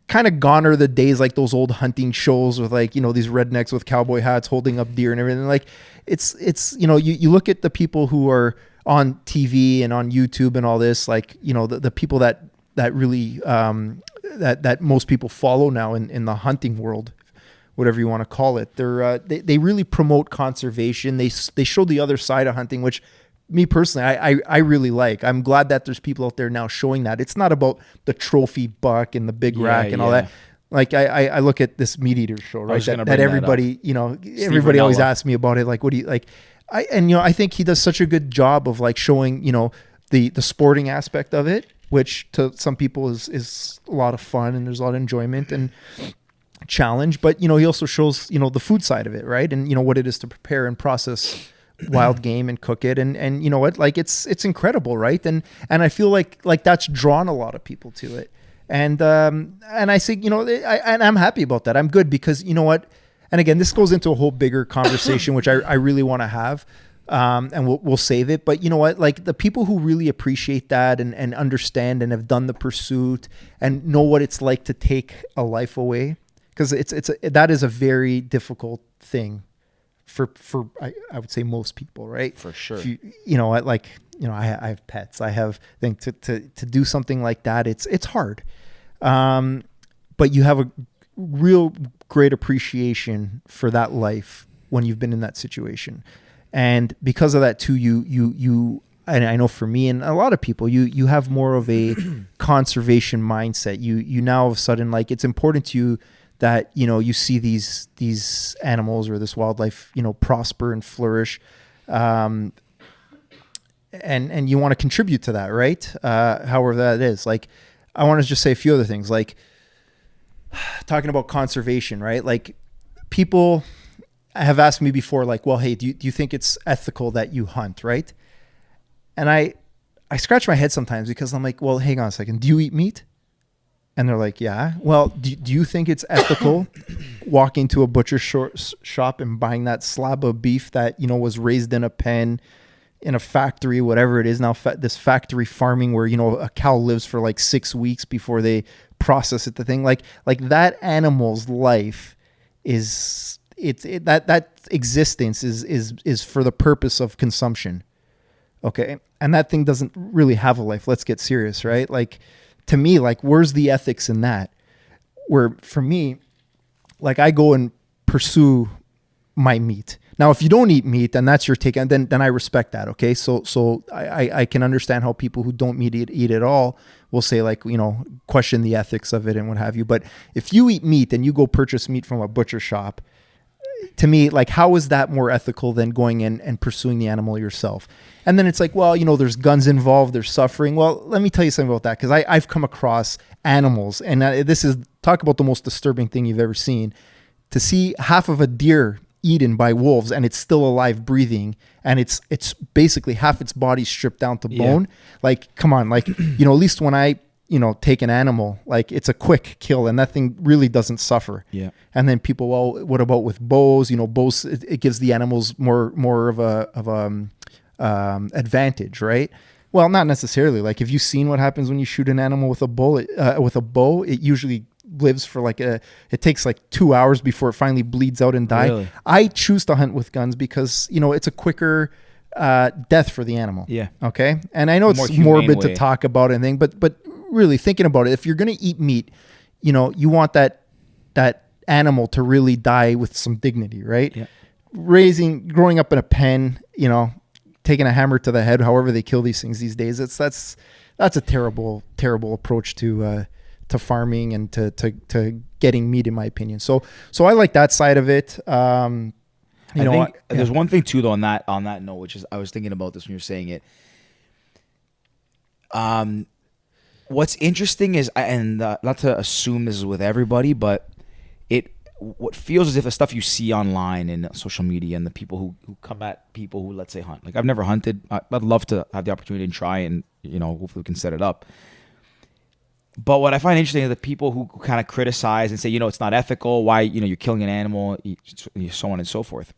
[SPEAKER 1] kind of gone are the days like those old hunting shows with like, you know, these rednecks with cowboy hats holding up deer and everything. Like it's you know, you look at the people who are on TV and on YouTube and all this, like, you know, the people that really that most people follow now in the hunting world, whatever you want to call it. They really promote conservation. They show the other side of hunting, which me personally, I really like. I'm glad that there's people out there now showing that it's not about the trophy buck and the big rack and all that. Like I look at this Meat Eater show, right? That everybody, you know, everybody always asks me about it. Like, what do you like? You know, I think he does such a good job of like showing, you know, the sporting aspect of it, which to some people is a lot of fun and there's a lot of enjoyment and challenge. But, you know, he also shows, you know, the food side of it, right? And, you know, what it is to prepare and process wild game and cook it. And you know what, like it's incredible, right? And I feel like that's drawn a lot of people to it. And I say, you know, and I'm happy about that. I'm good because, you know what, and again, this goes into a whole bigger conversation, which I really want to have, and we'll save it. But you know what? Like the people who really appreciate that and understand and have done the pursuit and know what it's like to take a life away, because that is a very difficult thing for I would say most people, right?
[SPEAKER 3] For sure.
[SPEAKER 1] If you know, like, you know, I have pets. I have things to do something like that. It's hard, but you have a real great appreciation for that life when you've been in that situation, and because of that too, and I know for me and a lot of people, you have more of a conservation mindset. You now all of a sudden, like, it's important to you that, you know, you see these animals or this wildlife, you know, prosper and flourish, and you want to contribute to that, right? However that is. Like, I want to just say a few other things, like talking about conservation, right? Like, people have asked me before, like, well, hey, do you think it's ethical that you hunt, right? And I scratch my head sometimes because I'm like, well, hang on a second. Do you eat meat? And they're like, yeah. Well, do you think it's ethical walking to a butcher shop and buying that slab of beef that, you know, was raised in a pen, in a factory, whatever it is now, this factory farming where, you know, a cow lives for like 6 weeks before they process it, the thing, like that animal's life is, that existence is for the purpose of consumption. Okay. And that thing doesn't really have a life. Let's get serious, right? Like, to me, like, where's the ethics in that? Where for me, like, I go and pursue my meat. Now, if you don't eat meat, then that's your take, and then I respect that. Okay. So I can understand how people who don't eat at all will say, like, you know, question the ethics of it and what have you. But if you eat meat and you go purchase meat from a butcher shop, to me, like, how is that more ethical than going in and pursuing the animal yourself? And then it's like, well, you know, there's guns involved, there's suffering. Well, let me tell you something about that, because I've come across animals, and this is, talk about the most disturbing thing you've ever seen, to see half of a deer eaten by wolves and it's still alive, breathing, and it's basically half its body stripped down to bone. Like, come on, like, you know, at least when I, you know, take an animal, like, it's a quick kill and that thing really doesn't suffer. Yeah. And then people, well, what about with bows? You know, bows, it gives the animals more of a advantage, right? Well, not necessarily. Like, have you seen what happens when you shoot an animal with a bow? It usually lives for it takes like 2 hours before it finally bleeds out and dies. Really? I choose to hunt with guns because, you know, it's a quicker death for the animal. Yeah. Okay. And I know it's morbid to talk about anything, but really thinking about it, if you're going to eat meat, you know, you want that animal to really die with some dignity, right? Yeah. Growing up in a pen, you know, taking a hammer to the head, however they kill these things these days, that's a terrible approach to farming and to getting meat, in my opinion. So I like that side of it. You know,
[SPEAKER 3] there's one thing too, though, on that note, which is, I was thinking about this when you were saying it. What's interesting is, and not to assume this is with everybody, but what feels as if the stuff you see online and social media and the people who come at people who, let's say, hunt. Like, I've never hunted. I'd love to have the opportunity and try, and, you know, hopefully we can set it up. But what I find interesting is the people who kind of criticize and say, you know, it's not ethical. Why, you know, you're killing an animal, so on and so forth.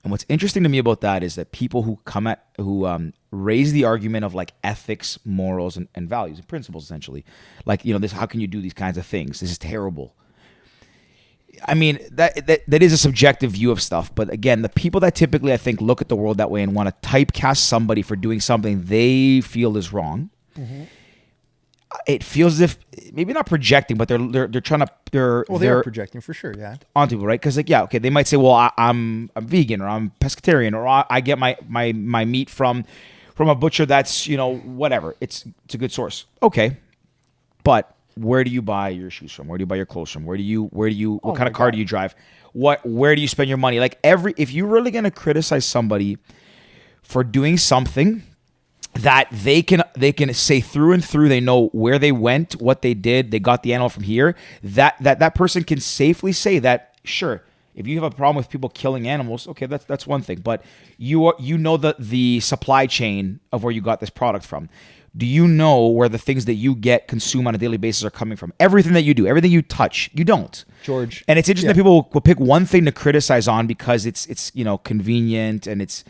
[SPEAKER 3] And what's interesting to me about that is that people who raise the argument of, like, ethics, morals, and values and principles, essentially, like, you know, this, how can you do these kinds of things? This is terrible. I mean, that is a subjective view of stuff. But again, the people that typically, I think, look at the world that way and want to typecast somebody for doing something they feel is wrong. Mm-hmm. It feels as if, maybe not projecting, but they're trying to, they're
[SPEAKER 1] projecting for sure, yeah,
[SPEAKER 3] on people, right? Because, like, yeah, okay, they might say, well, I'm vegan, or I'm pescatarian, or I get my meat from a butcher that's, you know, whatever. It's a good source. Okay, but where do you buy your shoes from? Where do you buy your clothes from? What kind of car do you drive? Where do you spend your money? Like, if you're really gonna criticize somebody for doing something that they can say through and through, they know where they went, what they did, they got the animal from here, that person can safely say that, sure, if you have a problem with people killing animals, okay, that's one thing, but you know the supply chain of where you got this product from. Do you know where the things that you consume on a daily basis are coming from? Everything that you do, everything you touch, you don't.
[SPEAKER 1] George.
[SPEAKER 3] And it's interesting that people will pick one thing to criticize on because it's you know, convenient, and it's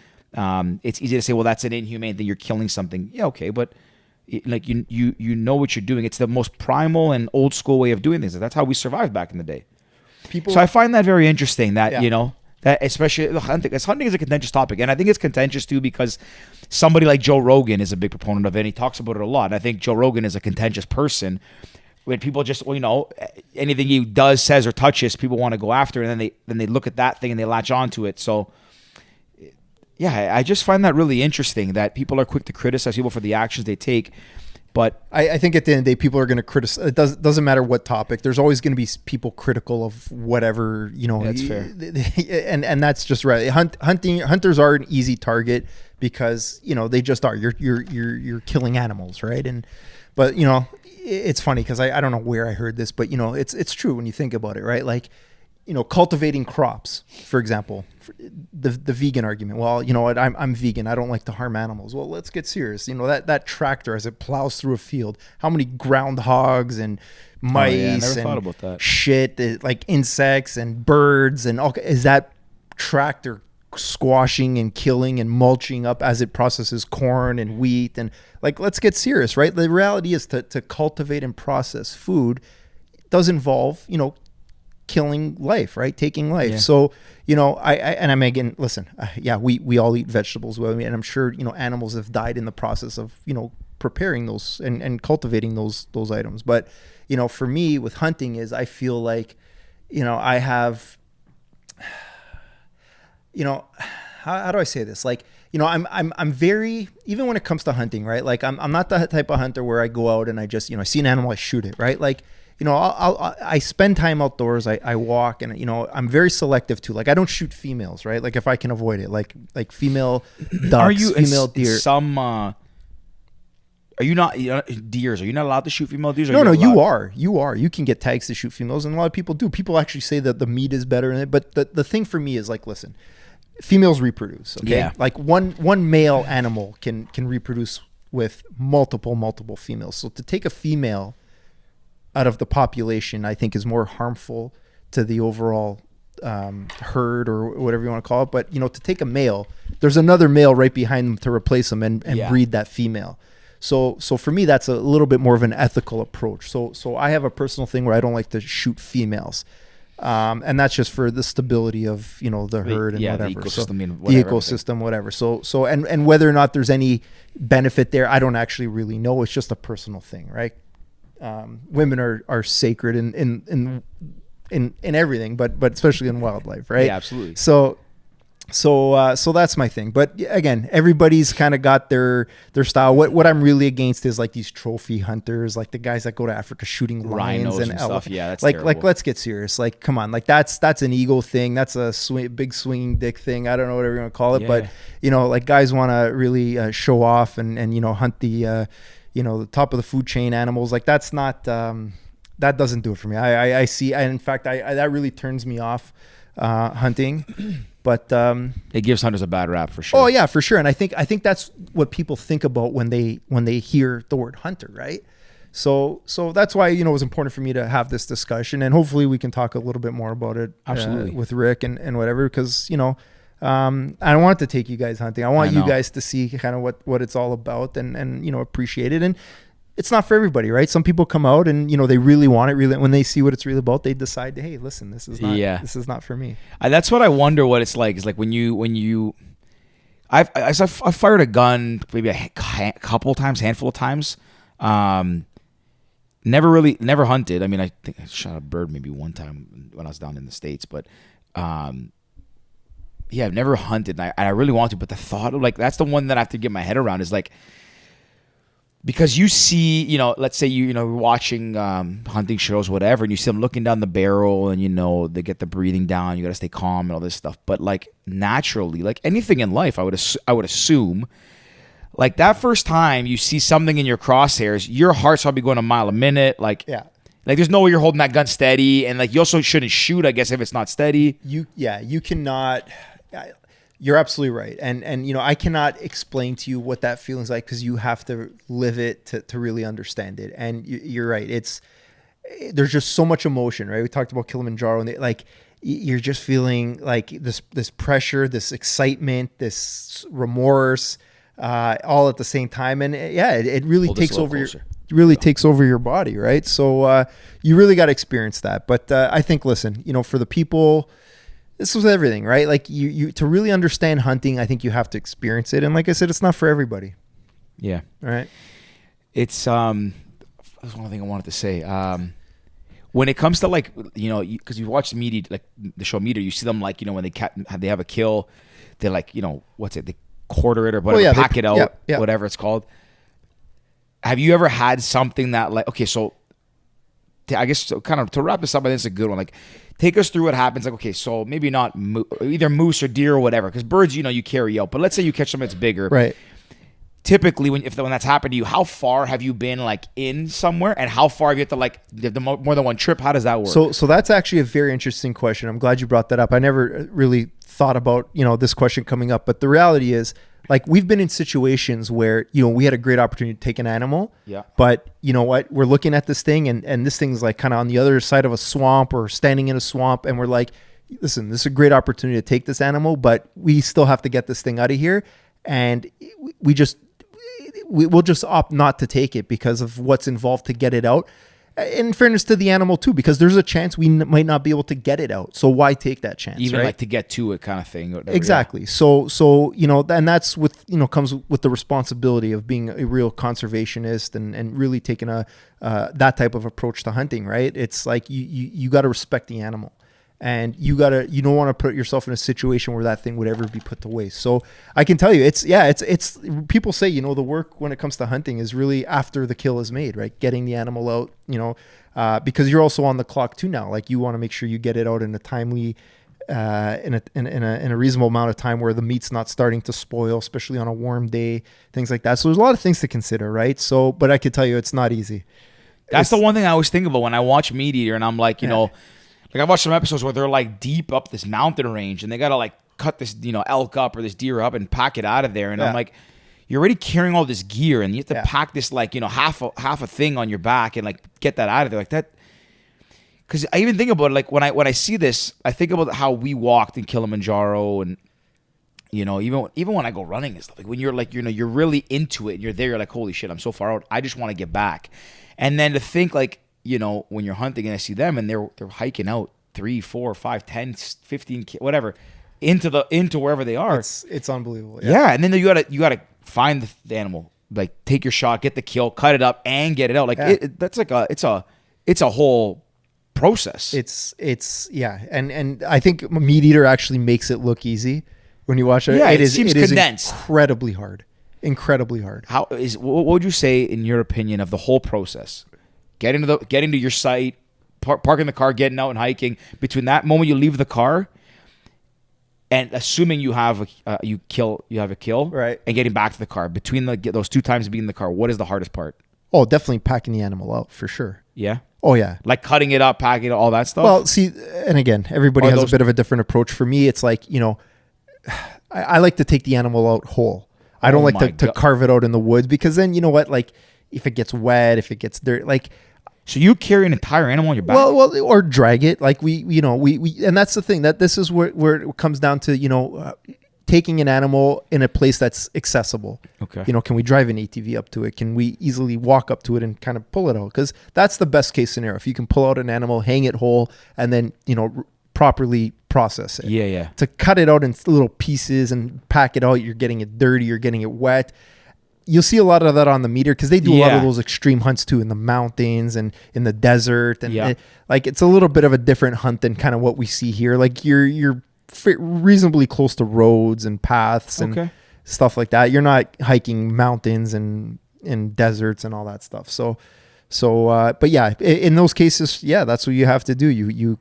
[SPEAKER 3] easy to say, well, that's an inhumane thing, you're killing something. Yeah, okay, but like, you know what you're doing. It's the most primal and old school way of doing things. That's how we survived back in the day. So I find that very interesting that, you know, that especially hunting is a contentious topic. And I think it's contentious too because somebody like Joe Rogan is a big proponent of it, and he talks about it a lot. And I think Joe Rogan is a contentious person. When people just, well, you know, anything he does, says, or touches, people want to go after, and then they look at that thing and they latch onto it. So I just find that really interesting that people are quick to criticize people for the actions they take. But
[SPEAKER 1] I think at the end of the day, people are going to criticize. It doesn't matter what topic. There's always going to be people critical of whatever,
[SPEAKER 3] That's fair.
[SPEAKER 1] And that's just right. Hunters are an easy target because they just are. You're killing animals, right? But it's funny because I don't know where I heard this, but it's true when you think about it, right? Like, cultivating crops, for example, the vegan argument. Well, you know what? I'm vegan. I don't like to harm animals. Well, let's get serious. That tractor as it plows through a field, how many groundhogs and mice
[SPEAKER 3] I never
[SPEAKER 1] and
[SPEAKER 3] thought about that.
[SPEAKER 1] shit, like insects and birds and all, is that tractor squashing and killing and mulching up as it processes corn and wheat? And like, let's get serious, right? The reality is to cultivate and process food does involve, killing life, right? Taking life.
[SPEAKER 3] Yeah.
[SPEAKER 1] So, I'm again, listen, we all eat vegetables. And I'm sure, animals have died in the process of, preparing those and cultivating those items. But, for me with hunting is I feel like, I have, how do I say this? Like, I'm very, even when it comes to hunting, right? Like I'm not the type of hunter where I go out and I just, I see an animal, I shoot it, right? Like, I spend time outdoors. I walk, and I'm very selective too. Like I don't shoot females, right? Like if I can avoid it, like female ducks, female deer.
[SPEAKER 3] Are you not deers? Are you not allowed to shoot female deers?
[SPEAKER 1] No, you are. You can get tags to shoot females, and a lot of people do. People actually say that the meat is better in it. But the thing for me is like, listen, females reproduce. Okay?
[SPEAKER 3] Yeah.
[SPEAKER 1] Like one male animal can reproduce with multiple females. So to take a female out of the population, I think is more harmful to the overall herd or whatever you want to call it. But, to take a male, there's another male right behind them to replace them and breed that female. So for me, that's a little bit more of an ethical approach. So I have a personal thing where I don't like to shoot females. And that's just for the stability of, the herd and whatever. The ecosystem, whatever. So, and whether or not there's any benefit there, I don't actually really know. It's just a personal thing, right? Women are sacred in everything, but especially in wildlife, right?
[SPEAKER 3] Yeah, absolutely.
[SPEAKER 1] So that's my thing. But again, everybody's kind of got their style. What I'm really against is like these trophy hunters, like the guys that go to Africa shooting lions and elephants.
[SPEAKER 3] Stuff. Yeah, that's
[SPEAKER 1] like
[SPEAKER 3] terrible.
[SPEAKER 1] let's get serious. Like, come on, like that's an ego thing. That's a big swinging dick thing. I don't know whatever you want to call it, but like guys want to really show off and hunt the the top of the food chain animals. Like that's not that doesn't do it for me. I see. In fact, that really turns me off hunting. But
[SPEAKER 3] it gives hunters a bad rap for sure.
[SPEAKER 1] Oh yeah, for sure. And I think that's what people think about when they hear the word hunter, right? So that's why it was important for me to have this discussion, and hopefully we can talk a little bit more about it.
[SPEAKER 3] Absolutely.
[SPEAKER 1] With Rick and whatever, because I don't want to take you guys hunting. I want you guys to see kind of what it's all about and appreciate it. And it's not for everybody, right? Some people come out and they really want it. Really, when they see what it's really about, they decide, hey, listen, this is not for me.
[SPEAKER 3] That's what I wonder. What it's like is like when you, I've fired a gun maybe a handful of times. Never hunted. I mean, I think I shot a bird maybe one time when I was down in the States, but I've never hunted, and I really want to. But the thought of like that's the one that I have to get my head around is like. Because you see, let's say you're watching hunting shows, whatever, and you see them looking down the barrel, and they get the breathing down. You got to stay calm and all this stuff. But like naturally, like anything in life, I would assume, like that first time you see something in your crosshairs, your heart's probably going a mile a minute. Like there's no way you're holding that gun steady, and like you also shouldn't shoot, I guess, if it's not steady.
[SPEAKER 1] You cannot. You're absolutely right. And I cannot explain to you what that feeling's like because you have to live it to really understand it. And you're right. There's just so much emotion, right? We talked about Kilimanjaro and you're just feeling like this pressure, this excitement, this remorse, all at the same time. And it really takes over takes over your body, right? So you really got to experience that. But I think, listen, for the people, this was everything, right? Like you to really understand hunting, I think you have to experience it. And like I said, it's not for everybody.
[SPEAKER 3] Yeah.
[SPEAKER 1] All right.
[SPEAKER 3] It's that's one thing I wanted to say. when it comes to like, because you watch the media, like the show Meat Eater, you see them like, when they have a kill, they like, they quarter it or whatever, pack it out, whatever it's called. Have you ever had something that like, okay, so I guess kind of to wrap this up, I think it's a good one. Like, take us through what happens. Like, okay, so maybe not either moose or deer or whatever, because birds, you carry out. But let's say you catch something that's bigger.
[SPEAKER 1] Right.
[SPEAKER 3] Typically, when that's happened to you, how far have you been like in somewhere, and how far have you had to like more than one trip? How does that work?
[SPEAKER 1] So that's actually a very interesting question. I'm glad you brought that up. I never really thought about this question coming up, but the reality is, like, we've been in situations where, we had a great opportunity to take an animal.
[SPEAKER 3] Yeah.
[SPEAKER 1] But you know what? We're looking at this thing and this thing's like kind of on the other side of a swamp or standing in a swamp. And we're like, listen, this is a great opportunity to take this animal, but we still have to get this thing out of here. And we'll just opt not to take it because of what's involved to get it out. In fairness to the animal too, because there's a chance we might not be able to get it out. So why take that chance?
[SPEAKER 3] Even
[SPEAKER 1] right?
[SPEAKER 3] like to get to it kind of thing. Whatever,
[SPEAKER 1] exactly. Yeah. So and that's with comes with the responsibility of being a real conservationist and really taking that type of approach to hunting. Right? It's like you got to respect the animal. And you don't want to put yourself in a situation where that thing would ever be put to waste. So I can tell you, it's people say, the work when it comes to hunting is really after the kill is made, right? Getting the animal out, because you're also on the clock too now. Like, you want to make sure you get it out in a timely, in a reasonable amount of time where the meat's not starting to spoil, especially on a warm day, things like that. So there's a lot of things to consider, right? So, but I could tell you, it's not easy.
[SPEAKER 3] That's the one thing I always think about when I watch Meat Eater, and I'm like, like, I've watched some episodes where they're like deep up this mountain range and they got to like cut this, elk up or this deer up and pack it out of there. And I'm like, you're already carrying all this gear and you have to pack this like, half a thing on your back and like get that out of there like that. Cause I even think about it, like when I see this, I think about how we walked in Kilimanjaro and, even when I go running and stuff, like when you're like, you're really into it and you're there, you're like, holy shit, I'm so far out. I just want to get back. And then to think like, when you're hunting and I see them and they're hiking out 3, 4, 5, 10, 15, whatever, into wherever they are.
[SPEAKER 1] It's unbelievable.
[SPEAKER 3] Yeah. And then you gotta find the animal, like take your shot, get the kill, cut it up and get it out. Like that's like it's a whole process.
[SPEAKER 1] It's And I think Meat Eater actually makes it look easy when you watch it.
[SPEAKER 3] Yeah,
[SPEAKER 1] it
[SPEAKER 3] seems condensed.
[SPEAKER 1] Incredibly hard.
[SPEAKER 3] What would you say in your opinion of the whole process? Getting to your site, parking the car, getting out and hiking. Between that moment you leave the car, and assuming you have a kill,
[SPEAKER 1] right,
[SPEAKER 3] and getting back to the car. Between those 2 times of being in the car, what is the hardest part?
[SPEAKER 1] Oh, definitely packing the animal out for sure.
[SPEAKER 3] Yeah.
[SPEAKER 1] Oh yeah.
[SPEAKER 3] Like cutting it up, packing it, all that stuff.
[SPEAKER 1] Well, see, and again, everybody has a bit of a different approach. For me, it's like I like to take the animal out whole. I don't like to carve it out in the woods because then like if it gets wet, if it gets dirt, like.
[SPEAKER 3] So you carry an entire animal on your back?
[SPEAKER 1] Well, or drag it. Like we, and that's the thing that this is where it comes down to, taking an animal in a place that's accessible.
[SPEAKER 3] Okay.
[SPEAKER 1] Can we drive an ATV up to it? Can we easily walk up to it and kind of pull it out? Because that's the best case scenario. If you can pull out an animal, hang it whole, and then, properly process it.
[SPEAKER 3] Yeah.
[SPEAKER 1] To cut it out in little pieces and pack it out, you're getting it dirty, you're getting it wet. You'll see a lot of that on the Meat Eater because they do a lot of those extreme hunts too in the mountains and in the desert. And it's a little bit of a different hunt than kind of what we see here. Like you're reasonably close to roads and paths and stuff like that. You're not hiking mountains and deserts and all that stuff. But yeah, in those cases, that's what you have to do. You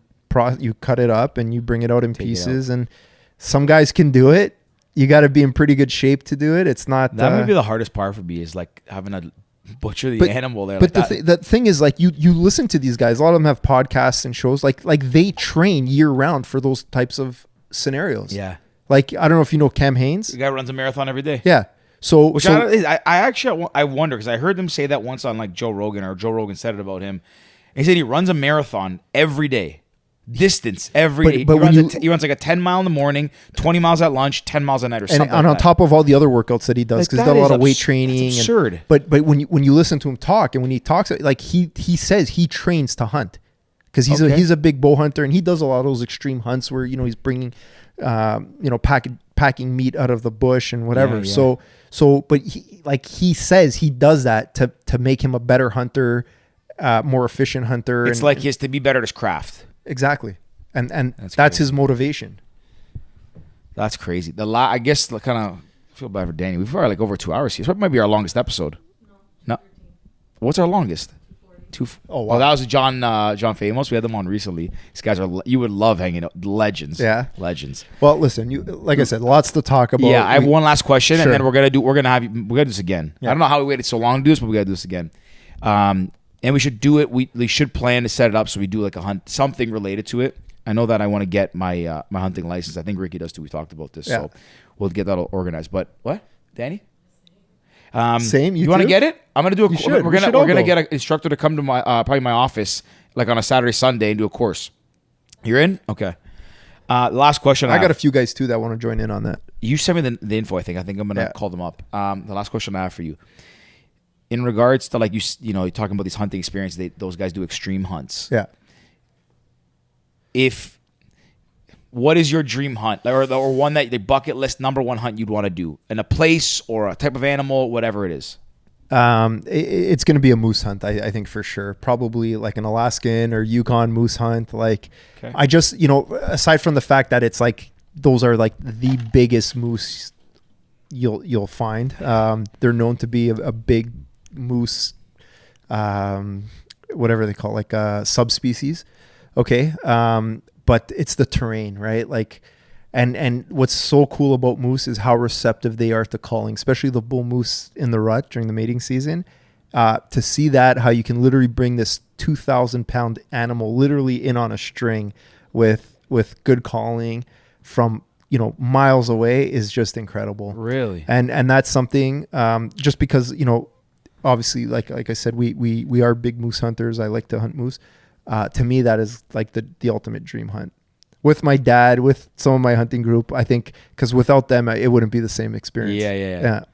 [SPEAKER 1] cut it up and you bring it out in pieces. And some guys can do it. You got to be in pretty good shape to do it. It's not
[SPEAKER 3] that might be the hardest part for me is like having to butcher the animal there.
[SPEAKER 1] But the thing is, like you listen to these guys. A lot of them have podcasts and shows. Like they train year round for those types of scenarios.
[SPEAKER 3] Yeah.
[SPEAKER 1] Like I don't know if you know Cam Hanes.
[SPEAKER 3] The guy runs a marathon every day.
[SPEAKER 1] Yeah.
[SPEAKER 3] I actually wonder because I heard them say that once on like Joe Rogan, or Joe Rogan said it about him. He said he runs a marathon every day. Distance every day. But he runs like a 10 mile in the morning, 20 miles at lunch, 10 miles at night, or something.
[SPEAKER 1] And on top of all the other workouts that he does, because he's done a lot of weight training.
[SPEAKER 3] That's absurd.
[SPEAKER 1] But when you listen to him talk, and when he talks, like he says he trains to hunt because he's a big bow hunter and he does a lot of those extreme hunts where he's bringing packing meat out of the bush and whatever. Yeah. But he says he does that to make him a better hunter more efficient hunter.
[SPEAKER 3] It's like he has to be better at his craft.
[SPEAKER 1] Exactly. And that's
[SPEAKER 3] crazy.
[SPEAKER 1] his motivation.
[SPEAKER 3] That's crazy. I guess kind of feel bad for Danny. We've already like over 2 hours here. So it might be our longest episode. No. What's our longest?
[SPEAKER 1] Oh, wow.
[SPEAKER 3] That was John Famous. We had them on recently. These guys you would love hanging out. Legends.
[SPEAKER 1] Yeah.
[SPEAKER 3] Legends.
[SPEAKER 1] Well, listen, like I said, lots to talk about.
[SPEAKER 3] Yeah, I have one last question,
[SPEAKER 1] Sure.
[SPEAKER 3] and then we're gonna do this again.
[SPEAKER 1] Yeah.
[SPEAKER 3] I don't know how we waited so long to do this, but we gotta do this again. And we should do it. We should plan to set it up so we do like a hunt, something related to it. I know that I want to get my my hunting license. I think Ricky does too. We talked about this, so we'll get that all organized. But what, Danny?
[SPEAKER 1] Same.
[SPEAKER 3] You want to get it? I'm gonna do a.
[SPEAKER 1] You should.
[SPEAKER 3] We're
[SPEAKER 1] We should
[SPEAKER 3] gonna
[SPEAKER 1] all go.
[SPEAKER 3] get an instructor to come to my probably my office like on a Saturday Sunday and do a course. You're in? Okay. Last question.
[SPEAKER 1] I got a few guys too that want to join in on that.
[SPEAKER 3] You sent me the info. I think I'm gonna call them up. The last question I have for you, in regards to like you know, you're talking about these hunting experiences. Those guys do extreme hunts.
[SPEAKER 1] Yeah.
[SPEAKER 3] What is your dream hunt, or one that the bucket list #1 hunt you'd want to do in a place or a type of animal, whatever it is?
[SPEAKER 1] It's going to be a moose hunt, I think for sure. Probably like an Alaskan or Yukon moose hunt. Like,
[SPEAKER 3] Okay.
[SPEAKER 1] I just, aside from the fact that it's like those are like the biggest moose you'll find. They're known to be a big moose, whatever they call it, like subspecies. Okay. But it's the terrain, right? Like, and what's so cool about moose is how receptive they are to calling, especially the bull moose in the rut during the mating season. To see that, how you can literally bring this 2,000-pound animal literally in on a string with good calling from miles away is just incredible.
[SPEAKER 3] Really?
[SPEAKER 1] And that's something just because obviously like I said, we are big moose hunters. I like to hunt moose. To me, that is like the ultimate dream hunt. With my dad, with some of my hunting group, I think, because without them, it wouldn't be the same experience.
[SPEAKER 3] Yeah.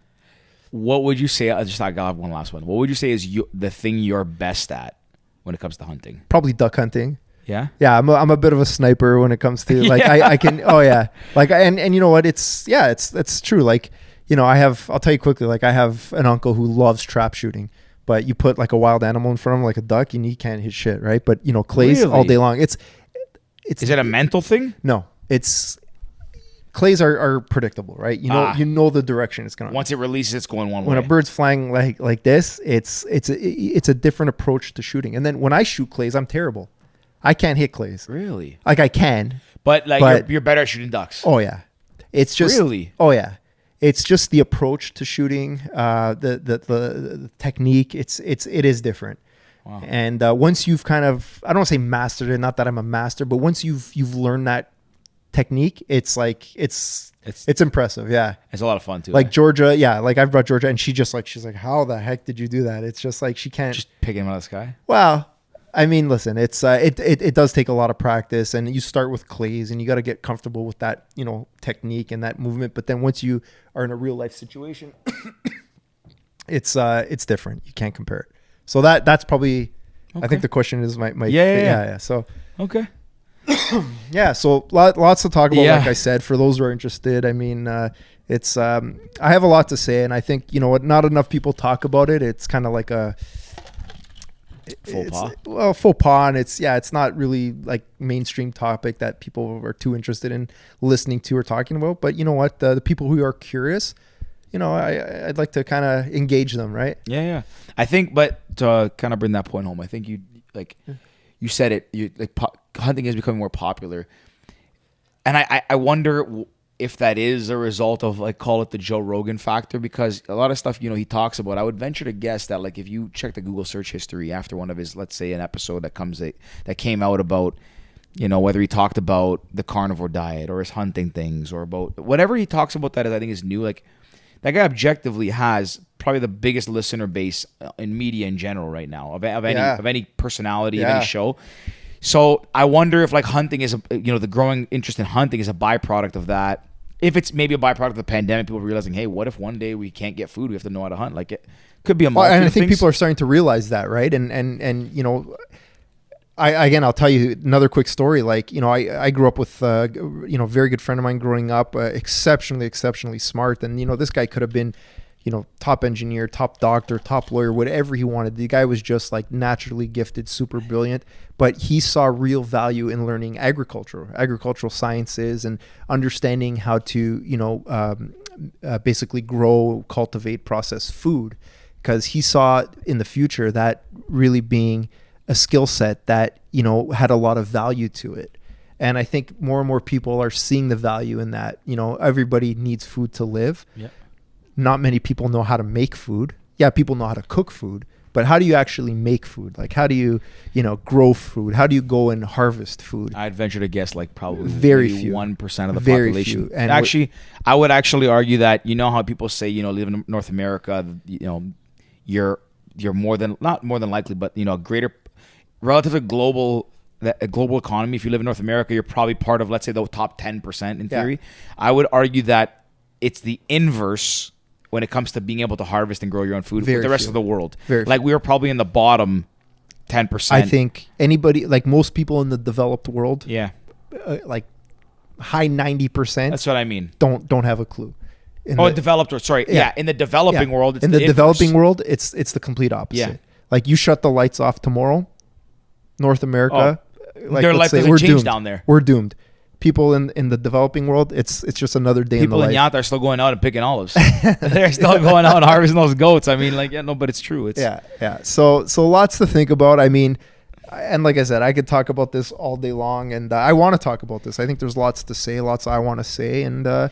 [SPEAKER 3] What would you say? I got one last one. What would you say is the thing you're best at when it comes to hunting?
[SPEAKER 1] Probably duck hunting.
[SPEAKER 3] Yeah.
[SPEAKER 1] Yeah, I'm a bit of a sniper when it comes to like I can. Oh yeah, like and you know what? It's true. Like I'll tell you quickly. Like I have an uncle who loves trap shooting. But you put like a wild animal in front of him, like a duck, and he can't hit shit, right? But clays
[SPEAKER 3] Really?
[SPEAKER 1] all day long. It's
[SPEAKER 3] Is it a mental thing?
[SPEAKER 1] No, it's clays are predictable, right? You know the direction it's going.
[SPEAKER 3] Once it releases, it's going one way.
[SPEAKER 1] When a bird's flying like this, it's a different approach to shooting. And then when I shoot clays, I'm terrible. I can't hit clays.
[SPEAKER 3] Really?
[SPEAKER 1] Like I can,
[SPEAKER 3] but like you're better at shooting ducks.
[SPEAKER 1] Oh yeah, it's just
[SPEAKER 3] really.
[SPEAKER 1] Oh yeah. It's just the approach to shooting, the technique. It is different. Wow. And once you've kind of, I don't want to say mastered it, not that I'm a master, but once you've learned that technique, it's like it's impressive. Yeah,
[SPEAKER 3] it's a lot of fun too.
[SPEAKER 1] Like Georgia, yeah. Like I've brought Georgia, and she's like, how the heck did you do that? It's just like she can't
[SPEAKER 3] just pick him out of the sky.
[SPEAKER 1] Well, I mean, listen, it's it does take a lot of practice, and you start with clays, and you got to get comfortable with that, technique and that movement. But then once you are in a real life situation, it's different. You can't compare it. So that's probably, okay. I think the question is my yeah. So
[SPEAKER 3] okay,
[SPEAKER 1] yeah. So lots to talk about.
[SPEAKER 3] Yeah.
[SPEAKER 1] Like I said, for those who are interested, I mean, it's I have a lot to say, and I think not enough people talk about it. It's kind of like a faux pas, and it's not really like mainstream topic that people are too interested in listening to or talking about. But you know what, the people who are curious, I'd like to kind of engage them, right?
[SPEAKER 3] Yeah. I think, but to kind of bring that point home, I think you said it. Hunting is becoming more popular, and I wonder if that is a result of call it the Joe Rogan factor, because a lot of stuff he talks about, I would venture to guess that if you check the Google search history after one of his, let's say an episode that came out about whether he talked about the carnivore diet or his hunting things or about whatever he talks about that I think is new, like that guy objectively has probably the biggest listener base in media in general right now of any personality of any show. So I wonder if hunting is the growing interest in hunting is a byproduct of that. If it's maybe a byproduct of the pandemic, people realizing, hey, what if one day we can't get food? We have to know how to hunt. Like it could be a multitude
[SPEAKER 1] and I
[SPEAKER 3] of
[SPEAKER 1] think
[SPEAKER 3] things.
[SPEAKER 1] people are starting to realize that, right? And I'll tell you another quick story. I grew up with very good friend of mine growing up, exceptionally smart, and this guy could have been top engineer, top doctor, top lawyer, whatever he wanted. The guy was just like naturally gifted, super brilliant, but he saw real value in learning agricultural sciences and understanding how to, basically grow, cultivate, process food, because he saw in the future that really being a skill set that, had a lot of value to it. And I think more and more people are seeing the value in that. Everybody needs food to live.
[SPEAKER 3] Yeah.
[SPEAKER 1] Not many people know how to make food. Yeah, people know how to cook food, but how do you actually make food? Like, how do you, grow food? How do you go and harvest food?
[SPEAKER 3] I'd venture to guess like probably
[SPEAKER 1] Very
[SPEAKER 3] maybe
[SPEAKER 1] few.
[SPEAKER 3] 1% of the
[SPEAKER 1] Very
[SPEAKER 3] population.
[SPEAKER 1] few. And
[SPEAKER 3] actually, I would actually argue that, how people say, live in North America, you're not more than likely, but, a greater relative to a global economy. If you live in North America, you're probably part of, let's say, the top 10% in theory. I would argue that it's the inverse when it comes to being able to harvest and grow your own food with the rest of the world. We were probably in the bottom 10%.
[SPEAKER 1] I think anybody, like most people in the developed world, like high 90%.
[SPEAKER 3] That's what I mean.
[SPEAKER 1] Don't have a clue. In
[SPEAKER 3] the developed world. Sorry. Yeah. In the developing world, it's
[SPEAKER 1] in the developing world, it's the complete opposite.
[SPEAKER 3] Yeah.
[SPEAKER 1] Like you shut the lights off tomorrow, North America,
[SPEAKER 3] their life doesn't change down there.
[SPEAKER 1] We're doomed. People in the developing world, it's just another day in the life.
[SPEAKER 3] People in Yanta are still going out and picking olives. They're still going out and harvesting those goats. I mean, but it's true. It's
[SPEAKER 1] So lots to think about. I mean, and like I said, I could talk about this all day long, and I want to talk about this. I think there's lots to say, lots I want to say, and
[SPEAKER 3] I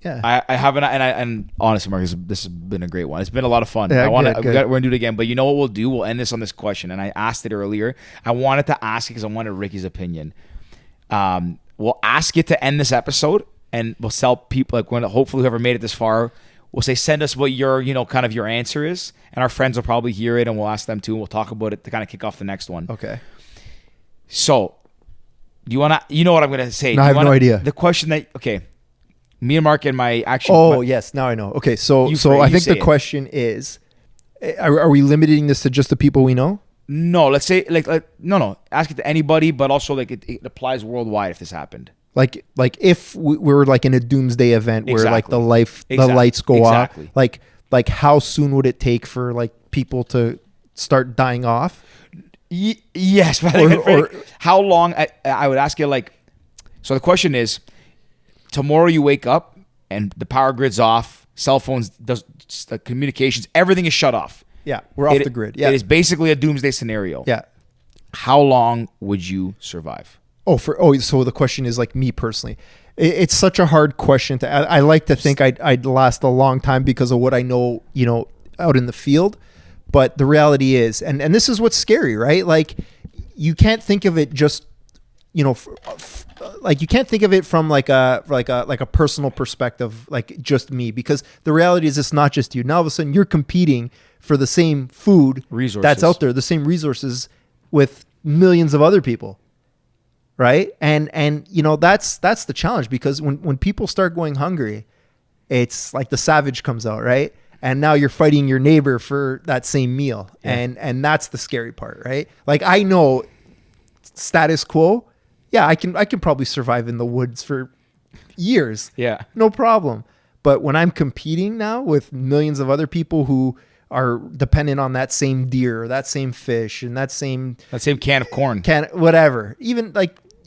[SPEAKER 3] haven't, and honestly, Marcus, this has been a great one. It's been a lot of fun.
[SPEAKER 1] Yeah,
[SPEAKER 3] we're gonna do it again, but you know what we'll do? We'll end this on this question, and I asked it earlier. I wanted to ask it because I wanted Ricky's opinion. We'll ask it to end this episode, and we'll tell people, like, when hopefully whoever made it this far, we'll say, send us what your, kind of your answer is, and our friends will probably hear it, and we'll ask them too, and we'll talk about it to kind of kick off the next one.
[SPEAKER 1] Okay.
[SPEAKER 3] So, do you want to, you know what I'm going to say?
[SPEAKER 1] No, I have no idea.
[SPEAKER 3] The question that, okay, me and Mark and my action.
[SPEAKER 1] Oh, yes, now I know. Okay, so I think the question is, are we limiting this to just the people we know?
[SPEAKER 3] No, let's say no. Ask it to anybody, but also it applies worldwide if this happened.
[SPEAKER 1] Like if we're like in a doomsday event where like the lights go off, like how soon would it take for like people to start dying off?
[SPEAKER 3] Yes, but or how long? I would ask you so the question is, tomorrow you wake up and the power grid's off, cell phones, the communications, everything is shut off.
[SPEAKER 1] Yeah, we're off the grid. Yeah,
[SPEAKER 3] it is basically a doomsday scenario.
[SPEAKER 1] Yeah.
[SPEAKER 3] How long would you survive?
[SPEAKER 1] So the question is like me personally. It's such a hard question to. I like to think I'd last a long time because of what I know, out in the field. But the reality is, and this is what's scary, right? Like, you can't think of it just, like you can't think of it from like a personal perspective, like just me, because the reality is it's not just you. Now all of a sudden you're competing for the same food
[SPEAKER 3] resources
[SPEAKER 1] that's out there, the same resources with millions of other people, right? And that's the challenge, because when people start going hungry, it's like the savage comes out, right? And now you're fighting your neighbor for that same meal, and that's the scary part, right? Like, I know status quo, I can probably survive in the woods for years, no problem. But when I'm competing now with millions of other people who are dependent on that same deer, or that same fish, and that same
[SPEAKER 3] can of corn,
[SPEAKER 1] whatever, even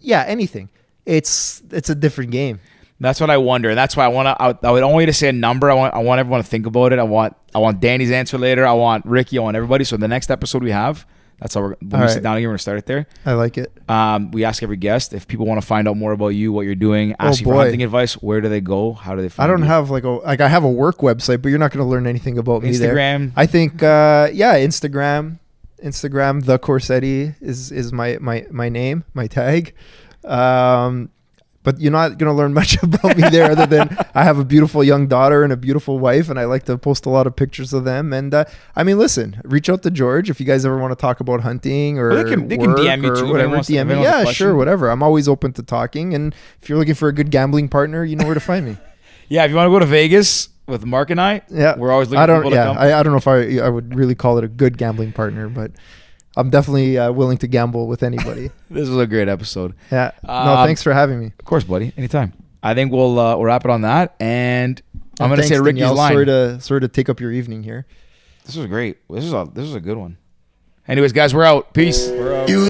[SPEAKER 1] anything. It's a different game.
[SPEAKER 3] That's what I wonder, and that's why I would only to say a number. I want everyone to think about it. I want Danny's answer later. I want Ricky. I want everybody. So the next episode we have, that's how when we sit down again, we're gonna start it there.
[SPEAKER 1] I like it.
[SPEAKER 3] We ask every guest if people want to find out more about you, what you're doing, asking for hunting advice. Where do they go? How do they find
[SPEAKER 1] I don't
[SPEAKER 3] you?
[SPEAKER 1] have I have a work website, but you're not going to learn anything about me there.
[SPEAKER 3] Instagram.
[SPEAKER 1] I think Instagram, the Corsetti is my name, my tag. But you're not going to learn much about me there, other than I have a beautiful young daughter and a beautiful wife, and I like to post a lot of pictures of them. And listen, reach out to George if you guys ever want to talk about hunting or
[SPEAKER 3] they can DM me too.
[SPEAKER 1] Whatever. DM me. Yeah, sure, whatever. I'm always open to talking. And if you're looking for a good gambling partner, you know where to find me.
[SPEAKER 3] Yeah, if you want to go to Vegas with Mark and I, we're always looking for people to come.
[SPEAKER 1] I don't know if I would really call it a good gambling partner, but I'm definitely willing to gamble with anybody.
[SPEAKER 3] This was a great episode.
[SPEAKER 1] Yeah. No, thanks for having me.
[SPEAKER 3] Of course, buddy. Anytime. I think we'll wrap it on that. And I'm gonna
[SPEAKER 1] Thanks,
[SPEAKER 3] say Ricky's
[SPEAKER 1] Danielle.
[SPEAKER 3] line.
[SPEAKER 1] Sorry to take up your evening here.
[SPEAKER 3] This was great. This was a good one. Anyways, guys, we're out. Peace.
[SPEAKER 1] We're out.